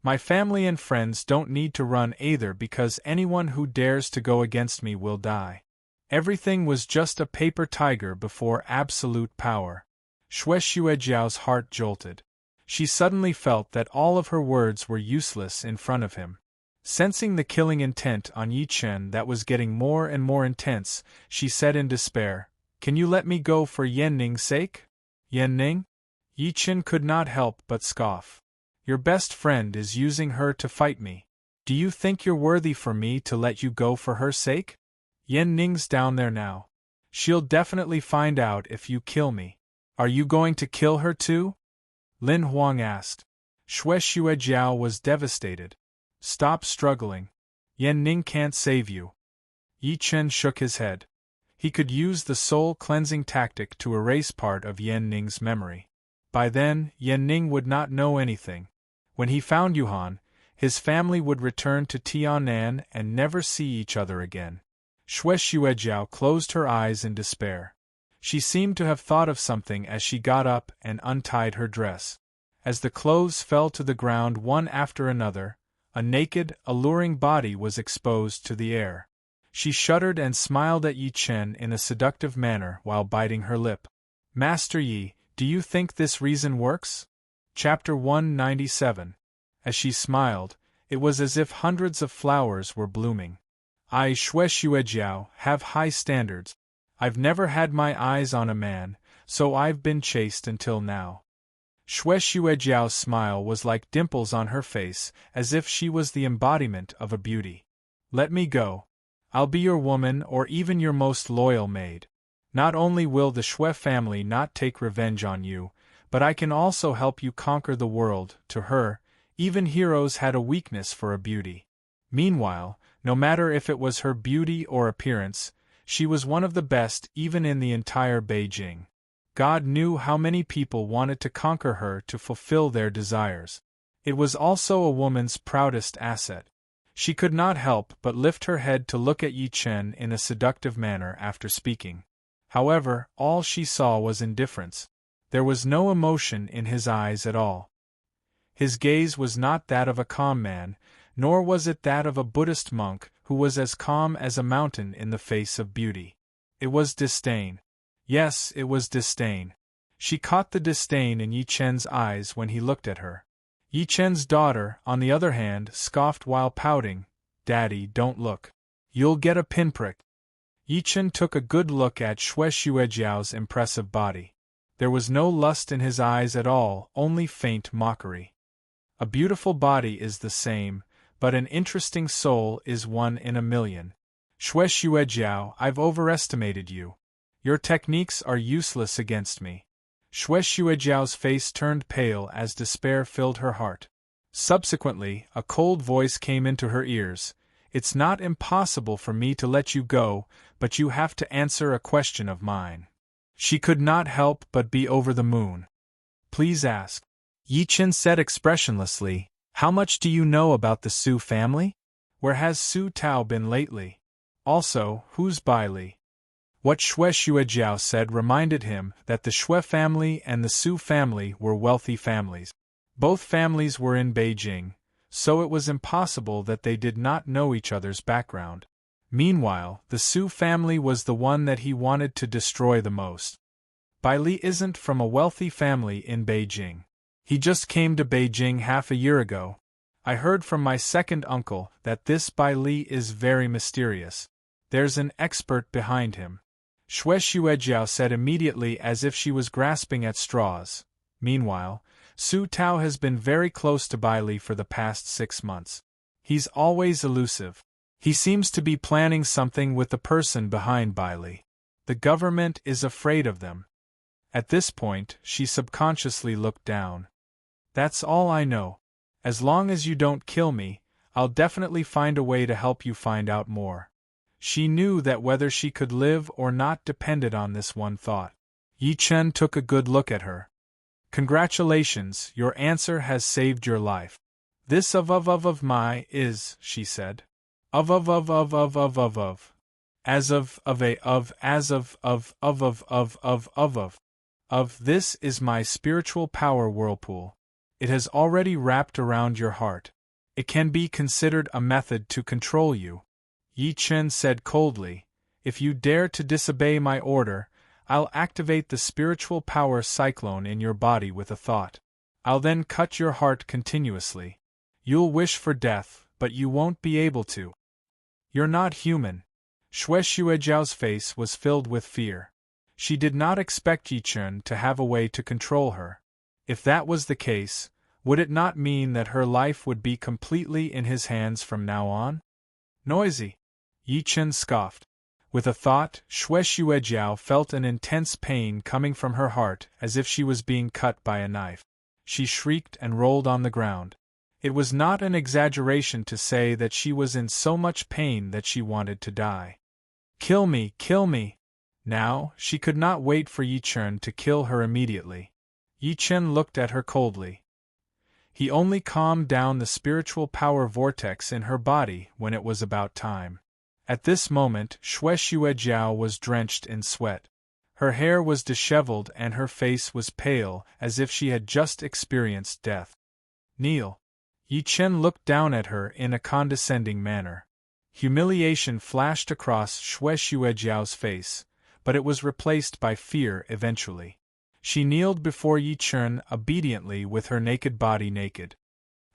My family and friends don't need to run either because anyone who dares to go against me will die. Everything was just a paper tiger before absolute power." Xue Xuejiao's heart jolted. She suddenly felt that all of her words were useless in front of him. Sensing the killing intent on Yi Chen that was getting more and more intense, she said in despair, "Can you let me go for Yan Ning's sake?" "Yan Ning?" Yi Chen could not help but scoff. "Your best friend is using her to fight me. Do you think you're worthy for me to let you go for her sake? Yan Ning's down there now. She'll definitely find out if you kill me. Are you going to kill her too?" Lin Huang asked. Xue Xuejiao was devastated. "Stop struggling. Yan Ning can't save you." Yi Chen shook his head. He could use the soul-cleansing tactic to erase part of Yan Ning's memory. By then, Yan Ning would not know anything. When he found Yuhan, his family would return to Tianan and never see each other again. Xue Xuejiao closed her eyes in despair. She seemed to have thought of something as she got up and untied her dress. As the clothes fell to the ground one after another, a naked, alluring body was exposed to the air. She shuddered and smiled at Yi Chen in a seductive manner while biting her lip. "Master Yi, do you think this reason works?" Chapter 197. As she smiled, it was as if hundreds of flowers were blooming. "I, Xue Xuejiao, have high standards. I've never had my eyes on a man, so I've been chaste until now." Xue Xuejiao's smile was like dimples on her face, as if she was the embodiment of a beauty. "Let me go. I'll be your woman or even your most loyal maid. Not only will the Xue family not take revenge on you, but I can also help you conquer the world." To her, even heroes had a weakness for a beauty. Meanwhile, no matter if it was her beauty or appearance, she was one of the best even in the entire Beijing. God knew how many people wanted to conquer her to fulfill their desires. It was also a woman's proudest asset. She could not help but lift her head to look at Yi Chen in a seductive manner after speaking. However, all she saw was indifference. There was no emotion in his eyes at all. His gaze was not that of a calm man, nor was it that of a Buddhist monk who was as calm as a mountain in the face of beauty. It was disdain. Yes, it was disdain. She caught the disdain in Yi Chen's eyes when he looked at her. Yi Chen's daughter, on the other hand, scoffed while pouting, "Daddy, don't look. You'll get a pinprick." Yi Chen took a good look at Xue Xuejiao's impressive body. There was no lust in his eyes at all, only faint mockery. A beautiful body is the same, but an interesting soul is one in a million. Xue Xuejiao, I've overestimated you. Your techniques are useless against me. Xue Xuejiao's face turned pale as despair filled her heart. Subsequently, a cold voice came into her ears. It's not impossible for me to let you go, but you have to answer a question of mine. She could not help but be over the moon. Please ask. Yi Chen said expressionlessly, how much do you know about the Su family? Where has Su Tao been lately? Also, who's Bai Li? What Xue Xuejiao said reminded him that the Xue family and the Su family were wealthy families. Both families were in Beijing, so it was impossible that they did not know each other's background. Meanwhile, the Su family was the one that he wanted to destroy the most. Bai Li isn't from a wealthy family in Beijing. He just came to Beijing half a year ago. I heard from my second uncle that this Bai Li is very mysterious. There's an expert behind him. Xue Xuejiao said immediately as if she was grasping at straws. Meanwhile, Su Tao has been very close to Bai Li for the past 6 months. He's always elusive. He seems to be planning something with the person behind Bai Li. The government is afraid of them. At this point, she subconsciously looked down. That's all I know. As long as you don't kill me, I'll definitely find a way to help you find out more. She knew that whether she could live or not depended on this one thought. Yi Chen took a good look at her. Congratulations, your answer has saved your life. This of my is, she said. Of. As of a of as of this is my spiritual power whirlpool. It has already wrapped around your heart. It can be considered a method to control you. Yi Chen said coldly, if you dare to disobey my order, I'll activate the spiritual power cyclone in your body with a thought. I'll then cut your heart continuously. You'll wish for death, but you won't be able to. You're not human. Xue Xuejiao's face was filled with fear. She did not expect Yi Chen to have a way to control her. If that was the case, would it not mean that her life would be completely in his hands from now on? Noisy! Yi Chen scoffed. With a thought, Xue Xuejiao felt an intense pain coming from her heart as if she was being cut by a knife. She shrieked and rolled on the ground. It was not an exaggeration to say that she was in so much pain that she wanted to die. Kill me, kill me! Now, she could not wait for Yi Chen to kill her immediately. Yi Chen looked at her coldly. He only calmed down the spiritual power vortex in her body when it was about time. At this moment, Xue Xuejiao was drenched in sweat. Her hair was disheveled and her face was pale as if she had just experienced death. Kneel. Yi Chen looked down at her in a condescending manner. Humiliation flashed across Xue Xuejiao's face, but it was replaced by fear eventually. She kneeled before Yi Chen obediently with her naked body naked.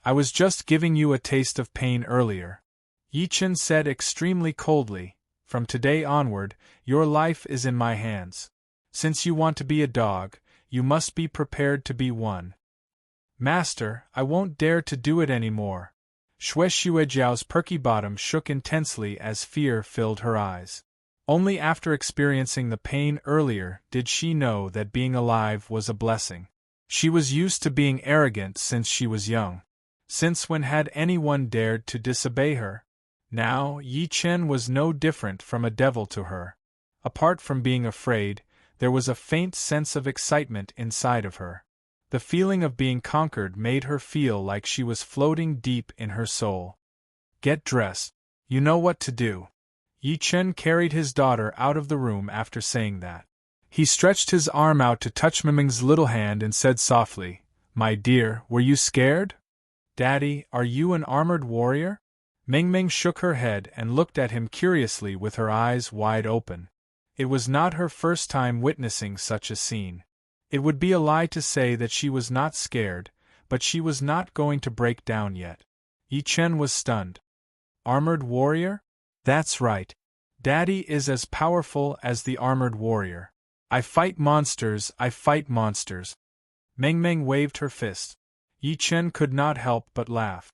I was just giving you a taste of pain earlier. Yi Chen said extremely coldly, from today onward, your life is in my hands. Since you want to be a dog, you must be prepared to be one. Master, I won't dare to do it anymore. Xue Xuejiao's perky bottom shook intensely as fear filled her eyes. Only after experiencing the pain earlier did she know that being alive was a blessing. She was used to being arrogant since she was young. Since when had anyone dared to disobey her? Now, Yi Chen was no different from a devil to her. Apart from being afraid, there was a faint sense of excitement inside of her. The feeling of being conquered made her feel like she was floating deep in her soul. Get dressed. You know what to do. Yi Chen carried his daughter out of the room after saying that. He stretched his arm out to touch Mingming's little hand and said softly, My dear, were you scared? Daddy, are you an armored warrior? Mingming shook her head and looked at him curiously with her eyes wide open. It was not her first time witnessing such a scene. It would be a lie to say that she was not scared, but she was not going to break down yet. Yi Chen was stunned. Armored warrior? That's right. Daddy is as powerful as the armored warrior. I fight monsters, I fight monsters. Mingming waved her fist. Yi Chen could not help but laugh.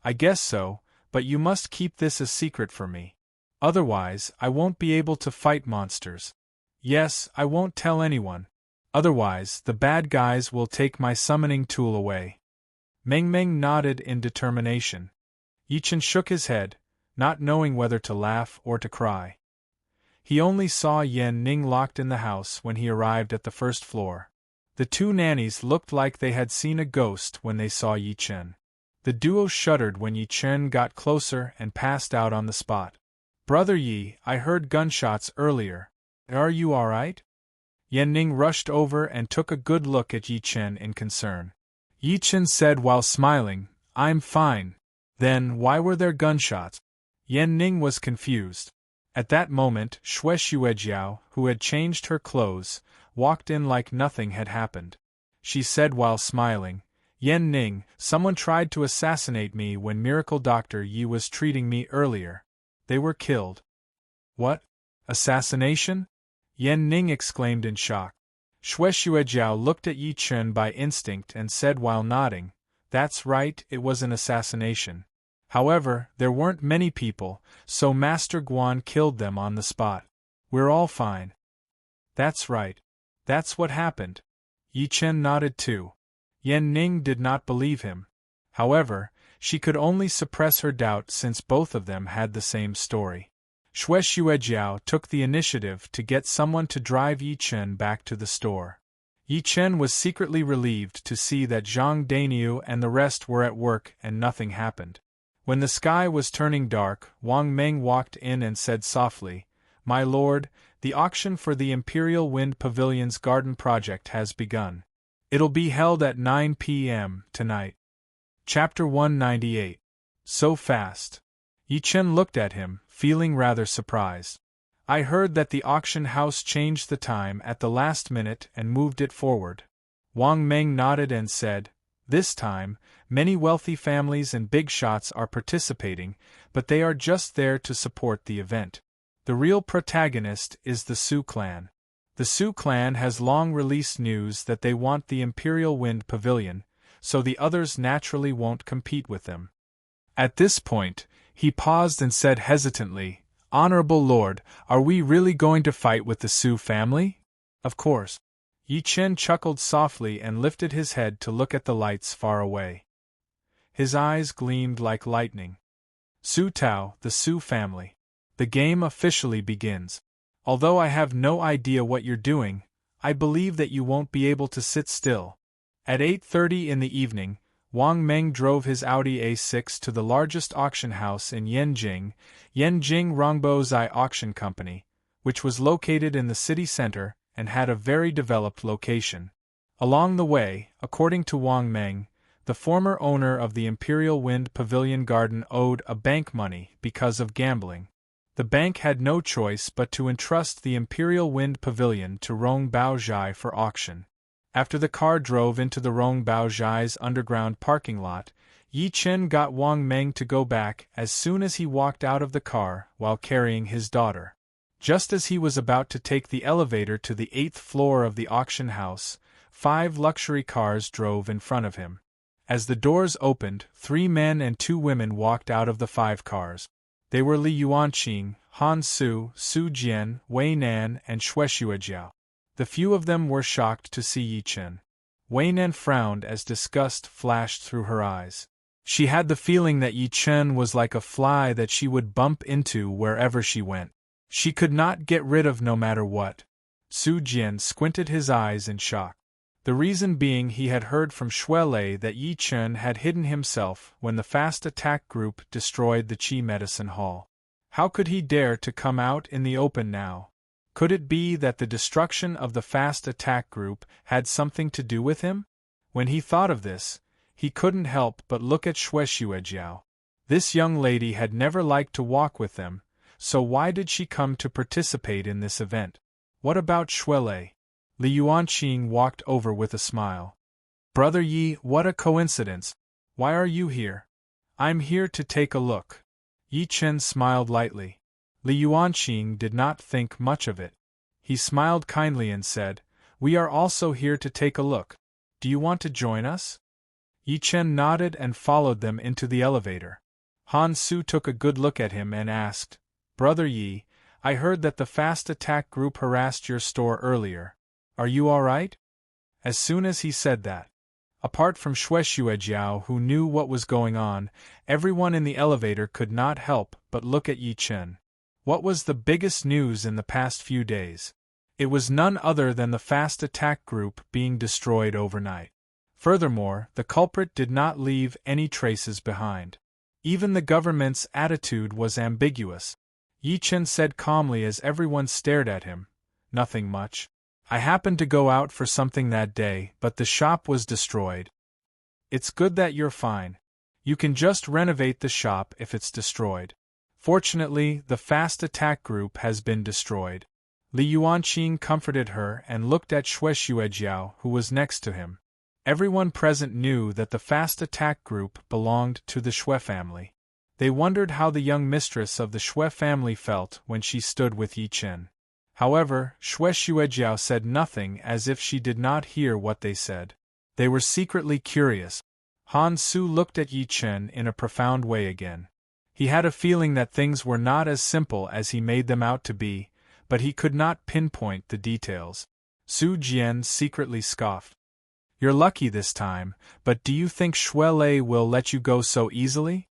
I guess so, but you must keep this a secret for me. Otherwise, I won't be able to fight monsters. Yes, I won't tell anyone. Otherwise, the bad guys will take my summoning tool away. Meng Meng nodded in determination. Yi Chen shook his head, not knowing whether to laugh or to cry. He only saw Yan Ning locked in the house when he arrived at the first floor. The two nannies looked like they had seen a ghost when they saw Yi Chen. The duo shuddered when Yi Chen got closer and passed out on the spot. "Brother Yi, I heard gunshots earlier. Are you all right?" Yan Ning rushed over and took a good look at Yi Chen in concern. Yi Chen said while smiling, "I'm fine." "Then why were there gunshots?" Yan Ning was confused. At that moment, Xue Xuejiao, who had changed her clothes, walked in like nothing had happened. She said while smiling, "Yan Ning, someone tried to assassinate me when Miracle Doctor Yi was treating me earlier. They were killed." "What? Assassination?" Yan Ning exclaimed in shock. Xue Xuejiao looked at Yi Chen by instinct and said while nodding, "That's right, it was an assassination. However, there weren't many people, so Master Guan killed them on the spot. We're all fine." "That's right. That's what happened." Yi Chen nodded too. Yan Ning did not believe him. However, she could only suppress her doubt since both of them had the same story. Xue Xuejiao took the initiative to get someone to drive Yi Chen back to the store. Yi Chen was secretly relieved to see that Zhang Dainiu and the rest were at work and nothing happened. When the sky was turning dark, Wang Meng walked in and said softly, "My lord, the auction for the Imperial Wind Pavilion's garden project has begun. It'll be held at 9 p.m. tonight." Chapter 198. So fast. Yi Chen looked at him, feeling rather surprised. "I heard that the auction house changed the time at the last minute and moved it forward." Wang Meng nodded and said, "This time, many wealthy families and big shots are participating, but they are just there to support the event. The real protagonist is the Su clan. The Su clan has long released news that they want the Imperial Wind Pavilion, so the others naturally won't compete with them." At this point, he paused and said hesitantly, "Honorable Lord, are we really going to fight with the Su family?" "Of course." Yi Chen chuckled softly and lifted his head to look at the lights far away. His eyes gleamed like lightning. "Su Tao, the Su family. The game officially begins. Although I have no idea what you're doing, I believe that you won't be able to sit still." At 8:30 in the evening, Wang Meng drove his Audi A6 to the largest auction house in Yanjing, Yanjing Rongbozai Auction Company, which was located in the city center and had a very developed location. Along the way, according to Wang Meng, the former owner of the Imperial Wind Pavilion Garden owed a bank money because of gambling. The bank had no choice but to entrust the Imperial Wind Pavilion to Rong Baozhai for auction. After the car drove into the Rong Baozhai's underground parking lot, Yi Chen got Wang Meng to go back as soon as he walked out of the car while carrying his daughter. Just as he was about to take the elevator to the 8th floor of the auction house, 5 luxury cars drove in front of him. As the doors opened, 3 men and 2 women walked out of the 5 cars. They were Li Yuanqing, Han Su, Su Jian, Wei Nan, and Xue Xuejiao. The few of them were shocked to see Yi Chen. Wei Nan frowned as disgust flashed through her eyes. She had the feeling that Yi Chen was like a fly that she would bump into wherever she went. She could not get rid of no matter what. Su Jian squinted his eyes in shock. The reason being he had heard from Xuelei that Yi Chen had hidden himself when the fast attack group destroyed the Qi Medicine Hall. How could he dare to come out in the open now? Could it be that the destruction of the fast attack group had something to do with him? When he thought of this, he couldn't help but look at Xue Xuejiao. This young lady had never liked to walk with them, so why did she come to participate in this event? What about Xuelei? Li Yuanqing walked over with a smile. "Brother Yi, what a coincidence! Why are you here?" "I'm here to take a look." Yi Chen smiled lightly. Li Yuanqing did not think much of it. He smiled kindly and said, "We are also here to take a look. Do you want to join us?" Yi Chen nodded and followed them into the elevator. Han Su took a good look at him and asked, "Brother Yi, I heard that the fast attack group harassed your store earlier. Are you all right? As soon as he said that, apart from Xue Xuejiao, who knew what was going on, everyone in the elevator could not help but look at Yi Chen. What was the biggest news in the past few days? It was none other than the fast attack group being destroyed overnight. Furthermore, the culprit did not leave any traces behind. Even the government's attitude was ambiguous. Yi Chen said calmly as everyone stared at him, "Nothing much. I happened to go out for something that day, but the shop was destroyed. It's good that you're fine. You can just renovate the shop if it's destroyed. Fortunately, the fast attack group has been destroyed." Li Yuanqing comforted her and looked at Xue Xuejiao, who was next to him. Everyone present knew that the fast attack group belonged to the Xue family. They wondered how the young mistress of the Xue family felt when she stood with Yi Chen. However, Xue Xuejiao said nothing, as if she did not hear what they said. They were secretly curious. Han Su looked at Yi Chen in a profound way again. He had a feeling that things were not as simple as he made them out to be, but he could not pinpoint the details. Su Jian secretly scoffed. "You're lucky this time, but do you think Xue Lei will let you go so easily?"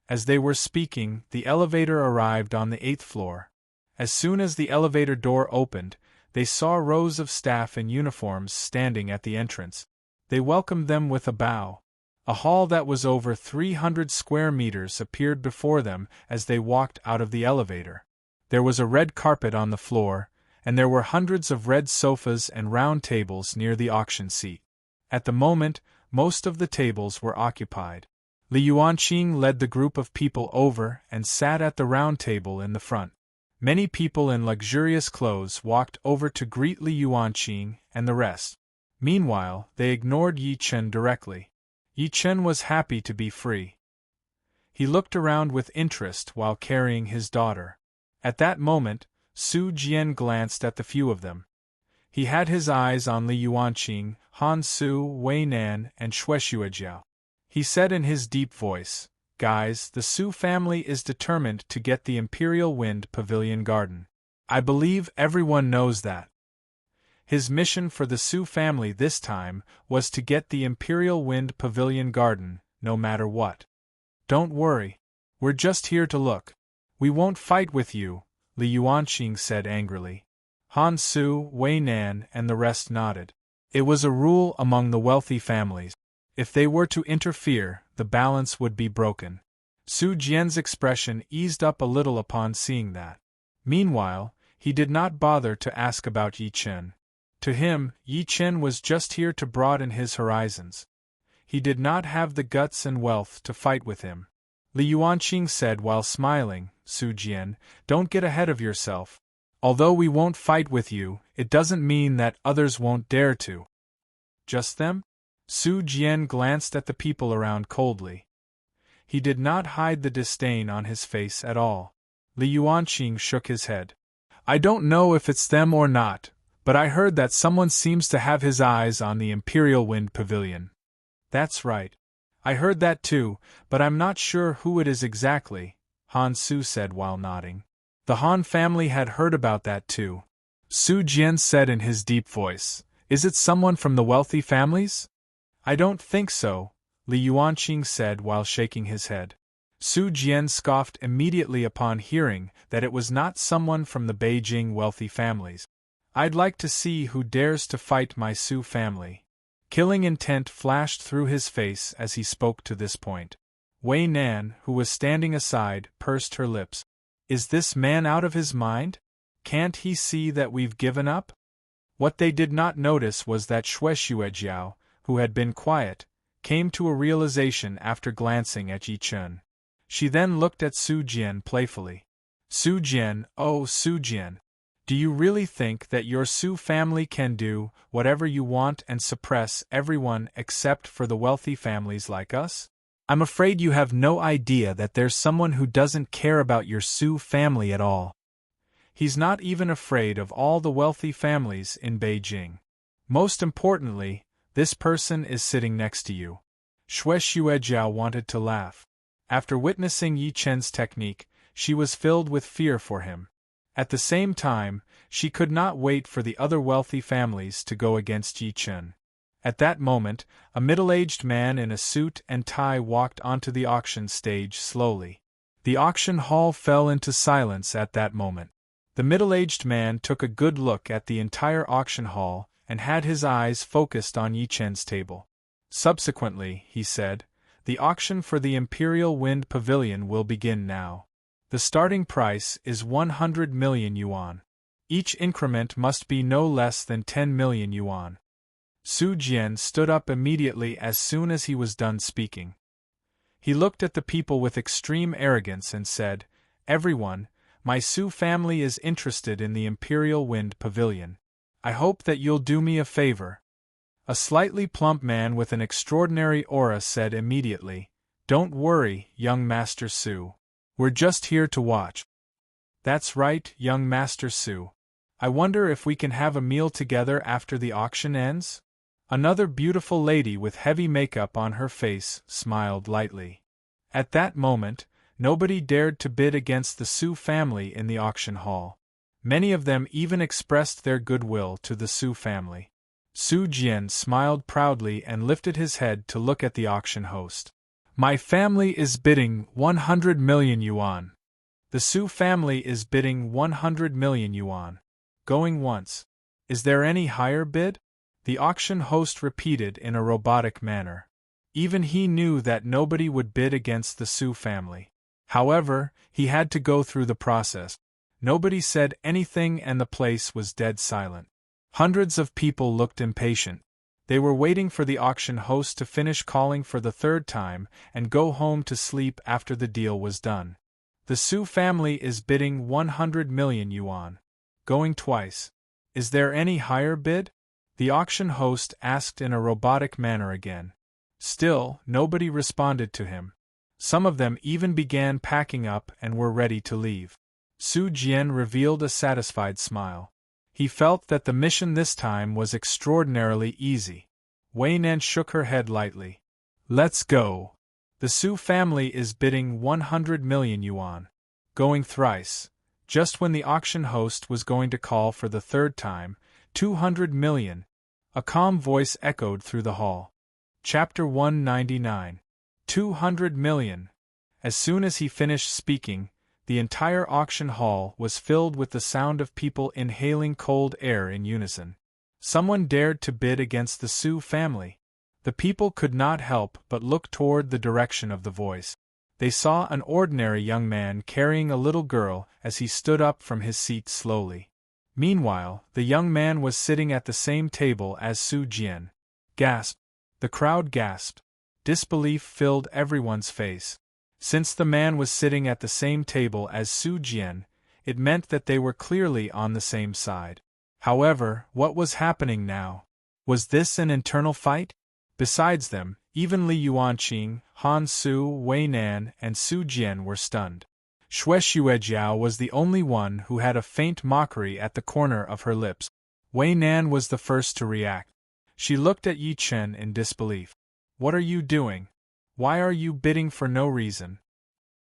As they were speaking, the elevator arrived on the 8th floor. As soon as the elevator door opened, they saw rows of staff in uniforms standing at the entrance. They welcomed them with a bow. A hall that was over 300 square meters appeared before them as they walked out of the elevator. There was a red carpet on the floor, and there were hundreds of red sofas and round tables near the auction seat. At the moment, most of the tables were occupied. Li Yuanqing led the group of people over and sat at the round table in the front. Many people in luxurious clothes walked over to greet Li Yuanqing and the rest. Meanwhile, they ignored Yi Chen directly. Yi Chen was happy to be free. He looked around with interest while carrying his daughter. At that moment, Su Jian glanced at the few of them. He had his eyes on Li Yuanqing, Han Su, Wei Nan, and Xue Xuejiao. He said in his deep voice, "Guys, the Su family is determined to get the Imperial Wind Pavilion Garden. I believe everyone knows that." His mission for the Su family this time was to get the Imperial Wind Pavilion Garden, no matter what. "Don't worry. We're just here to look. We won't fight with you," Li Yuanqing said angrily. Han Su, Wei Nan, and the rest nodded. It was a rule among the wealthy families. If they were to interfere, the balance would be broken. Su Jian's expression eased up a little upon seeing that. Meanwhile, he did not bother to ask about Yi Chen. To him, Yi Chen was just here to broaden his horizons. He did not have the guts and wealth to fight with him. Li Yuanqing said while smiling, "Su Jian, don't get ahead of yourself. Although we won't fight with you, it doesn't mean that others won't dare to." "Just them?" Su Jian glanced at the people around coldly. He did not hide the disdain on his face at all. Li Yuanqing shook his head. "I don't know if it's them or not, but I heard that someone seems to have his eyes on the Imperial Wind Pavilion." "That's right. I heard that too, but I'm not sure who it is exactly," Han Su said while nodding. The Han family had heard about that too. Su Jian said in his deep voice, "Is it someone from the wealthy families?" "I don't think so," Li Yuanqing said while shaking his head. Su Jian scoffed immediately upon hearing that it was not someone from the Beijing wealthy families. "I'd like to see who dares to fight my Su family." Killing intent flashed through his face as he spoke to this point. Wei Nan, who was standing aside, pursed her lips. "Is this man out of his mind? Can't he see that we've given up?" What they did not notice was that Xue Xuejiao, who had been quiet, came to a realization after glancing at Yi Chen. She then looked at Su Jian playfully. "Su Jian, oh Su Jian, do you really think that your Su family can do whatever you want and suppress everyone except for the wealthy families like us? I'm afraid you have no idea that there's someone who doesn't care about your Su family at all. He's not even afraid of all the wealthy families in Beijing. Most importantly, this person is sitting next to you." Xue Xuejiao wanted to laugh. After witnessing Yi Chen's technique, she was filled with fear for him. At the same time, she could not wait for the other wealthy families to go against Yi Chen. At that moment, a middle-aged man in a suit and tie walked onto the auction stage slowly. The auction hall fell into silence at that moment. The middle-aged man took a good look at the entire auction hall and had his eyes focused on Yi Chen's table. Subsequently, he said, "The auction for the Imperial Wind Pavilion will begin now. The starting price is 100 million yuan. Each increment must be no less than 10 million yuan." Su Jian stood up immediately as soon as he was done speaking. He looked at the people with extreme arrogance and said, "Everyone, my Su family is interested in the Imperial Wind Pavilion. I hope that you'll do me a favor." A slightly plump man with an extraordinary aura said immediately, "Don't worry, young Master Su. We're just here to watch." "That's right, young Master Su. I wonder if we can have a meal together after the auction ends?" Another beautiful lady with heavy makeup on her face smiled lightly. At that moment, nobody dared to bid against the Su family in the auction hall. Many of them even expressed their goodwill to the Su family. Su Jian smiled proudly and lifted his head to look at the auction host. "My family is bidding 100 million yuan. The Su family is bidding 100 million yuan. Going once. Is there any higher bid?" The auction host repeated in a robotic manner. Even he knew that nobody would bid against the Su family. However, he had to go through the process. Nobody said anything and the place was dead silent. Hundreds of people looked impatient. They were waiting for the auction host to finish calling for the third time and go home to sleep after the deal was done. "The Su family is bidding 100 million yuan. Going twice. Is there any higher bid?" The auction host asked in a robotic manner again. Still, nobody responded to him. Some of them even began packing up and were ready to leave. Su Jian revealed a satisfied smile. He felt that the mission this time was extraordinarily easy. Wei Nan shook her head lightly. "Let's go. The Su family is bidding 100 million yuan. Going thrice." Just when the auction host was going to call for the third time, 200 million. A calm voice echoed through the hall. Chapter 199. 200 million. As soon as he finished speaking, the entire auction hall was filled with the sound of people inhaling cold air in unison. Someone dared to bid against the Su family. The people could not help but look toward the direction of the voice. They saw an ordinary young man carrying a little girl as he stood up from his seat slowly. Meanwhile, the young man was sitting at the same table as Su Jian. Gasp! The crowd gasped. Disbelief filled everyone's face. Since the man was sitting at the same table as Su Jian, it meant that they were clearly on the same side. However, what was happening now? Was this an internal fight? Besides them, even Li Yuanqing, Han Su, Wei Nan, and Su Jian were stunned. Xue Xuejiao was the only one who had a faint mockery at the corner of her lips. Wei Nan was the first to react. She looked at Yi Chen in disbelief. "What are you doing? Why are you bidding for no reason?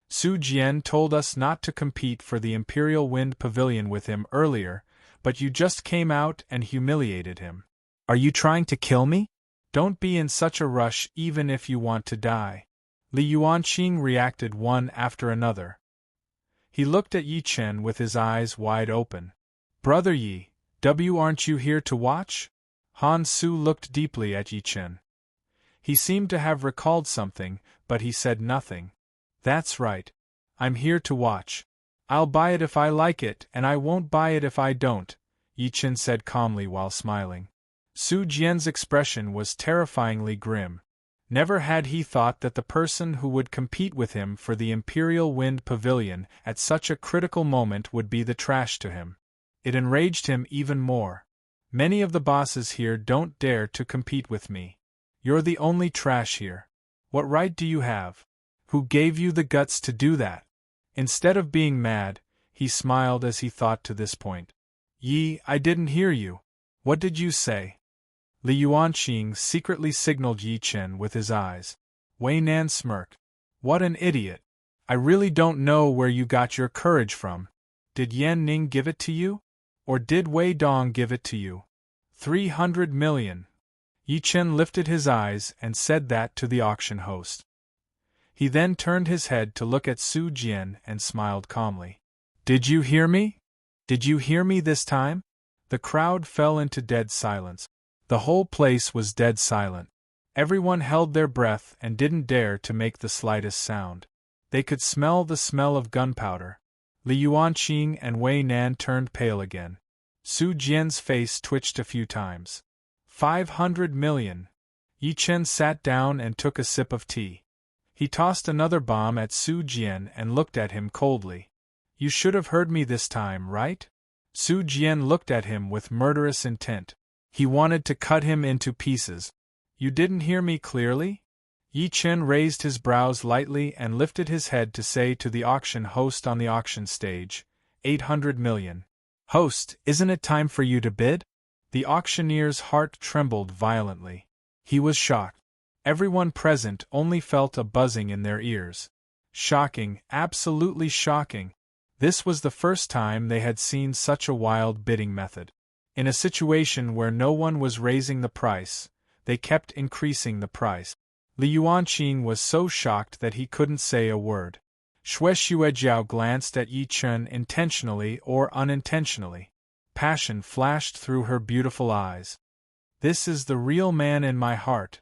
Su Jian told us not to compete for the Imperial Wind Pavilion with him earlier, but you just came out and humiliated him. Are you trying to kill me? Don't be in such a rush even if you want to die." Li Yuanqing reacted one after another. He looked at Yi Chen with his eyes wide open. "Brother Yi, aren't you here to watch?" Han Su looked deeply at Yi Chen. He seemed to have recalled something, but he said nothing. "That's right. I'm here to watch. I'll buy it if I like it and I won't buy it if I don't," Yi Chen said calmly while smiling. Su Jian's expression was terrifyingly grim. Never had he thought that the person who would compete with him for the Imperial Wind Pavilion at such a critical moment would be the trash to him. It enraged him even more. "Many of the bosses here don't dare to compete with me. You're the only trash here. What right do you have? Who gave you the guts to do that?" Instead of being mad, he smiled as he thought to this point. "Yi, I didn't hear you. What did you say?" Li Yuanqing secretly signaled Yi Chen with his eyes. Wei Nan smirked. "What an idiot. I really don't know where you got your courage from. Did Yan Ning give it to you? Or did Wei Dong give it to you? 300 million. Yi Chen lifted his eyes and said that to the auction host. He then turned his head to look at Su Jian and smiled calmly. Did you hear me? Did you hear me this time? The crowd fell into dead silence. The whole place was dead silent. Everyone held their breath and didn't dare to make the slightest sound. They could smell the smell of gunpowder. Li Yuanqing and Wei Nan turned pale again. Su Jian's face twitched a few times. 500 million. Yi Chen sat down and took a sip of tea. He tossed another bomb at Su Jian and looked at him coldly. You should have heard me this time, right? Su Jian looked at him with murderous intent. He wanted to cut him into pieces. You didn't hear me clearly? Yi Chen raised his brows lightly and lifted his head to say to the auction host on the auction stage, 800 million. Host, isn't it time for you to bid? The auctioneer's heart trembled violently. He was shocked. Everyone present only felt a buzzing in their ears. Shocking, absolutely shocking. This was the first time they had seen such a wild bidding method. In a situation where no one was raising the price, they kept increasing the price. Li Yuanqing was so shocked that he couldn't say a word. Xue Xuejiao glanced at Yi Chen intentionally or unintentionally. Passion flashed through her beautiful eyes. This is the real man in my heart.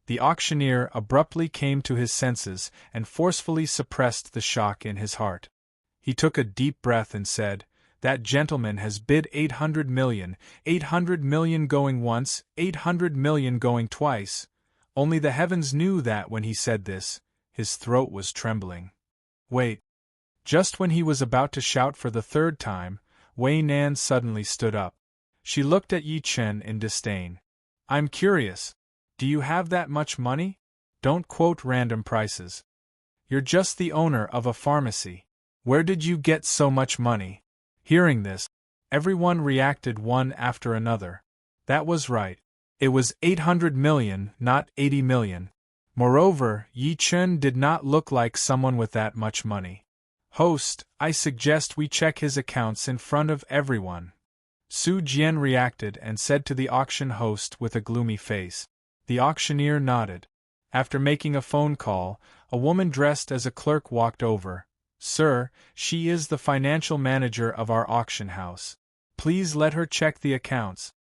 The auctioneer abruptly came to his senses and forcefully suppressed the shock in his heart. He took a deep breath and said, That gentleman has bid 800 million going once, 800 million going twice. Only the heavens knew that when he said this, his throat was trembling. Wait. Just when he was about to shout for the third time, Wei Nan suddenly stood up. She looked at Yi Chen in disdain. I'm curious. Do you have that much money? Don't quote random prices. You're just the owner of a pharmacy. Where did you get so much money? Hearing this, everyone reacted one after another. That was right. It was 800 million, not 80 million. Moreover, Yi Chen did not look like someone with that much money. Host, I suggest we check his accounts in front of everyone. Su Jian reacted and said to the auction host with a gloomy face. The auctioneer nodded. After making a phone call, a woman dressed as a clerk walked over. Sir, she is the financial manager of our auction house. Please let her check the accounts.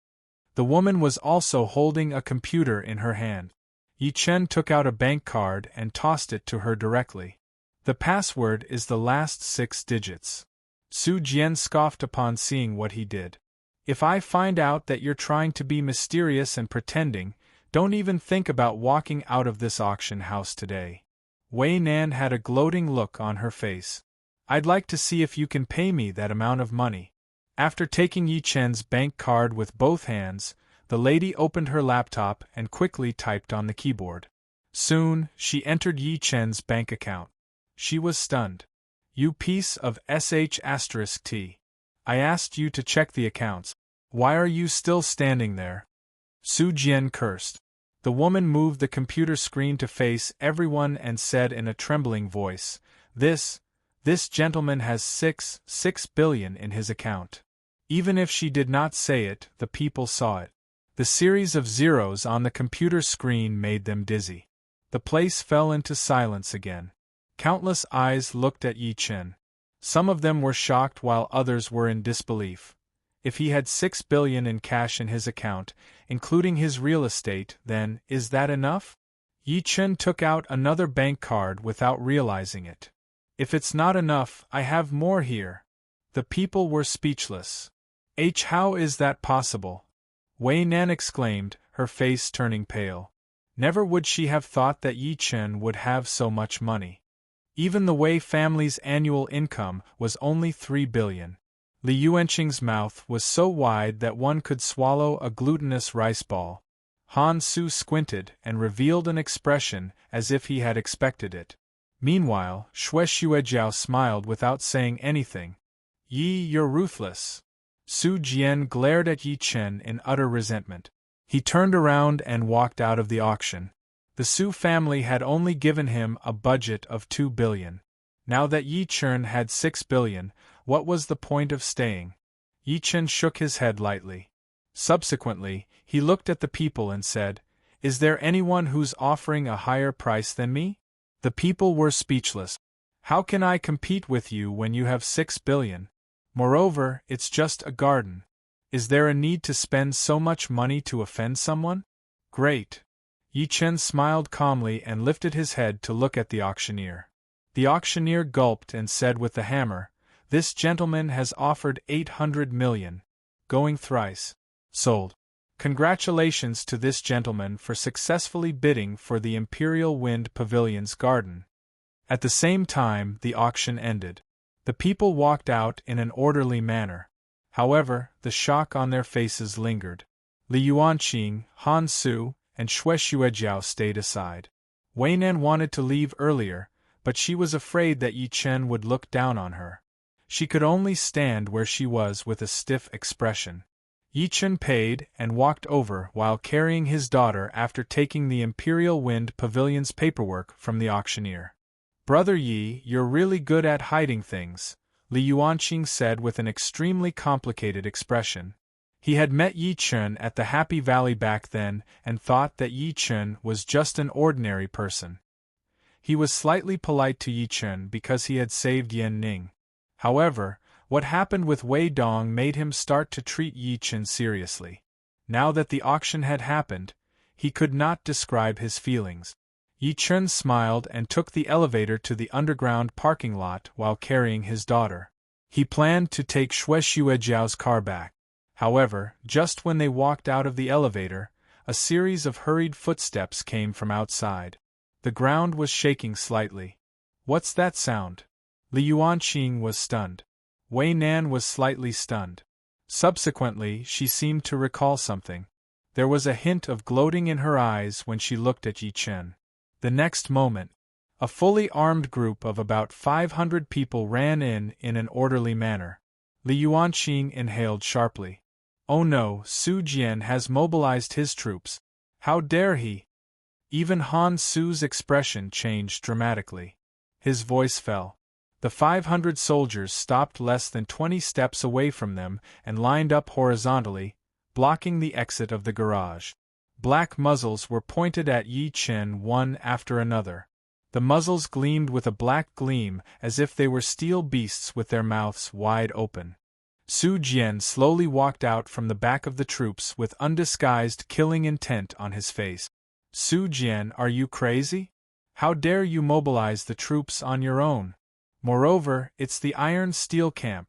The woman was also holding a computer in her hand. Yi Chen took out a bank card and tossed it to her directly. The password is the last 6 digits. Su Jian scoffed upon seeing what he did. If I find out that you're trying to be mysterious and pretending, don't even think about walking out of this auction house today. Wei Nan had a gloating look on her face. I'd like to see if you can pay me that amount of money. After taking Yi Chen's bank card with both hands, the lady opened her laptop and quickly typed on the keyboard. Soon, she entered Yi Chen's bank account. She was stunned. You piece of sh*t. I asked you to check the accounts. Why are you still standing there? Su Jian cursed. The woman moved the computer screen to face everyone and said in a trembling voice, This gentleman has 6 billion in his account. Even if she did not say it, the people saw it. The series of zeros on the computer screen made them dizzy. The place fell into silence again. Countless eyes looked at Yi Chen. Some of them were shocked while others were in disbelief. If he had 6 billion in cash in his account, including his real estate, then, is that enough? Yi Chen took out another bank card without realizing it. If it's not enough, I have more here. The people were speechless. How is that possible? Wei Nan exclaimed, her face turning pale. Never would she have thought that Yi Chen would have so much money. Even the Wei family's annual income was only 3 billion. Li Yuanqing's mouth was so wide that one could swallow a glutinous rice ball. Han Su squinted and revealed an expression as if he had expected it. Meanwhile, Xue Xuejiao smiled without saying anything. Yi, you're ruthless. Su Jian glared at Yi Chen in utter resentment. He turned around and walked out of the auction. The Su family had only given him a budget of 2 billion. Now that Yi Chen had 6 billion, What was the point of staying? Yi Chen shook his head lightly. Subsequently, he looked at the people and said, "Is there anyone who's offering a higher price than me?" The people were speechless. "How can I compete with you when you have 6 billion? Moreover, it's just a garden. Is there a need to spend so much money to offend someone?" "Great." Yi Chen smiled calmly and lifted his head to look at the auctioneer. The auctioneer gulped and said with the hammer, "This gentleman has offered 800 million. Going thrice. Sold. Congratulations to this gentleman for successfully bidding for the Imperial Wind Pavilion's garden." At the same time, the auction ended. The people walked out in an orderly manner. However, the shock on their faces lingered. Li Yuanqing, Han Su, and Xue Xuejiao stayed aside. Wei Nan wanted to leave earlier, but she was afraid that Yi Chen would look down on her. She could only stand where she was with a stiff expression. Yi Chen paid and walked over while carrying his daughter after taking the Imperial Wind Pavilion's paperwork from the auctioneer. "Brother Yi, you're really good at hiding things," Li Yuanqing said with an extremely complicated expression. He had met Yi Chen at the Happy Valley back then and thought that Yi Chen was just an ordinary person. He was slightly polite to Yi Chen because he had saved Yan Ning. However, what happened with Wei Dong made him start to treat Yi Chen seriously. Now that the auction had happened, he could not describe his feelings. Yi Chen smiled and took the elevator to the underground parking lot while carrying his daughter. He planned to take Xue Xuejiao's car back. However, just when they walked out of the elevator, a series of hurried footsteps came from outside. The ground was shaking slightly. "What's that sound?" Li Yuanqing was stunned. Wei Nan was slightly stunned. Subsequently, she seemed to recall something. There was a hint of gloating in her eyes when she looked at Yi Chen. The next moment, a fully armed group of about 500 people ran in an orderly manner. Li Yuanqing inhaled sharply. "Oh no, Su Jian has mobilized his troops. How dare he?" Even Han Su's expression changed dramatically. His voice fell. The 500 soldiers stopped less than 20 steps away from them and lined up horizontally, blocking the exit of the garage. Black muzzles were pointed at Yi Chen one after another. The muzzles gleamed with a black gleam as if they were steel beasts with their mouths wide open. Su Jian slowly walked out from the back of the troops with undisguised killing intent on his face. "Su Jian, are you crazy? How dare you mobilize the troops on your own? Moreover, it's the Iron Steel Camp."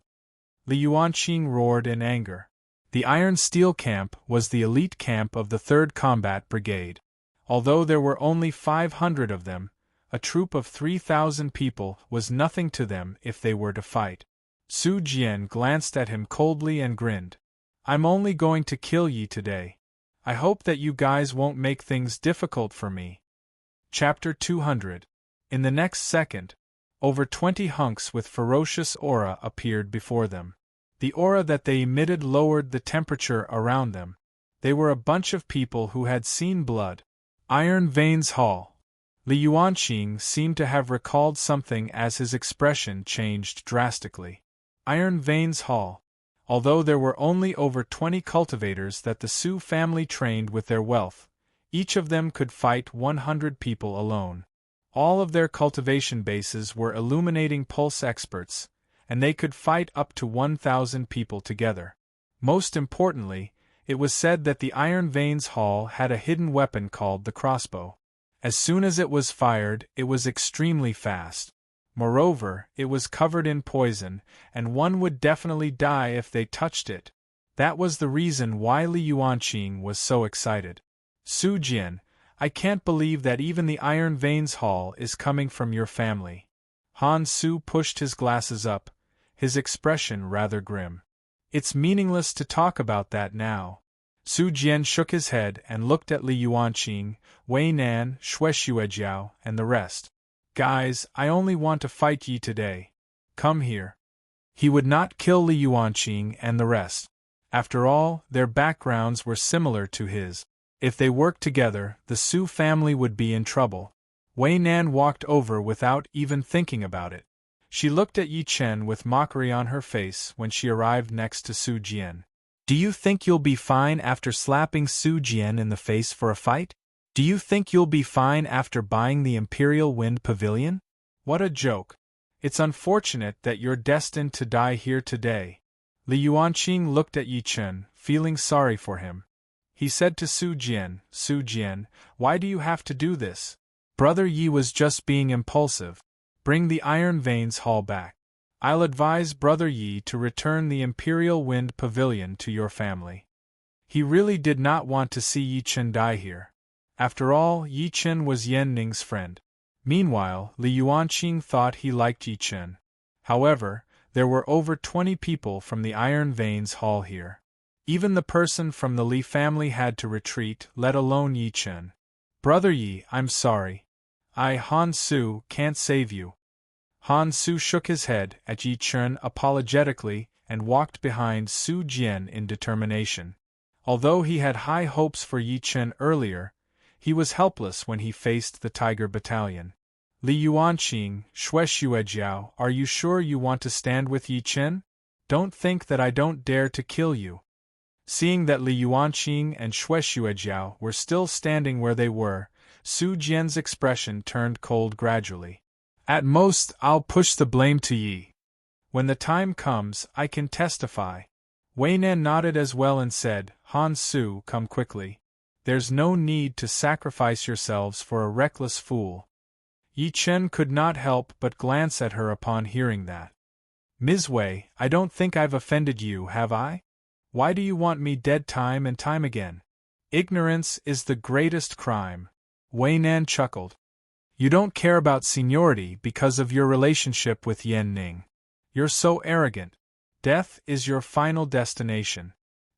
Li Yuanqing roared in anger. The Iron Steel Camp was the elite camp of the 3rd Combat Brigade. Although there were only 500 of them, a troop of 3,000 people was nothing to them if they were to fight. Su Jian glanced at him coldly and grinned. "I'm only going to kill Yi today. I hope that you guys won't make things difficult for me." Chapter 200. In the next second, over 20 hunks with ferocious aura appeared before them. The aura that they emitted lowered the temperature around them. They were a bunch of people who had seen blood. Iron Veins Hall. Li Yuanqing seemed to have recalled something as his expression changed drastically. Iron Veins Hall. Although there were only over 20 cultivators that the Su family trained with their wealth, each of them could fight 100 people alone. All of their cultivation bases were illuminating pulse experts, and they could fight up to 1,000 people together. Most importantly, it was said that the Iron Veins Hall had a hidden weapon called the crossbow. As soon as it was fired, it was extremely fast. Moreover, it was covered in poison, and one would definitely die if they touched it. That was the reason why Li Yuanqing was so excited. "Su Jian, I can't believe that even the Iron Veins Hall is coming from your family." Han Su pushed his glasses up, his expression rather grim. "It's meaningless to talk about that now." Su Jian shook his head and looked at Li Yuanqing, Wei Nan, Xue Xuejiao, and the rest. "Guys, I only want to fight Yi today. Come here." He would not kill Li Yuanqing and the rest. After all, their backgrounds were similar to his. If they worked together, the Su family would be in trouble. Wei Nan walked over without even thinking about it. She looked at Yi Chen with mockery on her face when she arrived next to Su Jian. Do you think you'll be fine after slapping Su Jian in the face for a fight? Do you think you'll be fine after buying the Imperial Wind Pavilion? What a joke. It's unfortunate that you're destined to die here today. Li Yuanqing looked at Yi Chen, feeling sorry for him. He said to Su Jian, why do you have to do this? Brother Yi was just being impulsive. Bring the Iron Veins Hall back. I'll advise Brother Yi to return the Imperial Wind Pavilion to your family. He really did not want to see Yi Chen die here. After all, Yi Chen was Yan Ning's friend. Meanwhile, Li Yuanqing thought he liked Yi Chen. However, there were over 20 people from the Iron Veins Hall here. Even the person from the Li family had to retreat, let alone Yi Chen. Brother Yi, I'm sorry. Han Su, can't save you. Han Su shook his head at Yi Chen apologetically and walked behind Su Jian in determination. Although he had high hopes for Yi Chen earlier, he was helpless when he faced the Tiger Battalion. Li Yuanqing, Shuejiao, are you sure you want to stand with Yi Chen? Don't think that I don't dare to kill you. Seeing that Li Yuanqing and Shuejiao were still standing where they were, Su Jian's expression turned cold gradually. At most, I'll push the blame to Yi. When the time comes, I can testify. Wei Nan nodded as well and said, Han Su, come quickly. There's no need to sacrifice yourselves for a reckless fool. Yi Chen could not help but glance at her upon hearing that. Ms. Wei, I don't think I've offended you, have I? Why do you want me dead time and time again? Ignorance is the greatest crime. Wei Nan chuckled. You don't care about seniority because of your relationship with Yan Ning. You're so arrogant. Death is your final destination.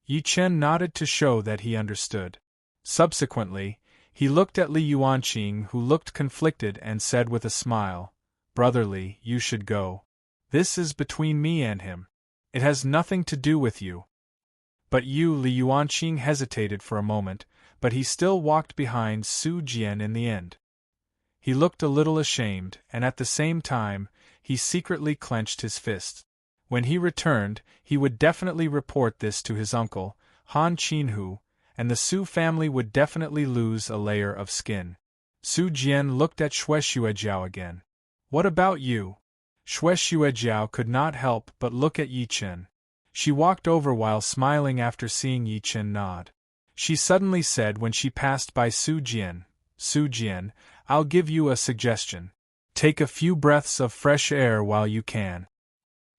Yi Chen nodded to show that he understood. Subsequently, he looked at Li Yuanqing, who looked conflicted, and said with a smile, Brother Li, you should go. This is between me and him. It has nothing to do with you. But you, Li Yuanqing hesitated for a moment, but he still walked behind Su Jian in the end. He looked a little ashamed, and at the same time, he secretly clenched his fists. When he returned, he would definitely report this to his uncle, Han Qinhu, and the Su family would definitely lose a layer of skin. Su Jian looked at Shuejiao again. What about you? Shuejiao could not help but look at Yi Chen. She walked over while smiling after seeing Yi Chen nod. She suddenly said when she passed by Su Jian, I'll give you a suggestion. Take a few breaths of fresh air while you can.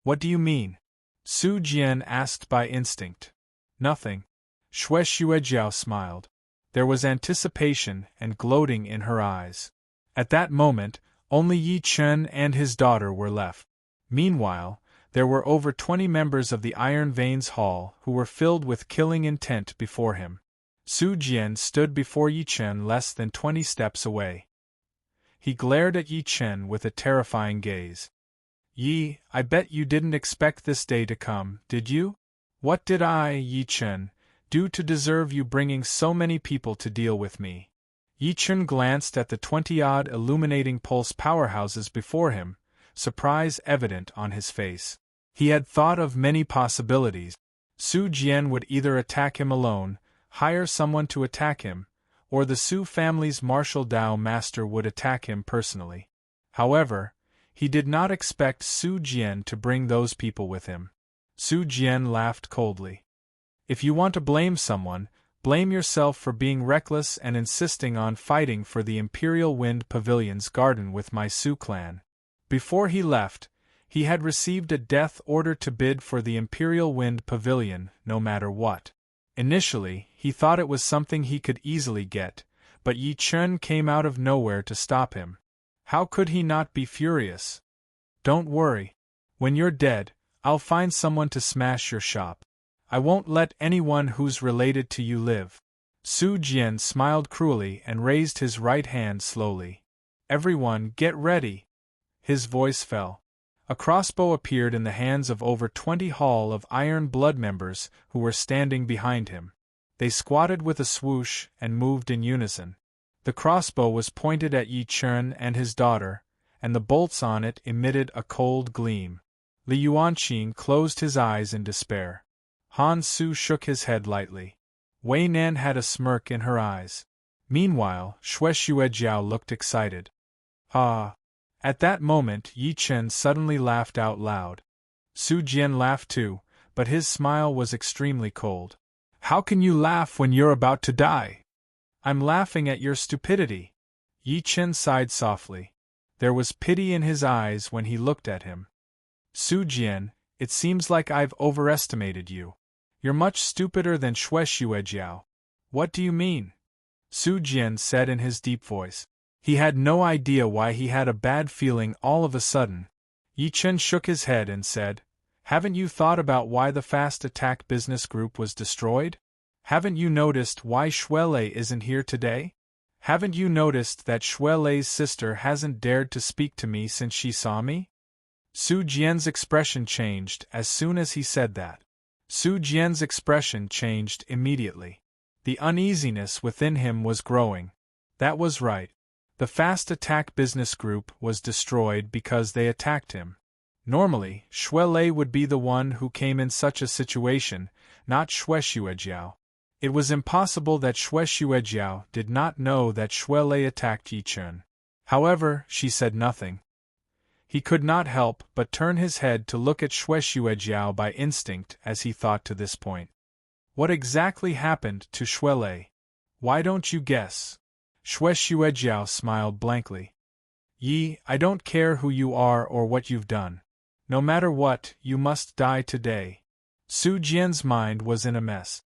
What do you mean? Su Jian asked by instinct. Nothing. Shuejiao smiled. There was anticipation and gloating in her eyes. At that moment, only Yi Chen and his daughter were left. Meanwhile, there were over 20 members of the Iron Veins Hall who were filled with killing intent before him. Su Jian stood before Yi Chen less than 20 steps away. He glared at Yi Chen with a terrifying gaze. Yi, I bet you didn't expect this day to come, did you? What did I, Yi Chen, do to deserve you bringing so many people to deal with me? Yi Chen glanced at the 20-odd illuminating pulse powerhouses before him, surprise evident on his face. He had thought of many possibilities. Su Jian would either attack him alone, hire someone to attack him, or the Su family's martial Dao master would attack him personally. However, he did not expect Su Jian to bring those people with him. Su Jian laughed coldly. If you want to blame someone, blame yourself for being reckless and insisting on fighting for the Imperial Wind Pavilion's garden with my Su clan. Before he left, he had received a death order to bid for the Imperial Wind Pavilion, no matter what. Initially, he thought it was something he could easily get, but Yi Chen came out of nowhere to stop him. How could he not be furious? Don't worry. When you're dead, I'll find someone to smash your shop. I won't let anyone who's related to you live. Su Jian smiled cruelly and raised his right hand slowly. Everyone, get ready! His voice fell. A crossbow appeared in the hands of over 20 Hall of Iron Blood members who were standing behind him. They squatted with a swoosh and moved in unison. The crossbow was pointed at Yi Chen and his daughter, and the bolts on it emitted a cold gleam. Li Yuanqing closed his eyes in despair. Han Su shook his head lightly. Wei Nan had a smirk in her eyes. Meanwhile, Xue Xuejiao looked excited. Ah! At that moment Yi Chen suddenly laughed out loud. Su Jian laughed too, but his smile was extremely cold. How can you laugh when you're about to die? I'm laughing at your stupidity. Yi Chen sighed softly. There was pity in his eyes when he looked at him. Su Jian, it seems like I've overestimated you. You're much stupider than Xue Xuejiao. What do you mean? Su Jian said in his deep voice. He had no idea why he had a bad feeling all of a sudden. Yi Chen shook his head and said, Haven't you thought about why the Fast Attack Business Group was destroyed? Haven't you noticed why Xuelei isn't here today? Haven't you noticed that Xuelei's sister hasn't dared to speak to me since she saw me? Su Jian's expression changed as soon as he said that. Su Jian's expression changed immediately. The uneasiness within him was growing. That was right. The Fast Attack Business Group was destroyed because they attacked him. Normally, Xuelei would be the one who came in such a situation, not Xue Xuejiao. It was impossible that Xue Xuejiao did not know that Xuelei attacked Yi Chen. However, she said nothing. He could not help but turn his head to look at Xue Xuejiao by instinct as he thought to this point. What exactly happened to Xuelei? Why don't you guess? Xue Xuejiao smiled blankly. Yi, I don't care who you are or what you've done. No matter what, you must die today. Su Jian's mind was in a mess.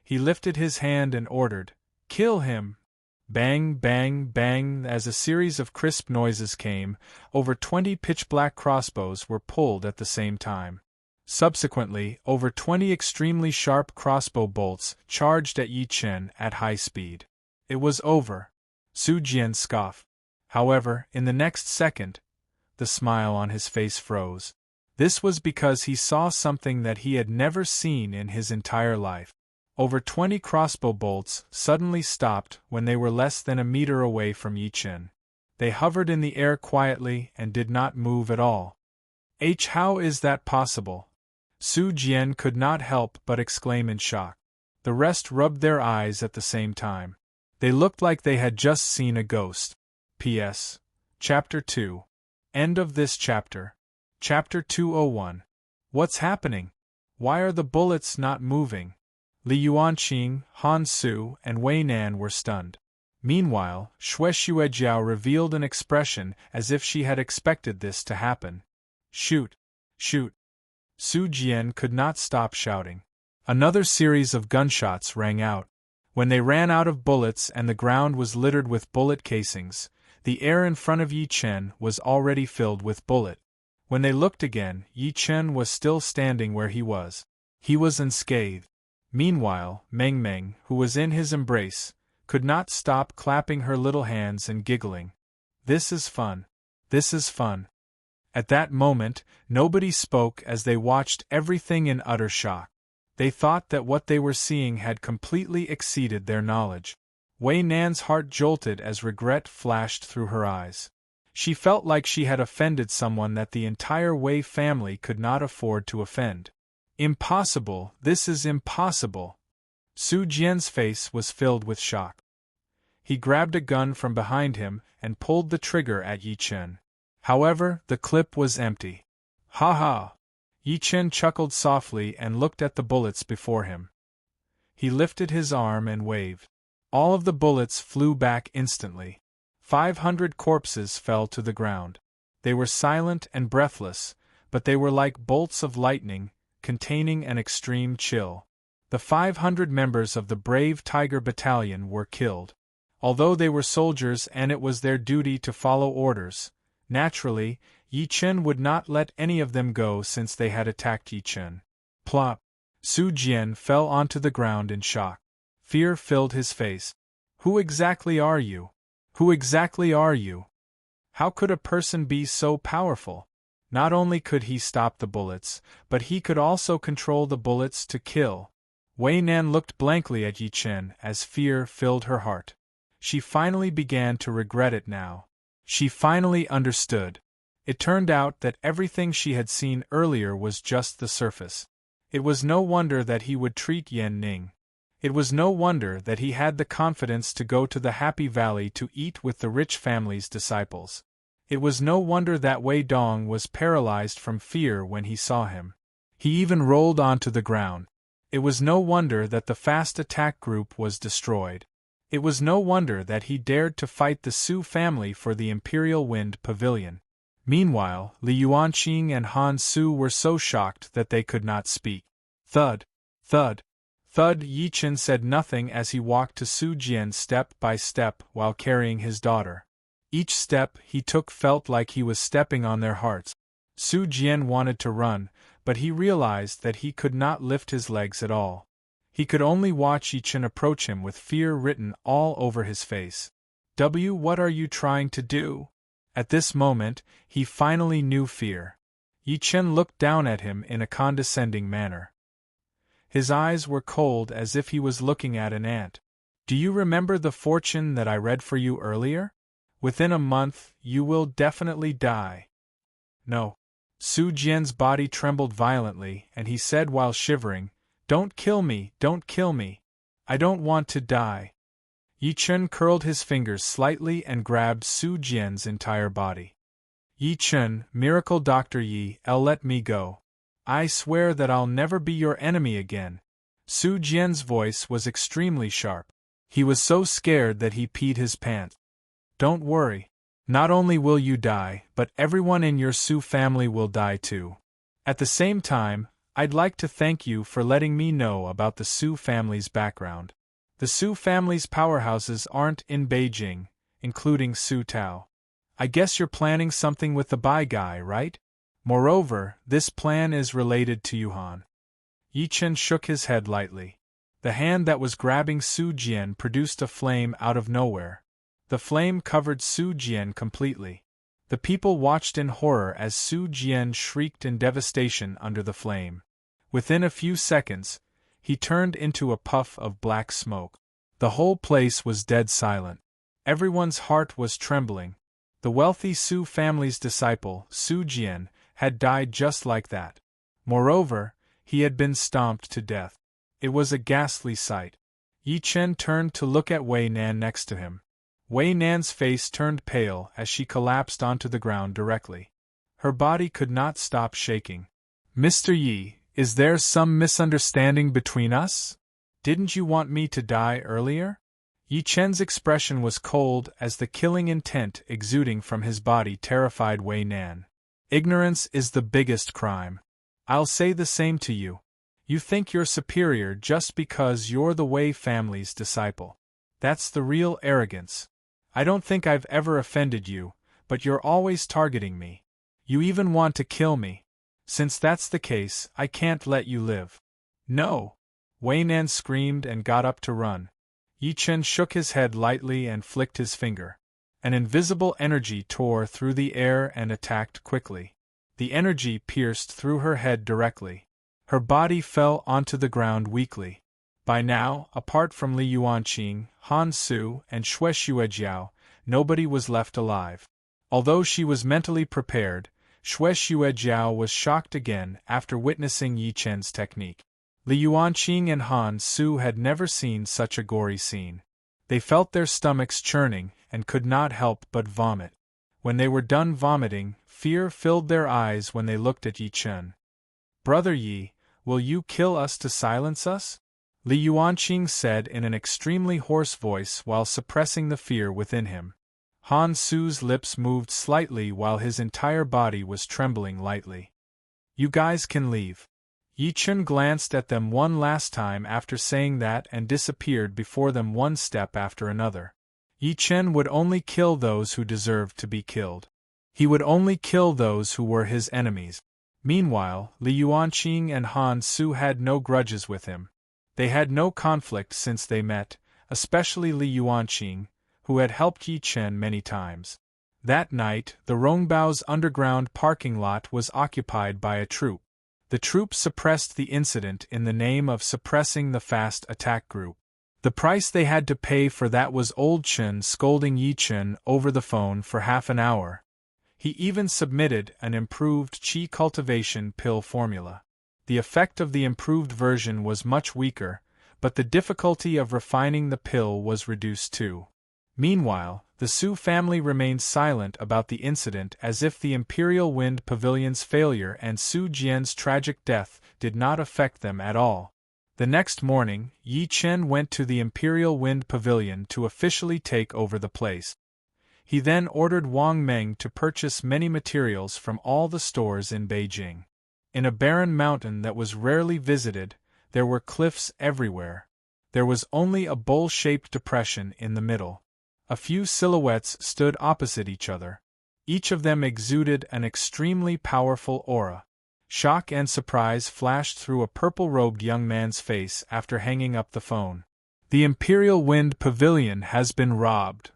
He lifted his hand and ordered, Kill him! Bang, bang, bang. As a series of crisp noises came, over 20 pitch-black crossbows were pulled at the same time. Subsequently, over 20 extremely sharp crossbow bolts charged at Yi Chen at high speed. It was over. Su Jian scoffed. However, in the next second, the smile on his face froze. This was because he saw something that he had never seen in his entire life. Over 20 crossbow bolts suddenly stopped when they were less than a meter away from Yi Chen. They hovered in the air quietly and did not move at all. How is that possible? Su Jian could not help but exclaim in shock. The rest rubbed their eyes at the same time. They looked like they had just seen a ghost. P.S. Chapter 2. End of this chapter. Chapter 201. What's happening? Why are the bullets not moving? Li Yuanqing, Han Su, and Wei Nan were stunned. Meanwhile, Xue Xuejiao revealed an expression as if she had expected this to happen. Shoot! Shoot! Su Jian could not stop shouting. Another series of gunshots rang out. When they ran out of bullets and the ground was littered with bullet casings, the air in front of Yi Chen was already filled with bullet. When they looked again, Yi Chen was still standing where he was. He was unscathed. Meanwhile, Meng Meng, who was in his embrace, could not stop clapping her little hands and giggling. This is fun. This is fun. At that moment, nobody spoke as they watched everything in utter shock. They thought that what they were seeing had completely exceeded their knowledge. Wei Nan's heart jolted as regret flashed through her eyes. She felt like she had offended someone that the entire Wei family could not afford to offend. Impossible, this is impossible. Su Jian's face was filled with shock. He grabbed a gun from behind him and pulled the trigger at Yi Chen. However, the clip was empty. Ha ha! Yi Chen chuckled softly and looked at the bullets before him. He lifted his arm and waved. All of the bullets flew back instantly. 500 corpses fell to the ground. They were silent and breathless, but they were like bolts of lightning, containing an extreme chill. The 500 members of the brave Tiger Battalion were killed. Although they were soldiers and it was their duty to follow orders, naturally, Yi Chen would not let any of them go since they had attacked Yi Chen. Plop! Su Jian fell onto the ground in shock. Fear filled his face. Who exactly are you? Who exactly are you? How could a person be so powerful? Not only could he stop the bullets, but he could also control the bullets to kill. Wei Nan looked blankly at Yi Chen as fear filled her heart. She finally began to regret it now. She finally understood. It turned out that everything she had seen earlier was just the surface. It was no wonder that he would treat Yan Ning. It was no wonder that he had the confidence to go to the Happy Valley to eat with the rich family's disciples. It was no wonder that Wei Dong was paralyzed from fear when he saw him. He even rolled onto the ground. It was no wonder that the fast attack group was destroyed. It was no wonder that he dared to fight the Su family for the Imperial Wind Pavilion. Meanwhile, Li Yuanqing and Han Su were so shocked that they could not speak. Thud, thud, thud. Yi Chen said nothing as he walked to Su Jian step by step while carrying his daughter. Each step he took felt like he was stepping on their hearts. Su Jian wanted to run, but he realized that he could not lift his legs at all. He could only watch Yi Chen approach him with fear written all over his face. What are you trying to do? At this moment, he finally knew fear. Yi Chen looked down at him in a condescending manner. His eyes were cold as if he was looking at an ant. Do you remember the fortune that I read for you earlier? Within a month, you will definitely die. No. Su Jian's body trembled violently, and he said while shivering, Don't kill me, don't kill me. I don't want to die. Yi Chen curled his fingers slightly and grabbed Su Jian's entire body. Yi Chen, Miracle Dr. Yi, let me go. I swear that I'll never be your enemy again. Su Jian's voice was extremely sharp. He was so scared that he peed his pants. Don't worry. Not only will you die, but everyone in your Su family will die too. At the same time, I'd like to thank you for letting me know about the Su family's background. The Su family's powerhouses aren't in Beijing, including Su Tao. I guess you're planning something with the Bai guy, right? Moreover, this plan is related to Yuhan. Yi Chen shook his head lightly. The hand that was grabbing Su Jian produced a flame out of nowhere. The flame covered Su Jian completely. The people watched in horror as Su Jian shrieked in devastation under the flame. Within a few seconds, he turned into a puff of black smoke. The whole place was dead silent. Everyone's heart was trembling. The wealthy Su family's disciple, Su Jian, had died just like that. Moreover, he had been stomped to death. It was a ghastly sight. Yi Chen turned to look at Wei Nan next to him. Wei Nan's face turned pale as she collapsed onto the ground directly. Her body could not stop shaking. Mr. Yi, is there some misunderstanding between us? Didn't you want me to die earlier? Yi Chen's expression was cold as the killing intent exuding from his body terrified Wei Nan. Ignorance is the biggest crime. I'll say the same to you. You think you're superior just because you're the Wei family's disciple. That's the real arrogance. I don't think I've ever offended you, but you're always targeting me. You even want to kill me. Since that's the case, I can't let you live. No! Wei Nan screamed and got up to run. Yi Chen shook his head lightly and flicked his finger. An invisible energy tore through the air and attacked quickly. The energy pierced through her head directly. Her body fell onto the ground weakly. By now, apart from Li Yuanqing, Han Su, and Xue Xuejiao, nobody was left alive. Although she was mentally prepared, Xue Xuejiao was shocked again after witnessing Yi Chen's technique. Li Yuanqing and Han Su had never seen such a gory scene. They felt their stomachs churning and could not help but vomit. When they were done vomiting, fear filled their eyes when they looked at Yi Chen. Brother Yi, will you kill us to silence us? Li Yuanqing said in an extremely hoarse voice while suppressing the fear within him. Han Su's lips moved slightly while his entire body was trembling lightly. You guys can leave. Yi Chen glanced at them one last time after saying that and disappeared before them one step after another. Yi Chen would only kill those who deserved to be killed. He would only kill those who were his enemies. Meanwhile, Li Yuanqing and Han Su had no grudges with him. They had no conflict since they met, especially Li Yuanqing, who had helped Yi Chen many times. That night, the Rongbao's underground parking lot was occupied by a troop. The troop suppressed the incident in the name of suppressing the fast attack group. The price they had to pay for that was old Chen scolding Yi Chen over the phone for half an hour. He even submitted an improved qi cultivation pill formula. The effect of the improved version was much weaker, but the difficulty of refining the pill was reduced too. Meanwhile, the Su family remained silent about the incident as if the Imperial Wind Pavilion's failure and Su Jian's tragic death did not affect them at all. The next morning, Yi Chen went to the Imperial Wind Pavilion to officially take over the place. He then ordered Wang Meng to purchase many materials from all the stores in Beijing. In a barren mountain that was rarely visited, there were cliffs everywhere. There was only a bowl-shaped depression in the middle. A few silhouettes stood opposite each other. Each of them exuded an extremely powerful aura. Shock and surprise flashed through a purple-robed young man's face after hanging up the phone. The Imperial Wind Pavilion has been robbed.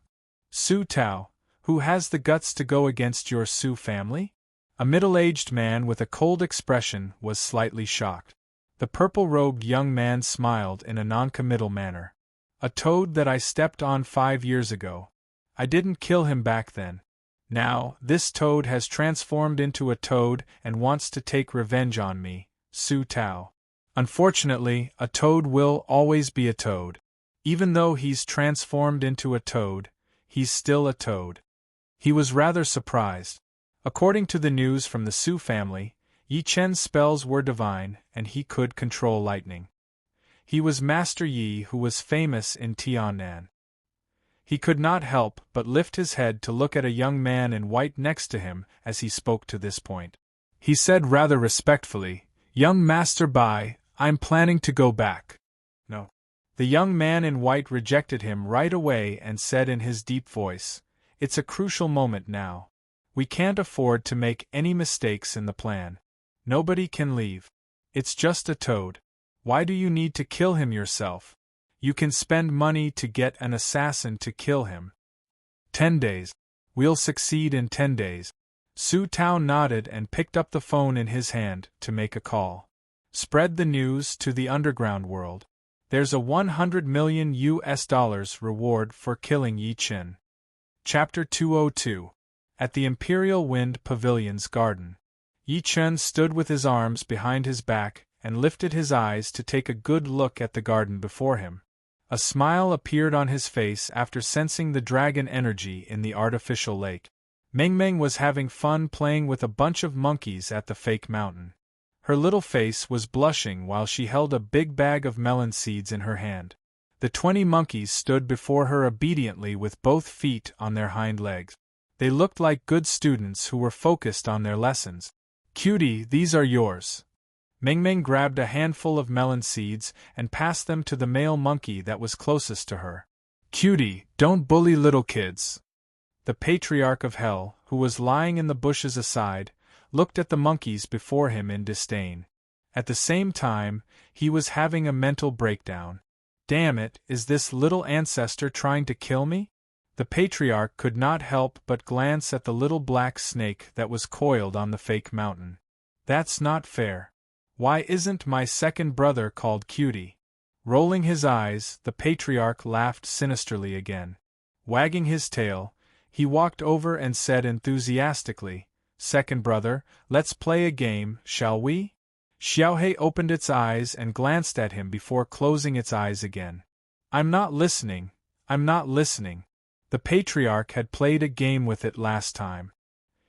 Su Tao, who has the guts to go against your Su family? A middle-aged man with a cold expression was slightly shocked. The purple-robed young man smiled in a non-committal manner. A toad that I stepped on 5 years ago. I didn't kill him back then. Now, this toad has transformed into a toad and wants to take revenge on me, Su Tao. Unfortunately, a toad will always be a toad. Even though he's transformed into a toad, he's still a toad. He was rather surprised. According to the news from the Su family, Yi Chen's spells were divine, and he could control lightning. He was Master Yi, who was famous in Tiannan. He could not help but lift his head to look at a young man in white next to him as he spoke to this point. He said rather respectfully, "Young Master Bai, I'm planning to go back." "No." The young man in white rejected him right away and said in his deep voice, "It's a crucial moment now. We can't afford to make any mistakes in the plan. Nobody can leave. It's just a toad. Why do you need to kill him yourself? You can spend money to get an assassin to kill him. 10 days. We'll succeed in 10 days. Su Tao nodded and picked up the phone in his hand to make a call. Spread the news to the underground world. There's a $100 million reward for killing Yi Chen. Chapter 202. At the Imperial Wind Pavilion's garden. Yi Chen stood with his arms behind his back and lifted his eyes to take a good look at the garden before him. A smile appeared on his face after sensing the dragon energy in the artificial lake. Meng Meng was having fun playing with a bunch of monkeys at the fake mountain. Her little face was blushing while she held a big bag of melon seeds in her hand. The 20 monkeys stood before her obediently with both feet on their hind legs. They looked like good students who were focused on their lessons. "Cutie, these are yours." Meng Meng grabbed a handful of melon seeds and passed them to the male monkey that was closest to her. "Cutie, don't bully little kids." The Patriarch of Hell, who was lying in the bushes aside, looked at the monkeys before him in disdain. At the same time, he was having a mental breakdown. Damn it, is this little ancestor trying to kill me? The Patriarch could not help but glance at the little black snake that was coiled on the fake mountain. That's not fair. Why isn't my second brother called Cutie? Rolling his eyes, the Patriarch laughed sinisterly again. Wagging his tail, he walked over and said enthusiastically, "Second brother, let's play a game, shall we?" Xiaohei opened its eyes and glanced at him before closing its eyes again. I'm not listening. The Patriarch had played a game with it last time.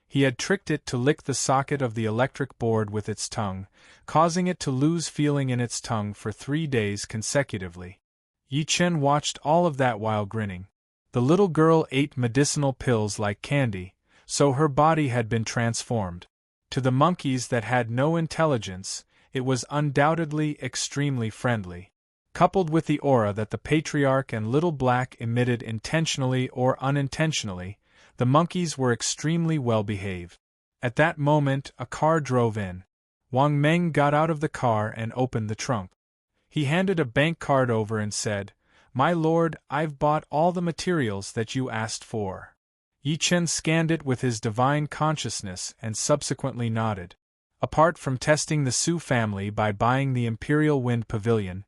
He had tricked it to lick the socket of the electric board with its tongue, causing it to lose feeling in its tongue for 3 days consecutively. Yi Chen watched all of that while grinning. The little girl ate medicinal pills like candy, so her body had been transformed. To the monkeys that had no intelligence, it was undoubtedly extremely friendly. Coupled with the aura that the Patriarch and Little Black emitted intentionally or unintentionally, the monkeys were extremely well behaved. At that moment, a car drove in. Wang Meng got out of the car and opened the trunk. He handed a bank card over and said, "My lord, I've bought all the materials that you asked for." Yi Chen scanned it with his divine consciousness and subsequently nodded. Apart from testing the Su family by buying the Imperial Wind Pavilion,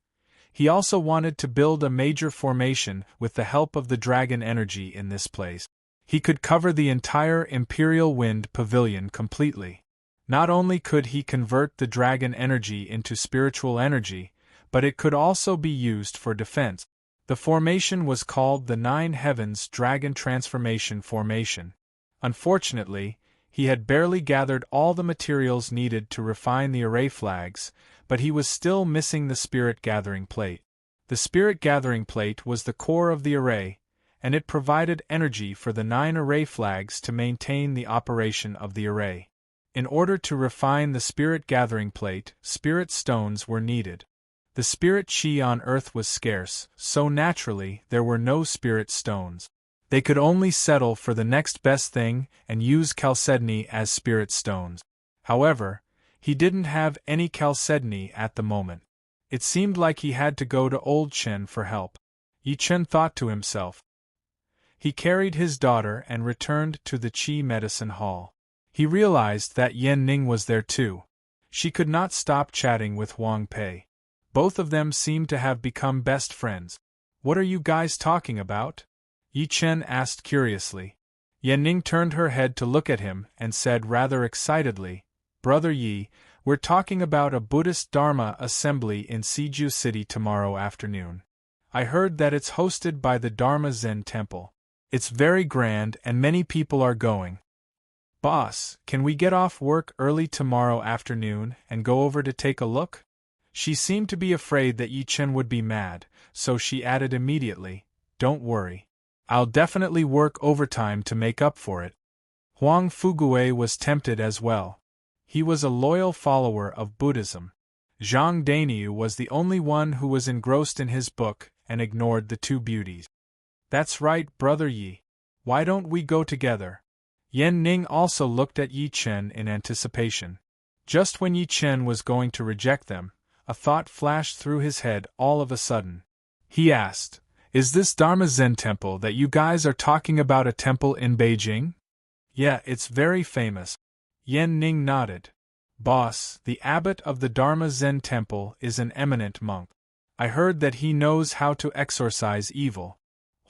He also wanted to build a major formation with the help of the dragon energy in this place. He could cover the entire Imperial Wind Pavilion completely. Not only could he convert the dragon energy into spiritual energy, but it could also be used for defense. The formation was called the Nine Heavens Dragon Transformation Formation. Unfortunately, he had barely gathered all the materials needed to refine the array flags, but he was still missing the spirit gathering plate. The spirit gathering plate was the core of the array, and it provided energy for the 9 array flags to maintain the operation of the array. In order to refine the spirit gathering plate, spirit stones were needed. The spirit chi on Earth was scarce, so naturally there were no spirit stones. They could only settle for the next best thing and use chalcedony as spirit stones. However, he didn't have any chalcedony at the moment. It seemed like he had to go to Old Chen for help. Yi Chen thought to himself. He carried his daughter and returned to the Qi medicine hall. He realized that Yan Ning was there too. She could not stop chatting with Huang Pei. Both of them seemed to have become best friends. "What are you guys talking about?" Yi Chen asked curiously. Yan Ning turned her head to look at him and said rather excitedly, "Brother Yi, we're talking about a Buddhist Dharma assembly in Siju City tomorrow afternoon. I heard that it's hosted by the Dharma Zen Temple. It's very grand and many people are going. Boss, can we get off work early tomorrow afternoon and go over to take a look?" She seemed to be afraid that Yi Chen would be mad, so she added immediately, "Don't worry. I'll definitely work overtime to make up for it." Huang Fugue was tempted as well. He was a loyal follower of Buddhism. Zhang Dainiu was the only one who was engrossed in his book and ignored the two beauties. "That's right, Brother Yi. Why don't we go together?" Yan Ning also looked at Yi Chen in anticipation. Just when Yi Chen was going to reject them, a thought flashed through his head all of a sudden. He asked, "Is this Dharma Zen temple that you guys are talking about a temple in Beijing?" "Yeah, it's very famous." Yan Ning nodded. "Boss, the abbot of the Dharma Zen temple is an eminent monk. I heard that he knows how to exorcise evil,"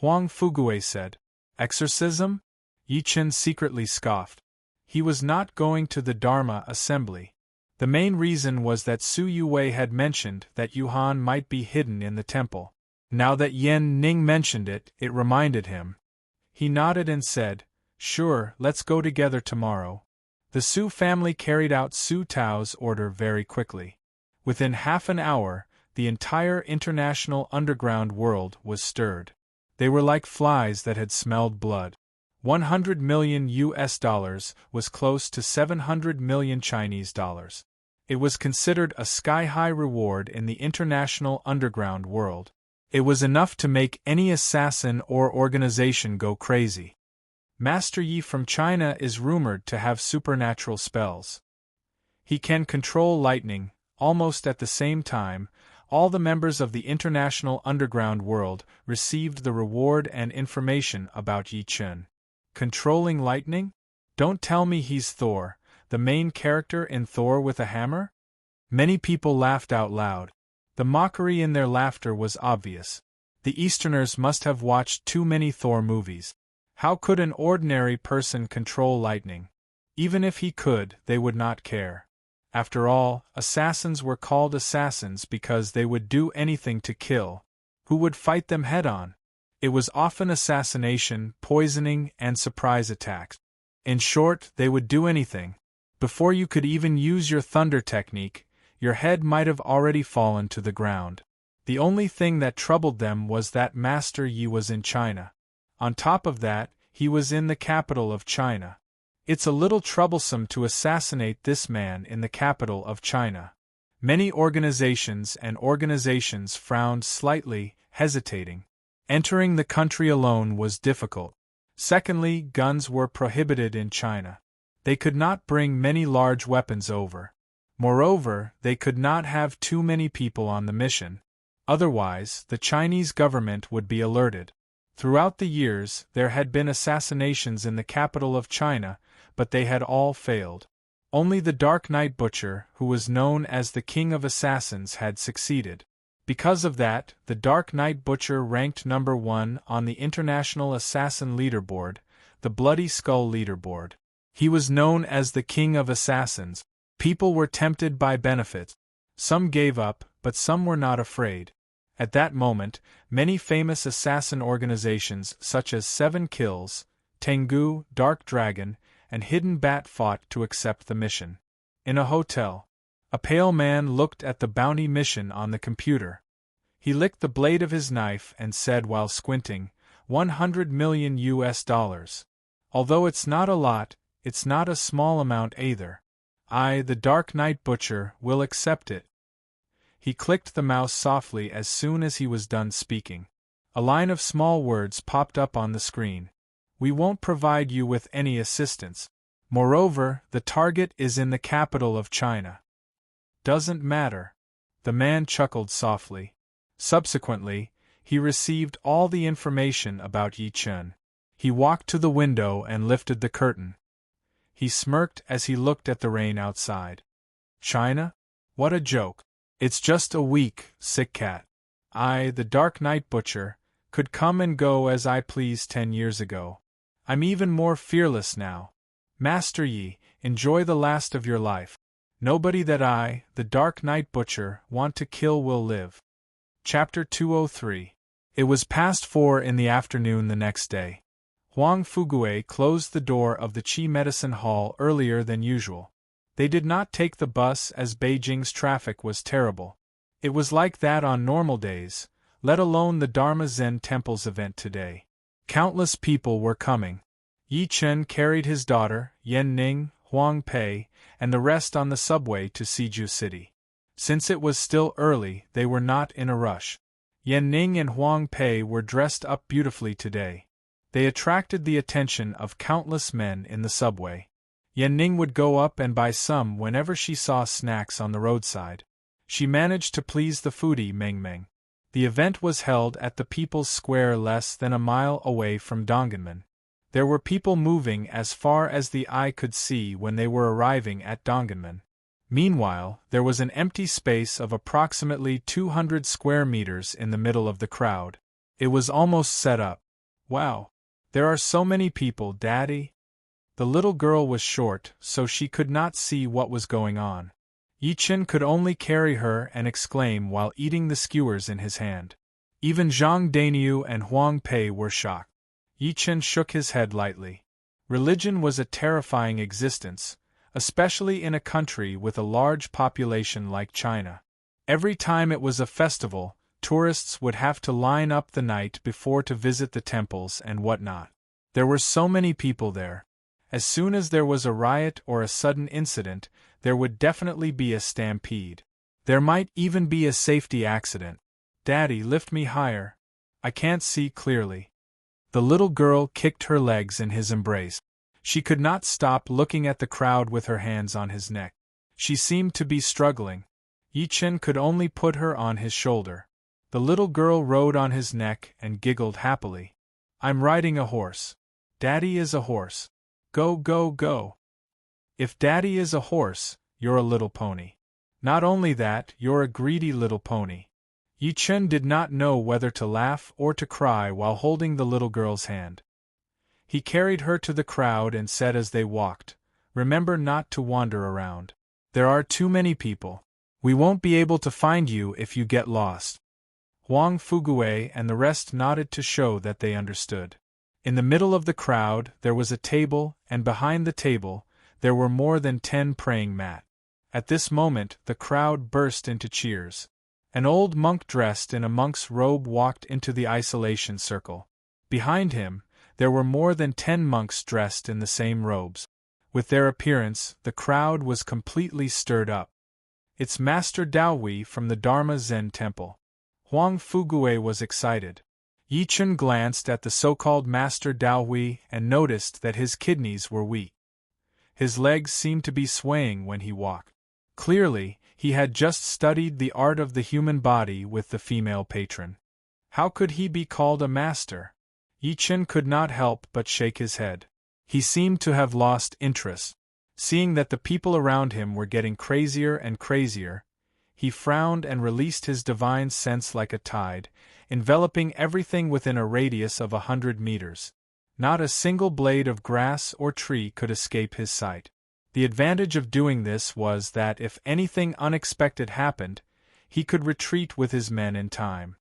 Huang Fugue said. "Exorcism?" Yi Chen secretly scoffed. He was not going to the Dharma assembly. The main reason was that Su Yue had mentioned that Yuhan might be hidden in the temple. Now that Yan Ning mentioned it, it reminded him. He nodded and said, "Sure, let's go together tomorrow." The Su family carried out Su Tao's order very quickly. Within half an hour, the entire international underground world was stirred. They were like flies that had smelled blood. $100 million was close to 700 million Chinese dollars. It was considered a sky-high reward in the international underground world. It was enough to make any assassin or organization go crazy. Master Yi from China is rumored to have supernatural spells. He can control lightning. Almost at the same time, all the members of the international underground world received the reward and information about Yi Chen. Controlling lightning? Don't tell me he's Thor, the main character in Thor with a hammer? Many people laughed out loud. The mockery in their laughter was obvious. The Easterners must have watched too many Thor movies. How could an ordinary person control lightning? Even if he could, they would not care. After all, assassins were called assassins because they would do anything to kill. Who would fight them head-on? It was often assassination, poisoning, and surprise attacks. In short, they would do anything. Before you could even use your thunder technique, your head might have already fallen to the ground. The only thing that troubled them was that Master Yi was in China. On top of that, he was in the capital of China. It's a little troublesome to assassinate this man in the capital of China. Many organizations frowned slightly, hesitating. Entering the country alone was difficult. Secondly, guns were prohibited in China. They could not bring many large weapons over. Moreover, they could not have too many people on the mission. Otherwise, the Chinese government would be alerted. Throughout the years, there had been assassinations in the capital of China, but they had all failed. Only the Dark Knight Butcher, who was known as the King of Assassins, had succeeded. Because of that, the Dark Knight Butcher ranked #1 on the International Assassin Leaderboard, the Bloody Skull Leaderboard. He was known as the King of Assassins. People were tempted by benefits. Some gave up, but some were not afraid. At that moment, many famous assassin organizations such as 7 Kills, Tengu, Dark Dragon, and Hidden Bat fought to accept the mission. In a hotel, a pale man looked at the bounty mission on the computer. He licked the blade of his knife and said while squinting, $100 million. Although it's not a lot, it's not a small amount either. I, the Dark Knight Butcher, will accept it. He clicked the mouse softly as soon as he was done speaking. A line of small words popped up on the screen. We won't provide you with any assistance. Moreover, the target is in the capital of China. Doesn't matter. The man chuckled softly. Subsequently, he received all the information about Yi Chen. He walked to the window and lifted the curtain. He smirked as he looked at the rain outside. China? What a joke. It's just a weak, sick cat. I, the Dark Knight Butcher, could come and go as I please 10 years ago. I'm even more fearless now. Master Yi, enjoy the last of your life. Nobody that I, the Dark Knight Butcher, want to kill will live. Chapter 203. It was past 4 in the afternoon the next day. Huang Fugue closed the door of the Qi Medicine Hall earlier than usual. They did not take the bus as Beijing's traffic was terrible. It was like that on normal days, let alone the Dharma Zen Temple's event today. Countless people were coming. Yi Chen carried his daughter, Yan Ning, Huang Pei, and the rest on the subway to Siju City. Since it was still early, they were not in a rush. Yan Ning and Huang Pei were dressed up beautifully today. They attracted the attention of countless men in the subway. Yan Ning would go up and buy some whenever she saw snacks on the roadside. She managed to please the foodie Meng Meng. The event was held at the People's Square less than a mile away from Donganmen. There were people moving as far as the eye could see when they were arriving at Donganmen. Meanwhile, there was an empty space of approximately 200 square meters in the middle of the crowd. It was almost set up. Wow! There are so many people, Daddy! The little girl was short, so she could not see what was going on. Yi Chen could only carry her and exclaim while eating the skewers in his hand. Even Zhang Dainiu and Huang Pei were shocked. Yi Chen shook his head lightly. Religion was a terrifying existence, especially in a country with a large population like China. Every time it was a festival, tourists would have to line up the night before to visit the temples and whatnot. There were so many people there. As soon as there was a riot or a sudden incident, there would definitely be a stampede. There might even be a safety accident. Daddy, lift me higher. I can't see clearly. The little girl kicked her legs in his embrace. She could not stop looking at the crowd with her hands on his neck. She seemed to be struggling. Yi Chen could only put her on his shoulder. The little girl rode on his neck and giggled happily. I'm riding a horse. Daddy is a horse. Go, go, go. If Daddy is a horse, you're a little pony. Not only that, you're a greedy little pony. Yi Chen did not know whether to laugh or to cry while holding the little girl's hand. He carried her to the crowd and said as they walked, remember not to wander around. There are too many people. We won't be able to find you if you get lost. Huang Fugue and the rest nodded to show that they understood. In the middle of the crowd there was a table, and behind the table there were more than 10 praying mats. At this moment the crowd burst into cheers. An old monk dressed in a monk's robe walked into the isolation circle. Behind him, there were more than 10 monks dressed in the same robes. With their appearance, the crowd was completely stirred up. It's Master Daohui from the Dharma Zen Temple. Huang Fugue was excited. Yi Chen glanced at the so-called Master Daohui and noticed that his kidneys were weak. His legs seemed to be swaying when he walked. Clearly, he had just studied the art of the human body with the female patron. How could he be called a master? Yi Chen could not help but shake his head. He seemed to have lost interest. Seeing that the people around him were getting crazier and crazier, He frowned and released his divine sense like a tide, enveloping everything within a radius of 100 meters. Not a single blade of grass or tree could escape his sight. The advantage of doing this was that if anything unexpected happened, he could retreat with his men in time.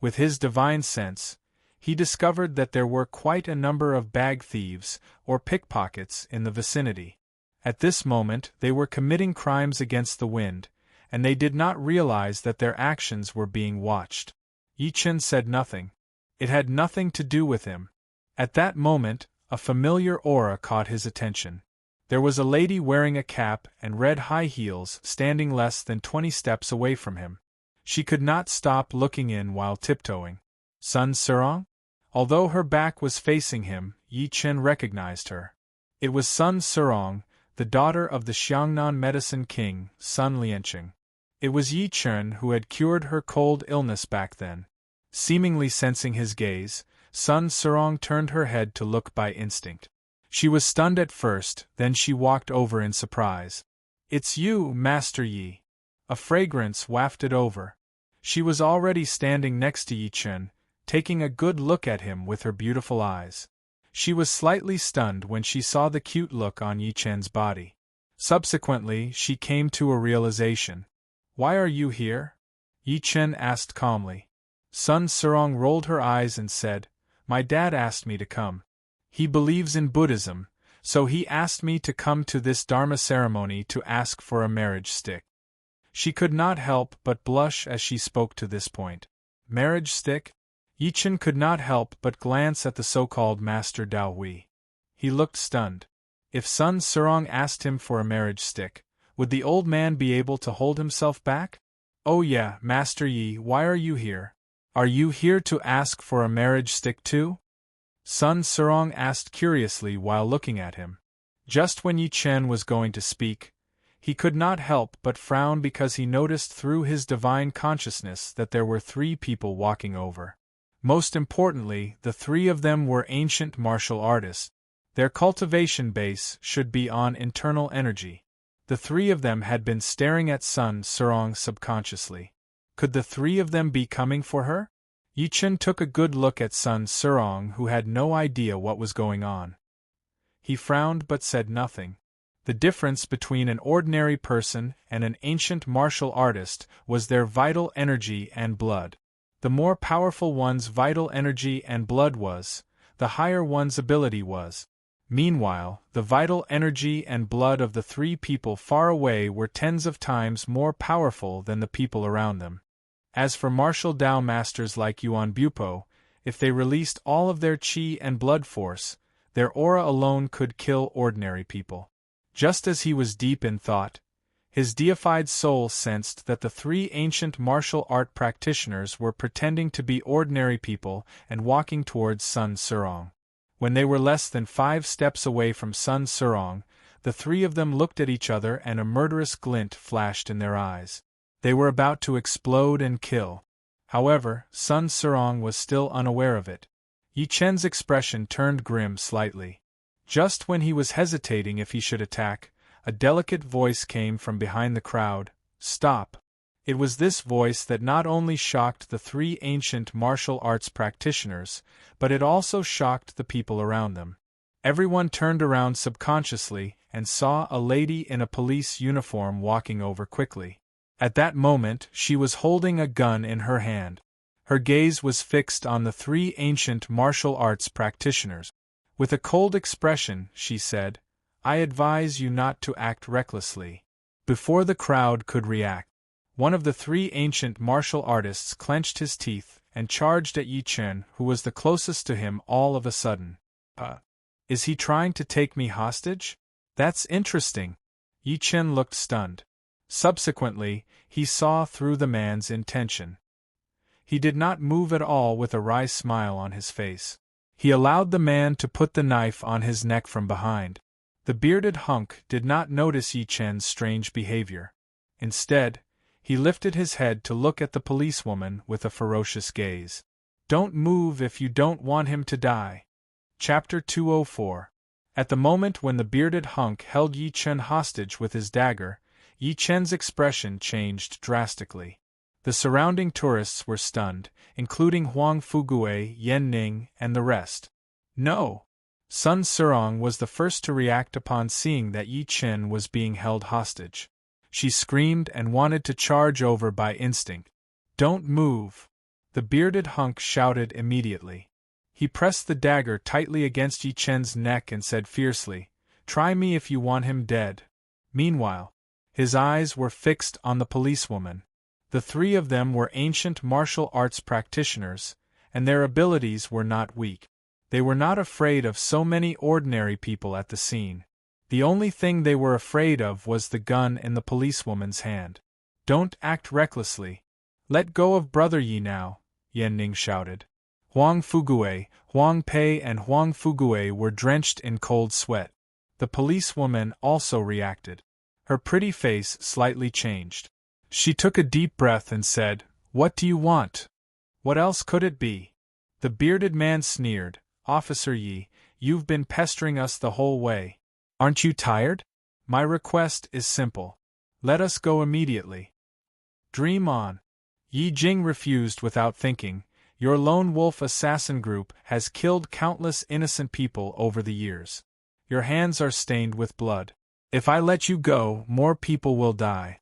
With his divine sense, he discovered that there were quite a number of bag thieves or pickpockets in the vicinity. At this moment they were committing crimes against the wind, and they did not realize that their actions were being watched. Yi Chen said nothing. It had nothing to do with him. At that moment, a familiar aura caught his attention. There was a lady wearing a cap and red high heels standing less than 20 steps away from him. She could not stop looking in while tiptoeing. Sun Serong? Although her back was facing him, Yi Chen recognized her. It was Sun Serong, the daughter of the Xiangnan medicine king, Sun Lianqing. It was Yi Chen who had cured her cold illness back then. Seemingly sensing his gaze, Sun Serong turned her head to look by instinct. She was stunned at first, then she walked over in surprise. "It's you, Master Yi." A fragrance wafted over. She was already standing next to Yi Chen, taking a good look at him with her beautiful eyes. She was slightly stunned when she saw the cute look on Yi Chen's body. Subsequently, she came to a realization. "Why are you here?" Yi Chen asked calmly. Sun Serong rolled her eyes and said, "My dad asked me to come. He believes in Buddhism, so he asked me to come to this Dharma ceremony to ask for a marriage stick." She could not help but blush as she spoke to this point. Marriage stick? Yi Chen could not help but glance at the so-called Master Dao Hui. He looked stunned. If Sun Serong asked him for a marriage stick, would the old man be able to hold himself back? "Oh yeah, Master Yi, why are you here? Are you here to ask for a marriage stick too?" Sun Serong asked curiously while looking at him. Just when Yi Chen was going to speak, he could not help but frown because he noticed through his divine consciousness that there were 3 people walking over. Most importantly, the 3 of them were ancient martial artists. Their cultivation base should be on internal energy. The 3 of them had been staring at Sun Serong subconsciously. Could the 3 of them be coming for her? Yi Chen took a good look at Sun Serong, who had no idea what was going on. He frowned but said nothing. The difference between an ordinary person and an ancient martial artist was their vital energy and blood. The more powerful one's vital energy and blood was, the higher one's ability was. Meanwhile, the vital energy and blood of the 3 people far away were tens of times more powerful than the people around them. As for martial Dao masters like Yuan Bupo, if they released all of their qi and blood force, their aura alone could kill ordinary people. Just as he was deep in thought, his deified soul sensed that the 3 ancient martial art practitioners were pretending to be ordinary people and walking towards Sun Serong. When they were less than 5 steps away from Sun Serong, the 3 of them looked at each other and a murderous glint flashed in their eyes. They were about to explode and kill. However, Sun Serong was still unaware of it. Yi Chen's expression turned grim slightly. Just when he was hesitating if he should attack, a delicate voice came from behind the crowd. "Stop!" It was this voice that not only shocked the 3 ancient martial arts practitioners, but it also shocked the people around them. Everyone turned around subconsciously and saw a lady in a police uniform walking over quickly. At that moment, she was holding a gun in her hand. Her gaze was fixed on the 3 ancient martial arts practitioners. With a cold expression, she said, "I advise you not to act recklessly." Before the crowd could react, one of the 3 ancient martial artists clenched his teeth and charged at Yi Chen, who was the closest to him all of a sudden. Is he trying to take me hostage? That's interesting." Yi Chen looked stunned. Subsequently, he saw through the man's intention. He did not move at all with a wry smile on his face. He allowed the man to put the knife on his neck from behind. The bearded hunk did not notice Yi Chen's strange behavior. Instead, he lifted his head to look at the policewoman with a ferocious gaze. "Don't move if you don't want him to die." Chapter 204. At the moment when the bearded hunk held Yi Chen hostage with his dagger, Yi Chen's expression changed drastically. The surrounding tourists were stunned, including Huang Fugue, Yan Ning, and the rest. No! Sun Serong was the first to react upon seeing that Yi Chen was being held hostage. She screamed and wanted to charge over by instinct. Don't move! The bearded hunk shouted immediately. He pressed the dagger tightly against Yi Chen's neck and said fiercely, "Try me if you want him dead." Meanwhile, his eyes were fixed on the policewoman. The three of them were ancient martial arts practitioners, and their abilities were not weak. They were not afraid of so many ordinary people at the scene. The only thing they were afraid of was the gun in the policewoman's hand. "Don't act recklessly. Let go of Brother Yi now," Yan Ning shouted. Huang Fugue, Huang Pei and Huang Fugue were drenched in cold sweat. The policewoman also reacted. Her pretty face slightly changed. She took a deep breath and said, "What do you want?" "What else could it be?" The bearded man sneered. "Officer Yi, you've been pestering us the whole way. Aren't you tired? My request is simple. Let us go immediately." "Dream on." Yi Jing refused without thinking. "Your lone wolf assassin group has killed countless innocent people over the years. Your hands are stained with blood. If I let you go, more people will die.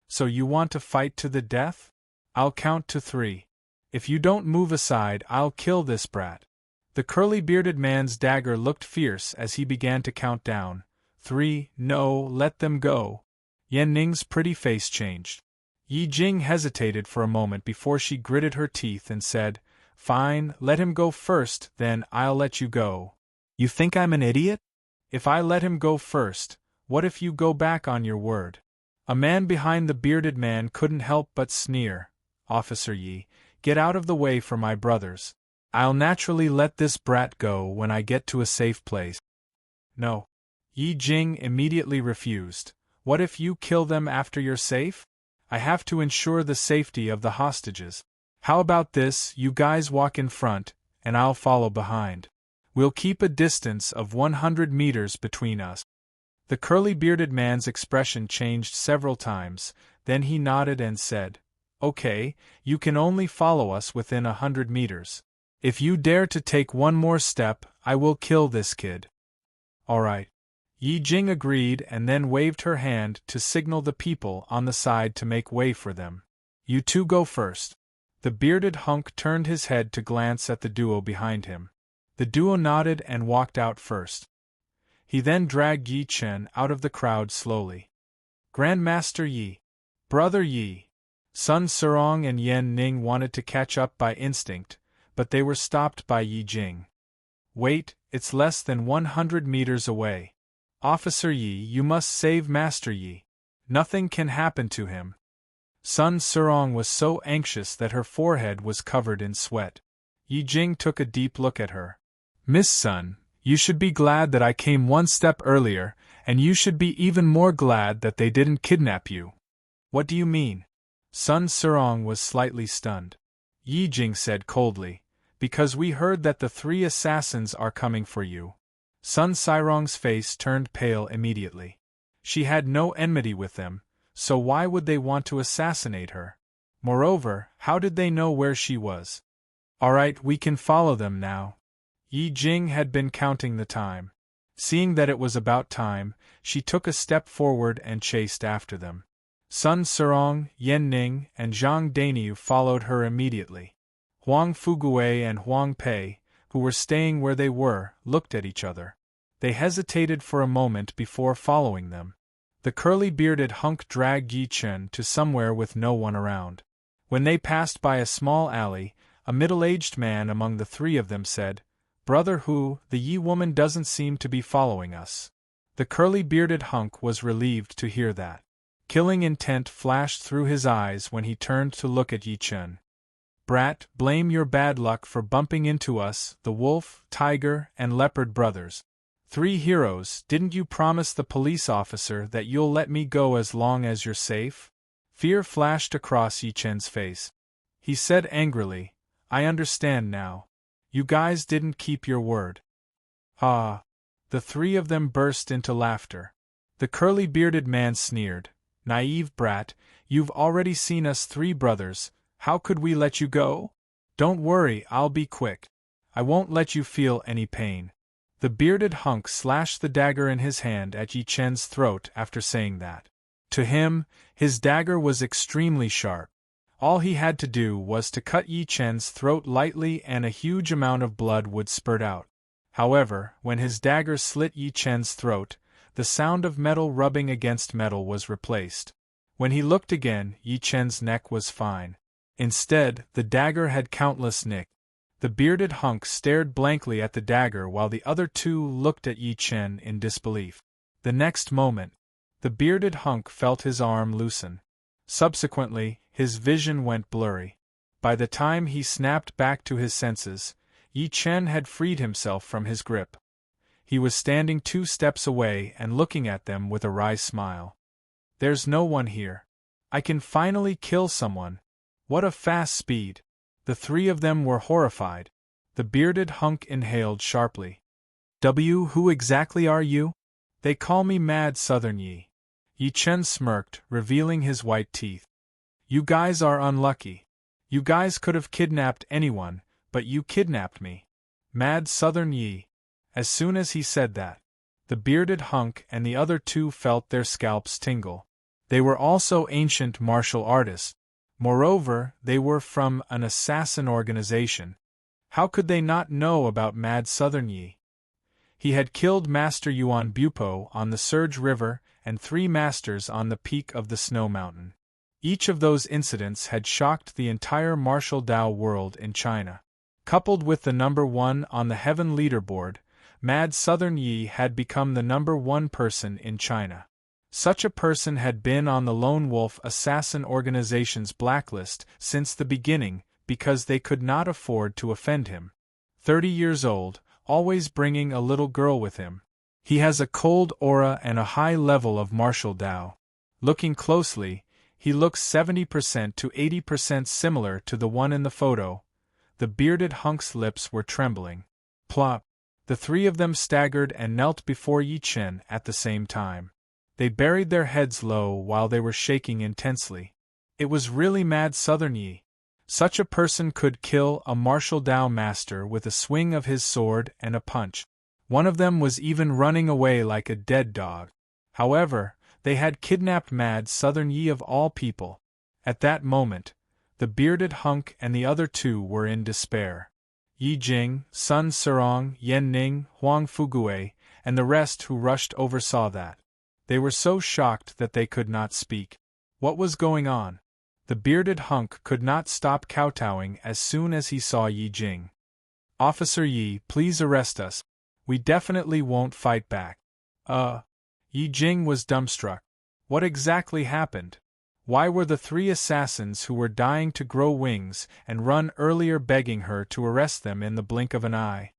So you want to fight to the death? I'll count to 3. If you don't move aside, I'll kill this brat." The curly-bearded man's dagger looked fierce as he began to count down. 3, no, let them go. Yan Ning's pretty face changed. Yi Jing hesitated for a moment before she gritted her teeth and said, "Fine, let him go first, then I'll let you go." "You think I'm an idiot? If I let him go first, what if you go back on your word?" A man behind the bearded man couldn't help but sneer. "Officer Yi, get out of the way for my brothers. I'll naturally let this brat go when I get to a safe place." "No." Yi Jing immediately refused. "What if you kill them after you're safe? I have to ensure the safety of the hostages. How about this, you guys walk in front, and I'll follow behind. We'll keep a distance of 100 meters between us." The curly-bearded man's expression changed several times, then he nodded and said, "Okay, you can only follow us within 100 meters. If you dare to take one more step, I will kill this kid." "All right." Yi Jing agreed and then waved her hand to signal the people on the side to make way for them. "You two go first." The bearded hunk turned his head to glance at the duo behind him. The duo nodded and walked out first. He then dragged Yi Chen out of the crowd slowly. "Grandmaster Yi! Brother Yi!" Sun Serong and Yan Ning wanted to catch up by instinct, but they were stopped by Yi Jing. "Wait, it's less than 100 meters away. Officer Yi, you must save Master Yi. Nothing can happen to him." Sun Serong was so anxious that her forehead was covered in sweat. Yi Jing took a deep look at her. "Miss Sun, you should be glad that I came one step earlier, and you should be even more glad that they didn't kidnap you." "What do you mean?" Sun Serong was slightly stunned. Yi Jing said coldly, "Because we heard that the 3 assassins are coming for you." Sun Serong's face turned pale immediately. She had no enmity with them, so why would they want to assassinate her? Moreover, how did they know where she was? "All right, we can follow them now." Yi Jing had been counting the time. Seeing that it was about time, she took a step forward and chased after them. Sun Serong, Yan Ning, and Zhang Dainiu followed her immediately. Huang Fugue and Huang Pei, who were staying where they were, looked at each other. They hesitated for a moment before following them. The curly-bearded hunk dragged Yi Chen to somewhere with no one around. When they passed by a small alley, a middle-aged man among the 3 of them said, "Brother Hu, the Yi woman doesn't seem to be following us." The curly-bearded hunk was relieved to hear that. Killing intent flashed through his eyes when he turned to look at Yi Chen. "Brat, blame your bad luck for bumping into us, the wolf, tiger, and leopard brothers. 3 heroes, didn't you promise the police officer that you'll let me go as long as you're safe?" Fear flashed across Yi Chen's face. He said angrily, "I understand now. You guys didn't keep your word." "Ha!" The 3 of them burst into laughter. The curly-bearded man sneered, Naive brat, you've already seen us 3 brothers, how could we let you go? Don't worry, I'll be quick. I won't let you feel any pain. The bearded hunk slashed the dagger in his hand at Yi Chen's throat after saying that. To him, his dagger was extremely sharp. All he had to do was to cut Yi Chen's throat lightly and a huge amount of blood would spurt out. However, when his dagger slit Yi Chen's throat, the sound of metal rubbing against metal was replaced. When he looked again, Yi Chen's neck was fine. Instead, the dagger had countless nicks. The bearded hunk stared blankly at the dagger while the other 2 looked at Yi Chen in disbelief. The next moment, the bearded hunk felt his arm loosen. Subsequently, his vision went blurry. By the time he snapped back to his senses, Yi Chen had freed himself from his grip. He was standing 2 steps away and looking at them with a wry smile. There's no one here. I can finally kill someone. What a fast speed. The 3 of them were horrified. The bearded hunk inhaled sharply. Who exactly are you? They call me Mad Southern Yi. Yi Chen smirked, revealing his white teeth. You guys are unlucky. You guys could have kidnapped anyone, but you kidnapped me. Mad Southern Yi. As soon as he said that, the bearded hunk and the other 2 felt their scalps tingle. They were also ancient martial artists. Moreover, they were from an assassin organization. How could they not know about Mad Southern Yi? He had killed Master Yuan Bupo on the Surge River and 3 masters on the peak of the Snow Mountain. Each of those incidents had shocked the entire martial Dao world in China. Coupled with the number 1 on the Heaven leaderboard, Mad Southern Yi had become the number 1 person in China. Such a person had been on the Lone Wolf Assassin Organization's blacklist since the beginning because they could not afford to offend him. 30 years old, always bringing a little girl with him. He has a cold aura and a high level of martial Dao. Looking closely, he looks 70% to 80% similar to the one in the photo. The bearded hunk's lips were trembling. Plop! The 3 of them staggered and knelt before Yi Chen at the same time. They buried their heads low while they were shaking intensely. It was really Mad Southern Yi. Such a person could kill a martial Dao master with a swing of his sword and a punch. One of them was even running away like a dead dog. However, they had kidnapped Mad Southern Yi of all people. At that moment, the bearded hunk and the other 2 were in despair. Yi Jing, Sun Serong, Yan Ning, Huang Fugue, and the rest who rushed oversaw that. They were so shocked that they could not speak. What was going on? The bearded hunk could not stop kowtowing as soon as he saw Yi Jing. Officer Yi, please arrest us. We definitely won't fight back. Yi Jing was dumbstruck. What exactly happened? Why were the 3 assassins who were dying to grow wings and run earlier begging her to arrest them in the blink of an eye?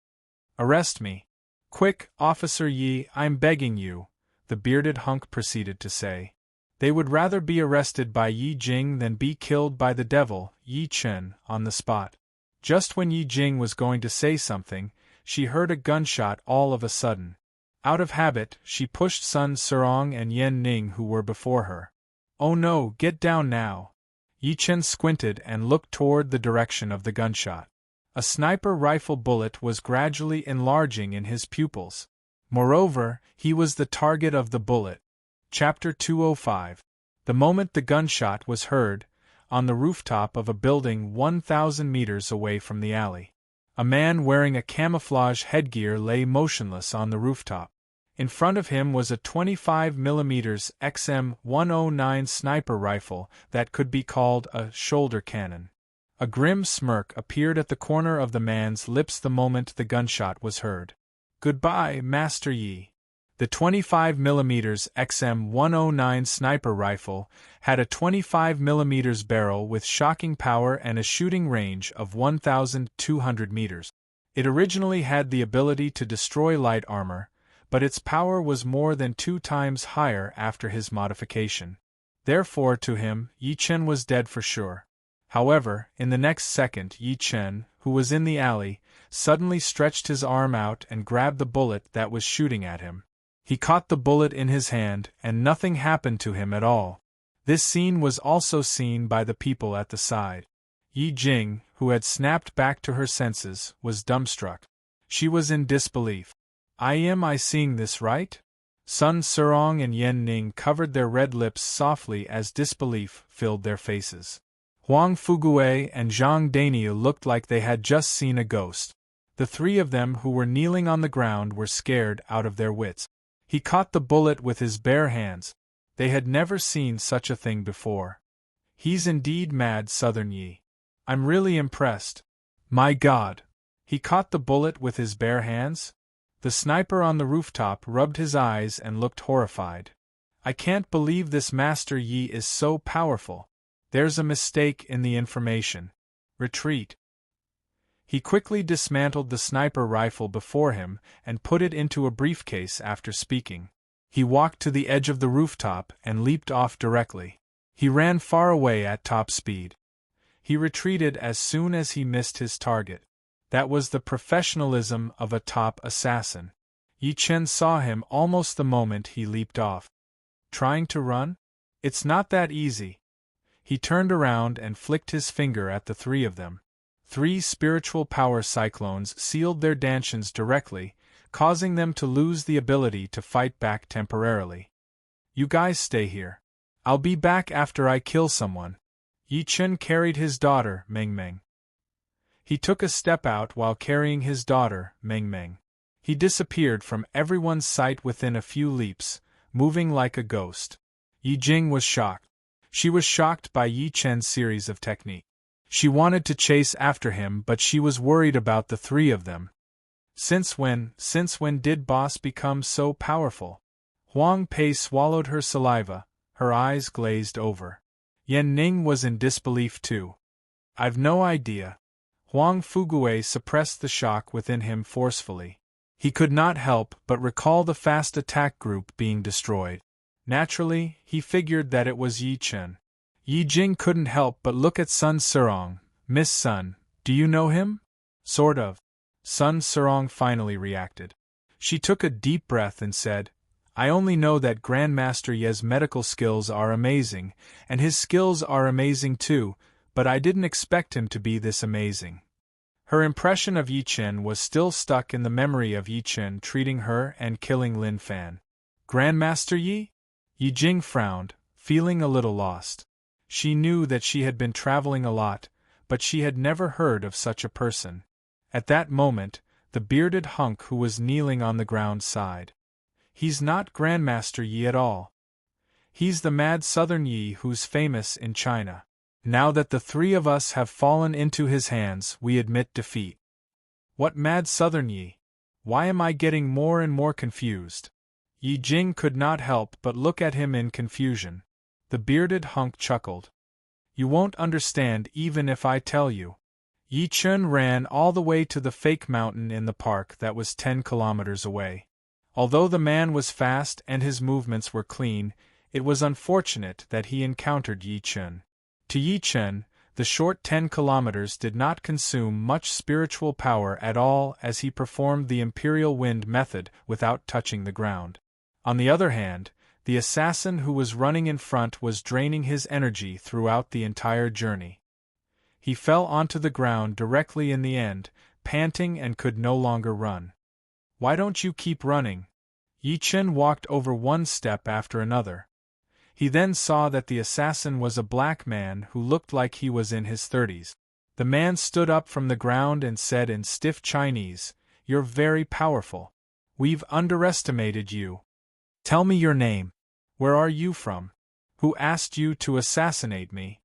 Arrest me. Quick, Officer Yi, I'm begging you, the bearded hunk proceeded to say. They would rather be arrested by Yi Jing than be killed by the devil, Yi Chen, on the spot. Just when Yi Jing was going to say something, she heard a gunshot all of a sudden. Out of habit, she pushed Sun Serong and Yan Ning who were before her. Oh no, get down now. Yi Chen squinted and looked toward the direction of the gunshot. A sniper rifle bullet was gradually enlarging in his pupils. Moreover, he was the target of the bullet. Chapter 205. The moment the gunshot was heard, on the rooftop of a building 1,000 meters away from the alley, a man wearing a camouflage headgear lay motionless on the rooftop. In front of him was a 25mm XM-109 sniper rifle that could be called a shoulder cannon. A grim smirk appeared at the corner of the man's lips the moment the gunshot was heard. Goodbye, Master Yi. The 25mm XM-109 sniper rifle had a 25mm barrel with shocking power and a shooting range of 1,200 meters. It originally had the ability to destroy light armor, but its power was more than 2 times higher after his modification. Therefore, to him, Yi Chen was dead for sure. However, in the next second, Yi Chen, who was in the alley, suddenly stretched his arm out and grabbed the bullet that was shooting at him. He caught the bullet in his hand, and nothing happened to him at all. This scene was also seen by the people at the side. Yi Jing, who had snapped back to her senses, was dumbstruck. She was in disbelief. Am I seeing this right? Sun Serong and Yen Ning covered their red lips softly as disbelief filled their faces. Huang Fugui and Zhang Daniu looked like they had just seen a ghost. The three of them who were kneeling on the ground were scared out of their wits. He caught the bullet with his bare hands. They had never seen such a thing before. He's indeed mad, Southern Yi. I'm really impressed. My God! He caught the bullet with his bare hands? The sniper on the rooftop rubbed his eyes and looked horrified. I can't believe this Master Yi is so powerful. There's a mistake in the information. Retreat. He quickly dismantled the sniper rifle before him and put it into a briefcase after speaking. He walked to the edge of the rooftop and leaped off directly. He ran far away at top speed. He retreated as soon as he missed his target. That was the professionalism of a top assassin. Yi Chen saw him almost the moment he leaped off. Trying to run? It's not that easy. He turned around and flicked his finger at the three of them. 3 spiritual power cyclones sealed their dantians directly, causing them to lose the ability to fight back temporarily. You guys stay here. I'll be back after I kill someone. Yi Chen carried his daughter, Meng Meng. He took a step out while carrying his daughter, Meng Meng. He disappeared from everyone's sight within a few leaps, moving like a ghost. Yi Jing was shocked. She was shocked by Yi Chen's series of technique. She wanted to chase after him, but she was worried about the three of them. Since when did Boss become so powerful? Huang Pei swallowed her saliva, her eyes glazed over. Yen Ning was in disbelief too. I've no idea. Huang Fugui suppressed the shock within him forcefully. He could not help but recall the fast attack group being destroyed. Naturally, he figured that it was Yi Chen. Yi Jing couldn't help but look at Sun Serong. Miss Sun, do you know him? Sort of. Sun Serong finally reacted. She took a deep breath and said, I only know that Grandmaster Ye's medical skills are amazing, and his skills are amazing too, but I didn't expect him to be this amazing. Her impression of Yi Chen was still stuck in the memory of Yi Chen treating her and killing Lin Fan. Grandmaster Yi? Yi Jing frowned, feeling a little lost. She knew that she had been traveling a lot, but she had never heard of such a person. At that moment, the bearded hunk who was kneeling on the ground sighed. He's not Grandmaster Yi at all. He's the mad Southern Yi who's famous in China. Now that the three of us have fallen into his hands, we admit defeat. What mad Southern Yi? Why am I getting more and more confused? Yi Jing could not help but look at him in confusion. The bearded hunk chuckled. You won't understand even if I tell you. Yi Chen ran all the way to the fake mountain in the park that was 10 kilometers away. Although the man was fast and his movements were clean, it was unfortunate that he encountered Yi Chen. To Yi Chen, the short 10 kilometers did not consume much spiritual power at all as he performed the Imperial Wind method without touching the ground. On the other hand, the assassin who was running in front was draining his energy throughout the entire journey. He fell onto the ground directly in the end, panting and could no longer run. Why don't you keep running? Yi Chen walked over one step after another. He then saw that the assassin was a black man who looked like he was in his 30s. The man stood up from the ground and said in stiff Chinese, You're very powerful. We've underestimated you. Tell me your name. Where are you from? Who asked you to assassinate me?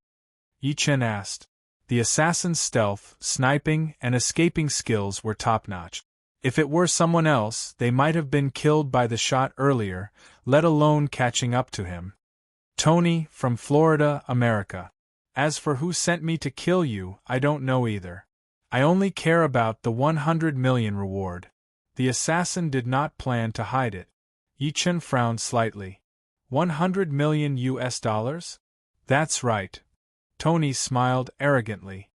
Yi Chen asked. The assassin's stealth, sniping, and escaping skills were top-notch. If it were someone else, they might have been killed by the shot earlier, let alone catching up to him. Tony, from Florida, America. As for who sent me to kill you, I don't know either. I only care about the 100 million reward. The assassin did not plan to hide it. Yi Chen frowned slightly. 100 million US dollars? That's right. Tony smiled arrogantly.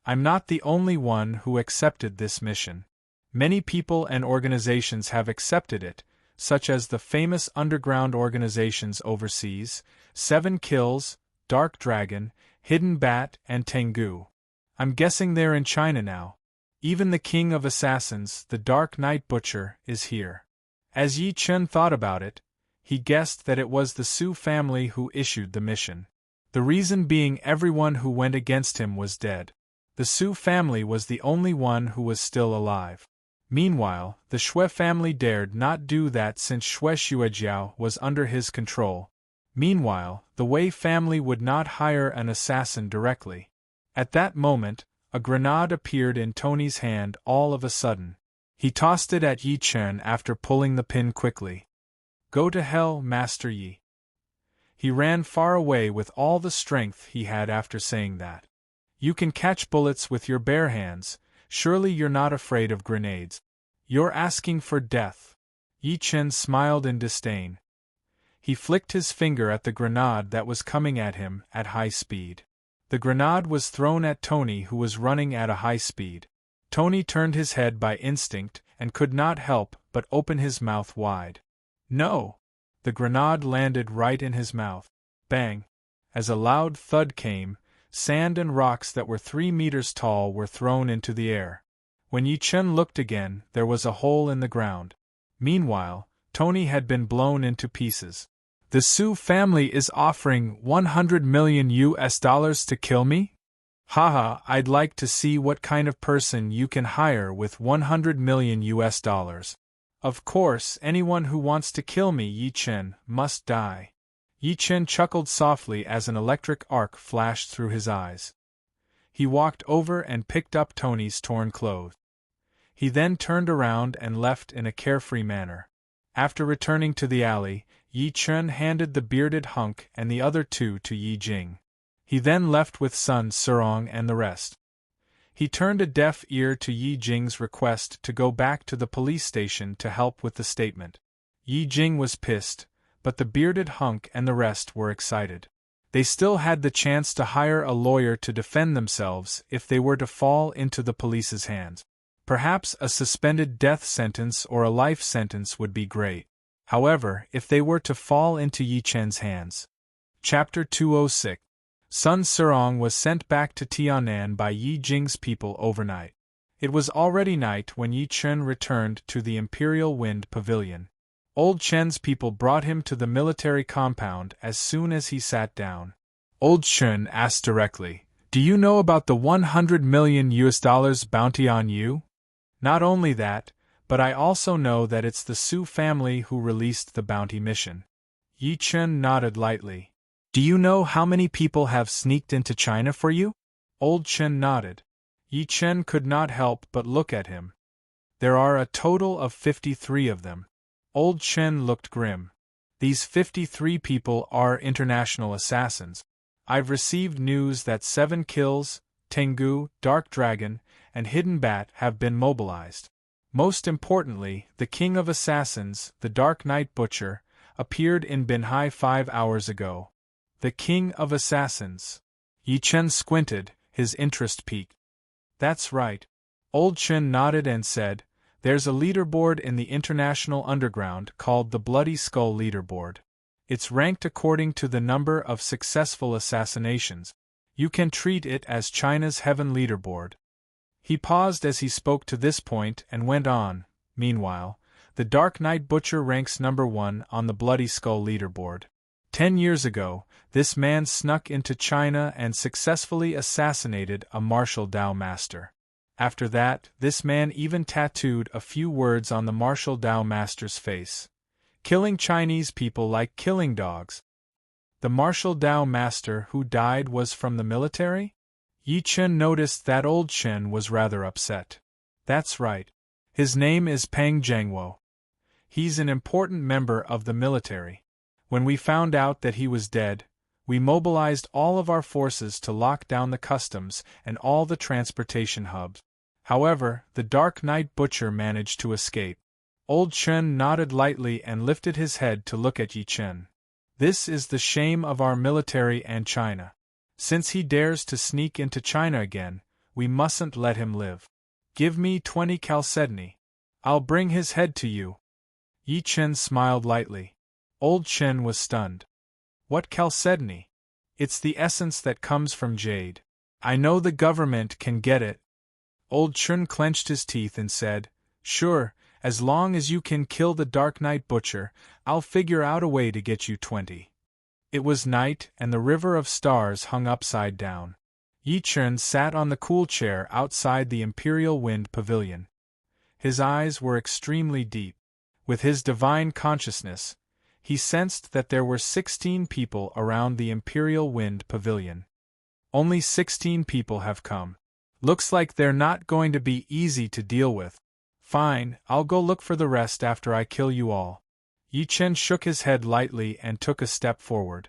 I'm not the only one who accepted this mission. Many people and organizations have accepted it, such as the famous underground organizations overseas, 7 Kills, Dark Dragon, Hidden Bat, and Tengu. I'm guessing they're in China now. Even the King of Assassins, the Dark Knight Butcher, is here. As Yi Chen thought about it, he guessed that it was the Su family who issued the mission. The reason being everyone who went against him was dead. The Su family was the only one who was still alive. Meanwhile, the Shui family dared not do that since Shui Xuejiao was under his control. Meanwhile, the Wei family would not hire an assassin directly. At that moment, a grenade appeared in Tony's hand all of a sudden. He tossed it at Yi Chen after pulling the pin quickly. Go to hell, Master Yi. He ran far away with all the strength he had after saying that. You can catch bullets with your bare hands, surely you're not afraid of grenades. You're asking for death. Yi Chen smiled in disdain. He flicked his finger at the grenade that was coming at him at high speed. The grenade was thrown at Tony, who was running at a high speed. Tony turned his head by instinct and could not help but open his mouth wide. No! The grenade landed right in his mouth. Bang! As a loud thud came, sand and rocks that were 3 meters tall were thrown into the air. When Yi Chen looked again, there was a hole in the ground. Meanwhile, Tony had been blown into pieces. The Su family is offering $100 million to kill me? Haha, I'd like to see what kind of person you can hire with $100 million. Of course, anyone who wants to kill me, Yi Chen, must die. Yi Chen chuckled softly as an electric arc flashed through his eyes. He walked over and picked up Tony's torn clothes. He then turned around and left in a carefree manner. After returning to the alley, Yi Chen handed the bearded hunk and the other 2 to Yi Jing. He then left with Sun Serong and the rest. He turned a deaf ear to Yi Jing's request to go back to the police station to help with the statement. Yi Jing was pissed, but the bearded hunk and the rest were excited. They still had the chance to hire a lawyer to defend themselves if they were to fall into the police's hands. Perhaps a suspended death sentence or a life sentence would be great. However, if they were to fall into Yi Chen's hands. Chapter 206. Sun Serong was sent back to Tianan by Yi Jing's people overnight. It was already night when Yi Chen returned to the Imperial Wind Pavilion. Old Chen's people brought him to the military compound as soon as he sat down. Old Chen asked directly, "Do you know about the $100 million bounty on you?" "Not only that, but I also know that it's the Su family who released the bounty mission." Yi Chen nodded lightly. "Do you know how many people have sneaked into China for you?" Old Chen nodded. Yi Chen could not help but look at him. "There are a total of 53 of them." Old Chen looked grim. "These 53 people are international assassins. I've received news that 7 Kills, Tengu, Dark Dragon, and Hidden Bat have been mobilized. Most importantly, the King of Assassins, the Dark Knight Butcher, appeared in Binhai 5 hours ago." The King of Assassins. Yi Chen squinted, his interest piqued. "That's right." Old Chen nodded and said, "There's a leaderboard in the International Underground called the Bloody Skull Leaderboard. It's ranked according to the number of successful assassinations. You can treat it as China's Heaven Leaderboard." He paused as he spoke to this point and went on. "Meanwhile, the Dark Knight Butcher ranks number 1 on the Bloody Skull Leaderboard. 10 years ago, this man snuck into China and successfully assassinated a martial Dao master. After that, this man even tattooed a few words on the martial Dao master's face. Killing Chinese people like killing dogs." The martial Dao master who died was from the military? Yi Chen noticed that Old Chen was rather upset. "That's right. His name is Peng Zhengwo. He's an important member of the military. When we found out that he was dead, we mobilized all of our forces to lock down the customs and all the transportation hubs. However, the Dark Knight Butcher managed to escape." Old Chen nodded lightly and lifted his head to look at Yi Chen. "This is the shame of our military and China. Since he dares to sneak into China again, we mustn't let him live. Give me 20 chalcedony. I'll bring his head to you." Yi Chen smiled lightly. Old Chen was stunned. What chalcedony? It's the essence that comes from jade. I know the government can get it. Old Chen clenched his teeth and said, Sure, as long as you can kill the Dark Knight Butcher, I'll figure out a way to get you 20. It was night, and the river of stars hung upside down. Yi Chen sat on the cool chair outside the Imperial Wind Pavilion. His eyes were extremely deep. With his divine consciousness, he sensed that there were 16 people around the Imperial Wind Pavilion. Only 16 people have come. Looks like they're not going to be easy to deal with. Fine, I'll go look for the rest after I kill you all. Yi Chen shook his head lightly and took a step forward.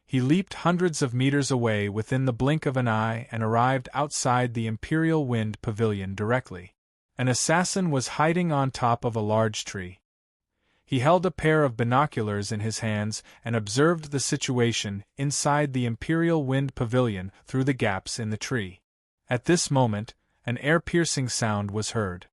He leaped hundreds of meters away within the blink of an eye and arrived outside the Imperial Wind Pavilion directly. An assassin was hiding on top of a large tree. He held a pair of binoculars in his hands and observed the situation inside the Imperial Wind Pavilion through the gaps in the tree. At this moment, an air-piercing sound was heard.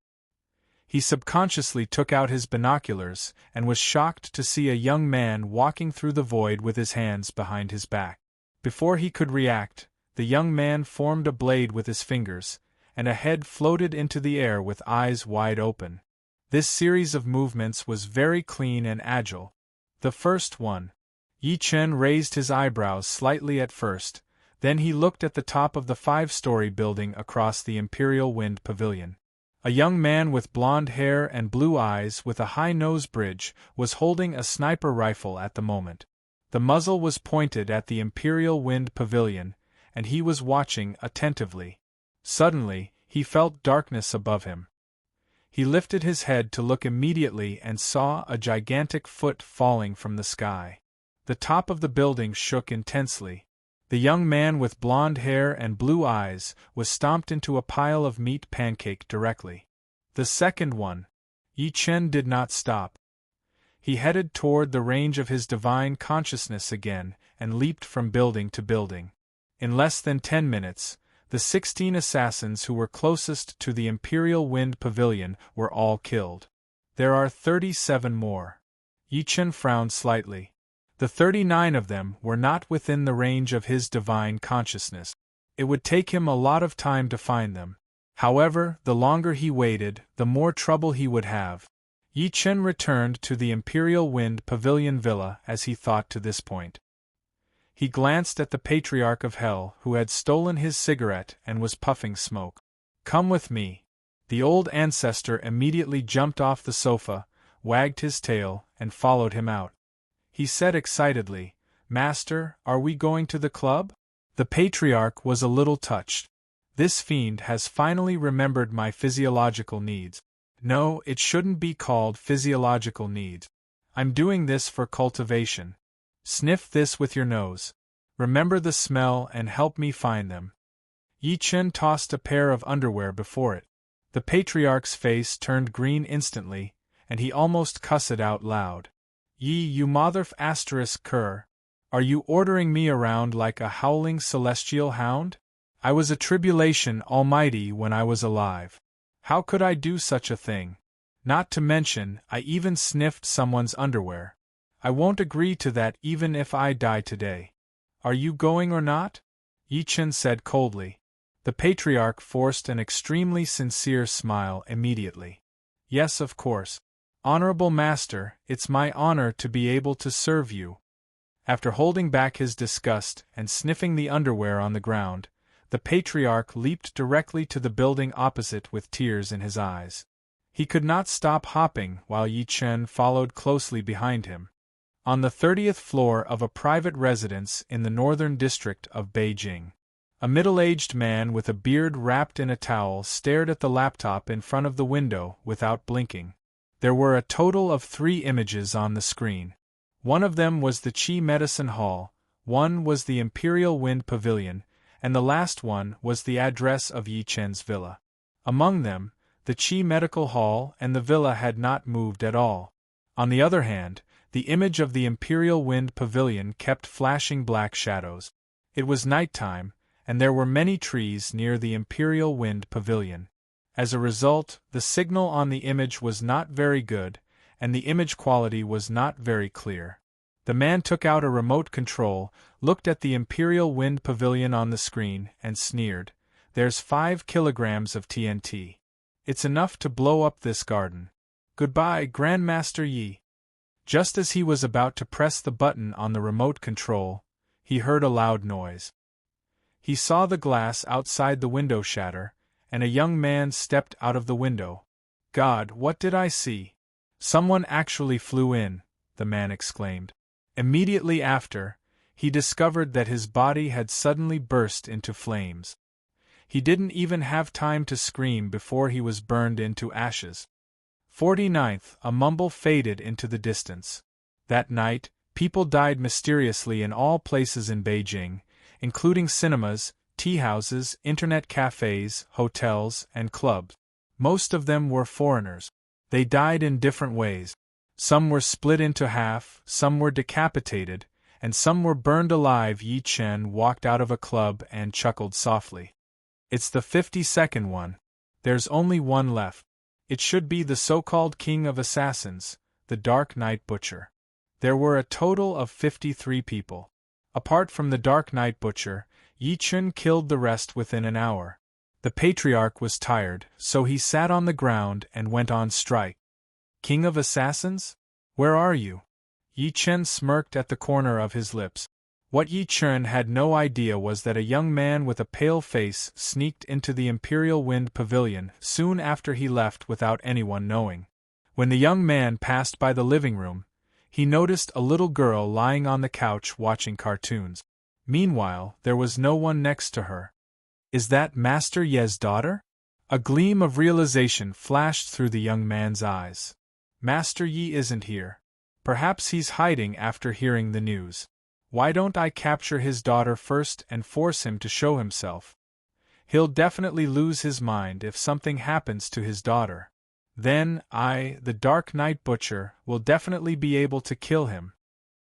He subconsciously took out his binoculars and was shocked to see a young man walking through the void with his hands behind his back. Before he could react, the young man formed a blade with his fingers, and a head floated into the air with eyes wide open. This series of movements was very clean and agile. The first one. Yi Chen raised his eyebrows slightly at first, then he looked at the top of the 5-story building across the Imperial Wind Pavilion. A young man with blonde hair and blue eyes with a high nose bridge was holding a sniper rifle at the moment. The muzzle was pointed at the Imperial Wind Pavilion, and he was watching attentively. Suddenly, he felt darkness above him. He lifted his head to look immediately and saw a gigantic foot falling from the sky. The top of the building shook intensely. The young man with blonde hair and blue eyes was stomped into a pile of meat pancake directly. The second one. Yi Chen did not stop. He headed toward the range of his divine consciousness again and leaped from building to building. In less than 10 minutes, the 16 assassins who were closest to the Imperial Wind Pavilion were all killed. There are 37 more. Yi Chen frowned slightly. The 39 of them were not within the range of his divine consciousness. It would take him a lot of time to find them. However, the longer he waited, the more trouble he would have. Yi Chen returned to the Imperial Wind Pavilion Villa as he thought to this point. He glanced at the Patriarch of Hell who had stolen his cigarette and was puffing smoke. Come with me. The old ancestor immediately jumped off the sofa, wagged his tail, and followed him out. He said excitedly, Master, are we going to the club? The Patriarch was a little touched. This fiend has finally remembered my physiological needs. No, it shouldn't be called physiological needs. I'm doing this for cultivation. Sniff this with your nose. Remember the smell and help me find them. Yi Chen tossed a pair of underwear before it. The Patriarch's face turned green instantly, and he almost cussed out loud. Yi, you cur. Are you ordering me around like a howling celestial hound? I was a tribulation almighty when I was alive. How could I do such a thing? Not to mention, I even sniffed someone's underwear. I won't agree to that even if I die today. Are you going or not? Yi Chen said coldly. The Patriarch forced an extremely sincere smile immediately. Yes, of course. Honorable Master, it's my honor to be able to serve you. After holding back his disgust and sniffing the underwear on the ground, the Patriarch leaped directly to the building opposite with tears in his eyes. He could not stop hopping while Yi Chen followed closely behind him. On the 30th floor of a private residence in the northern district of Beijing, a middle-aged man with a beard wrapped in a towel stared at the laptop in front of the window without blinking. There were a total of 3 images on the screen. One of them was the Qi Medicine Hall, one was the Imperial Wind Pavilion, and the last one was the address of Yi Chen's villa. Among them, the Qi Medical Hall and the villa had not moved at all. On the other hand, the image of the Imperial Wind Pavilion kept flashing black shadows. It was nighttime, and there were many trees near the Imperial Wind Pavilion. As a result, the signal on the image was not very good, and the image quality was not very clear. The man took out a remote control, looked at the Imperial Wind Pavilion on the screen, and sneered. There's 5 kilograms of TNT. It's enough to blow up this garden. Goodbye, Grandmaster Yi. Just as he was about to press the button on the remote control, he heard a loud noise. He saw the glass outside the window shatter, and a young man stepped out of the window. God, what did I see? Someone actually flew in, the man exclaimed. Immediately after, he discovered that his body had suddenly burst into flames. He didn't even have time to scream before he was burned into ashes. 49th, a mumble faded into the distance. That night, people died mysteriously in all places in Beijing, including cinemas, tea houses, internet cafes, hotels, and clubs. Most of them were foreigners. They died in different ways. Some were split into half, some were decapitated, and some were burned alive. Yi Chen walked out of a club and chuckled softly. It's the 52nd one. There's only one left. It should be the so-called king of assassins, the Dark Knight Butcher. There were a total of 53 people. Apart from the Dark Knight Butcher, Yi Chen killed the rest within an hour. The patriarch was tired, so he sat on the ground and went on strike. King of assassins? Where are you? Yi Chen smirked at the corner of his lips. What Yi Chen had no idea was that a young man with a pale face sneaked into the Imperial Wind Pavilion soon after he left without anyone knowing. When the young man passed by the living room, he noticed a little girl lying on the couch watching cartoons. Meanwhile, there was no one next to her. Is that Master Ye's daughter? A gleam of realization flashed through the young man's eyes. Master Yi isn't here. Perhaps he's hiding after hearing the news. Why don't I capture his daughter first and force him to show himself? He'll definitely lose his mind if something happens to his daughter. Then I, the Dark Knight Butcher, will definitely be able to kill him.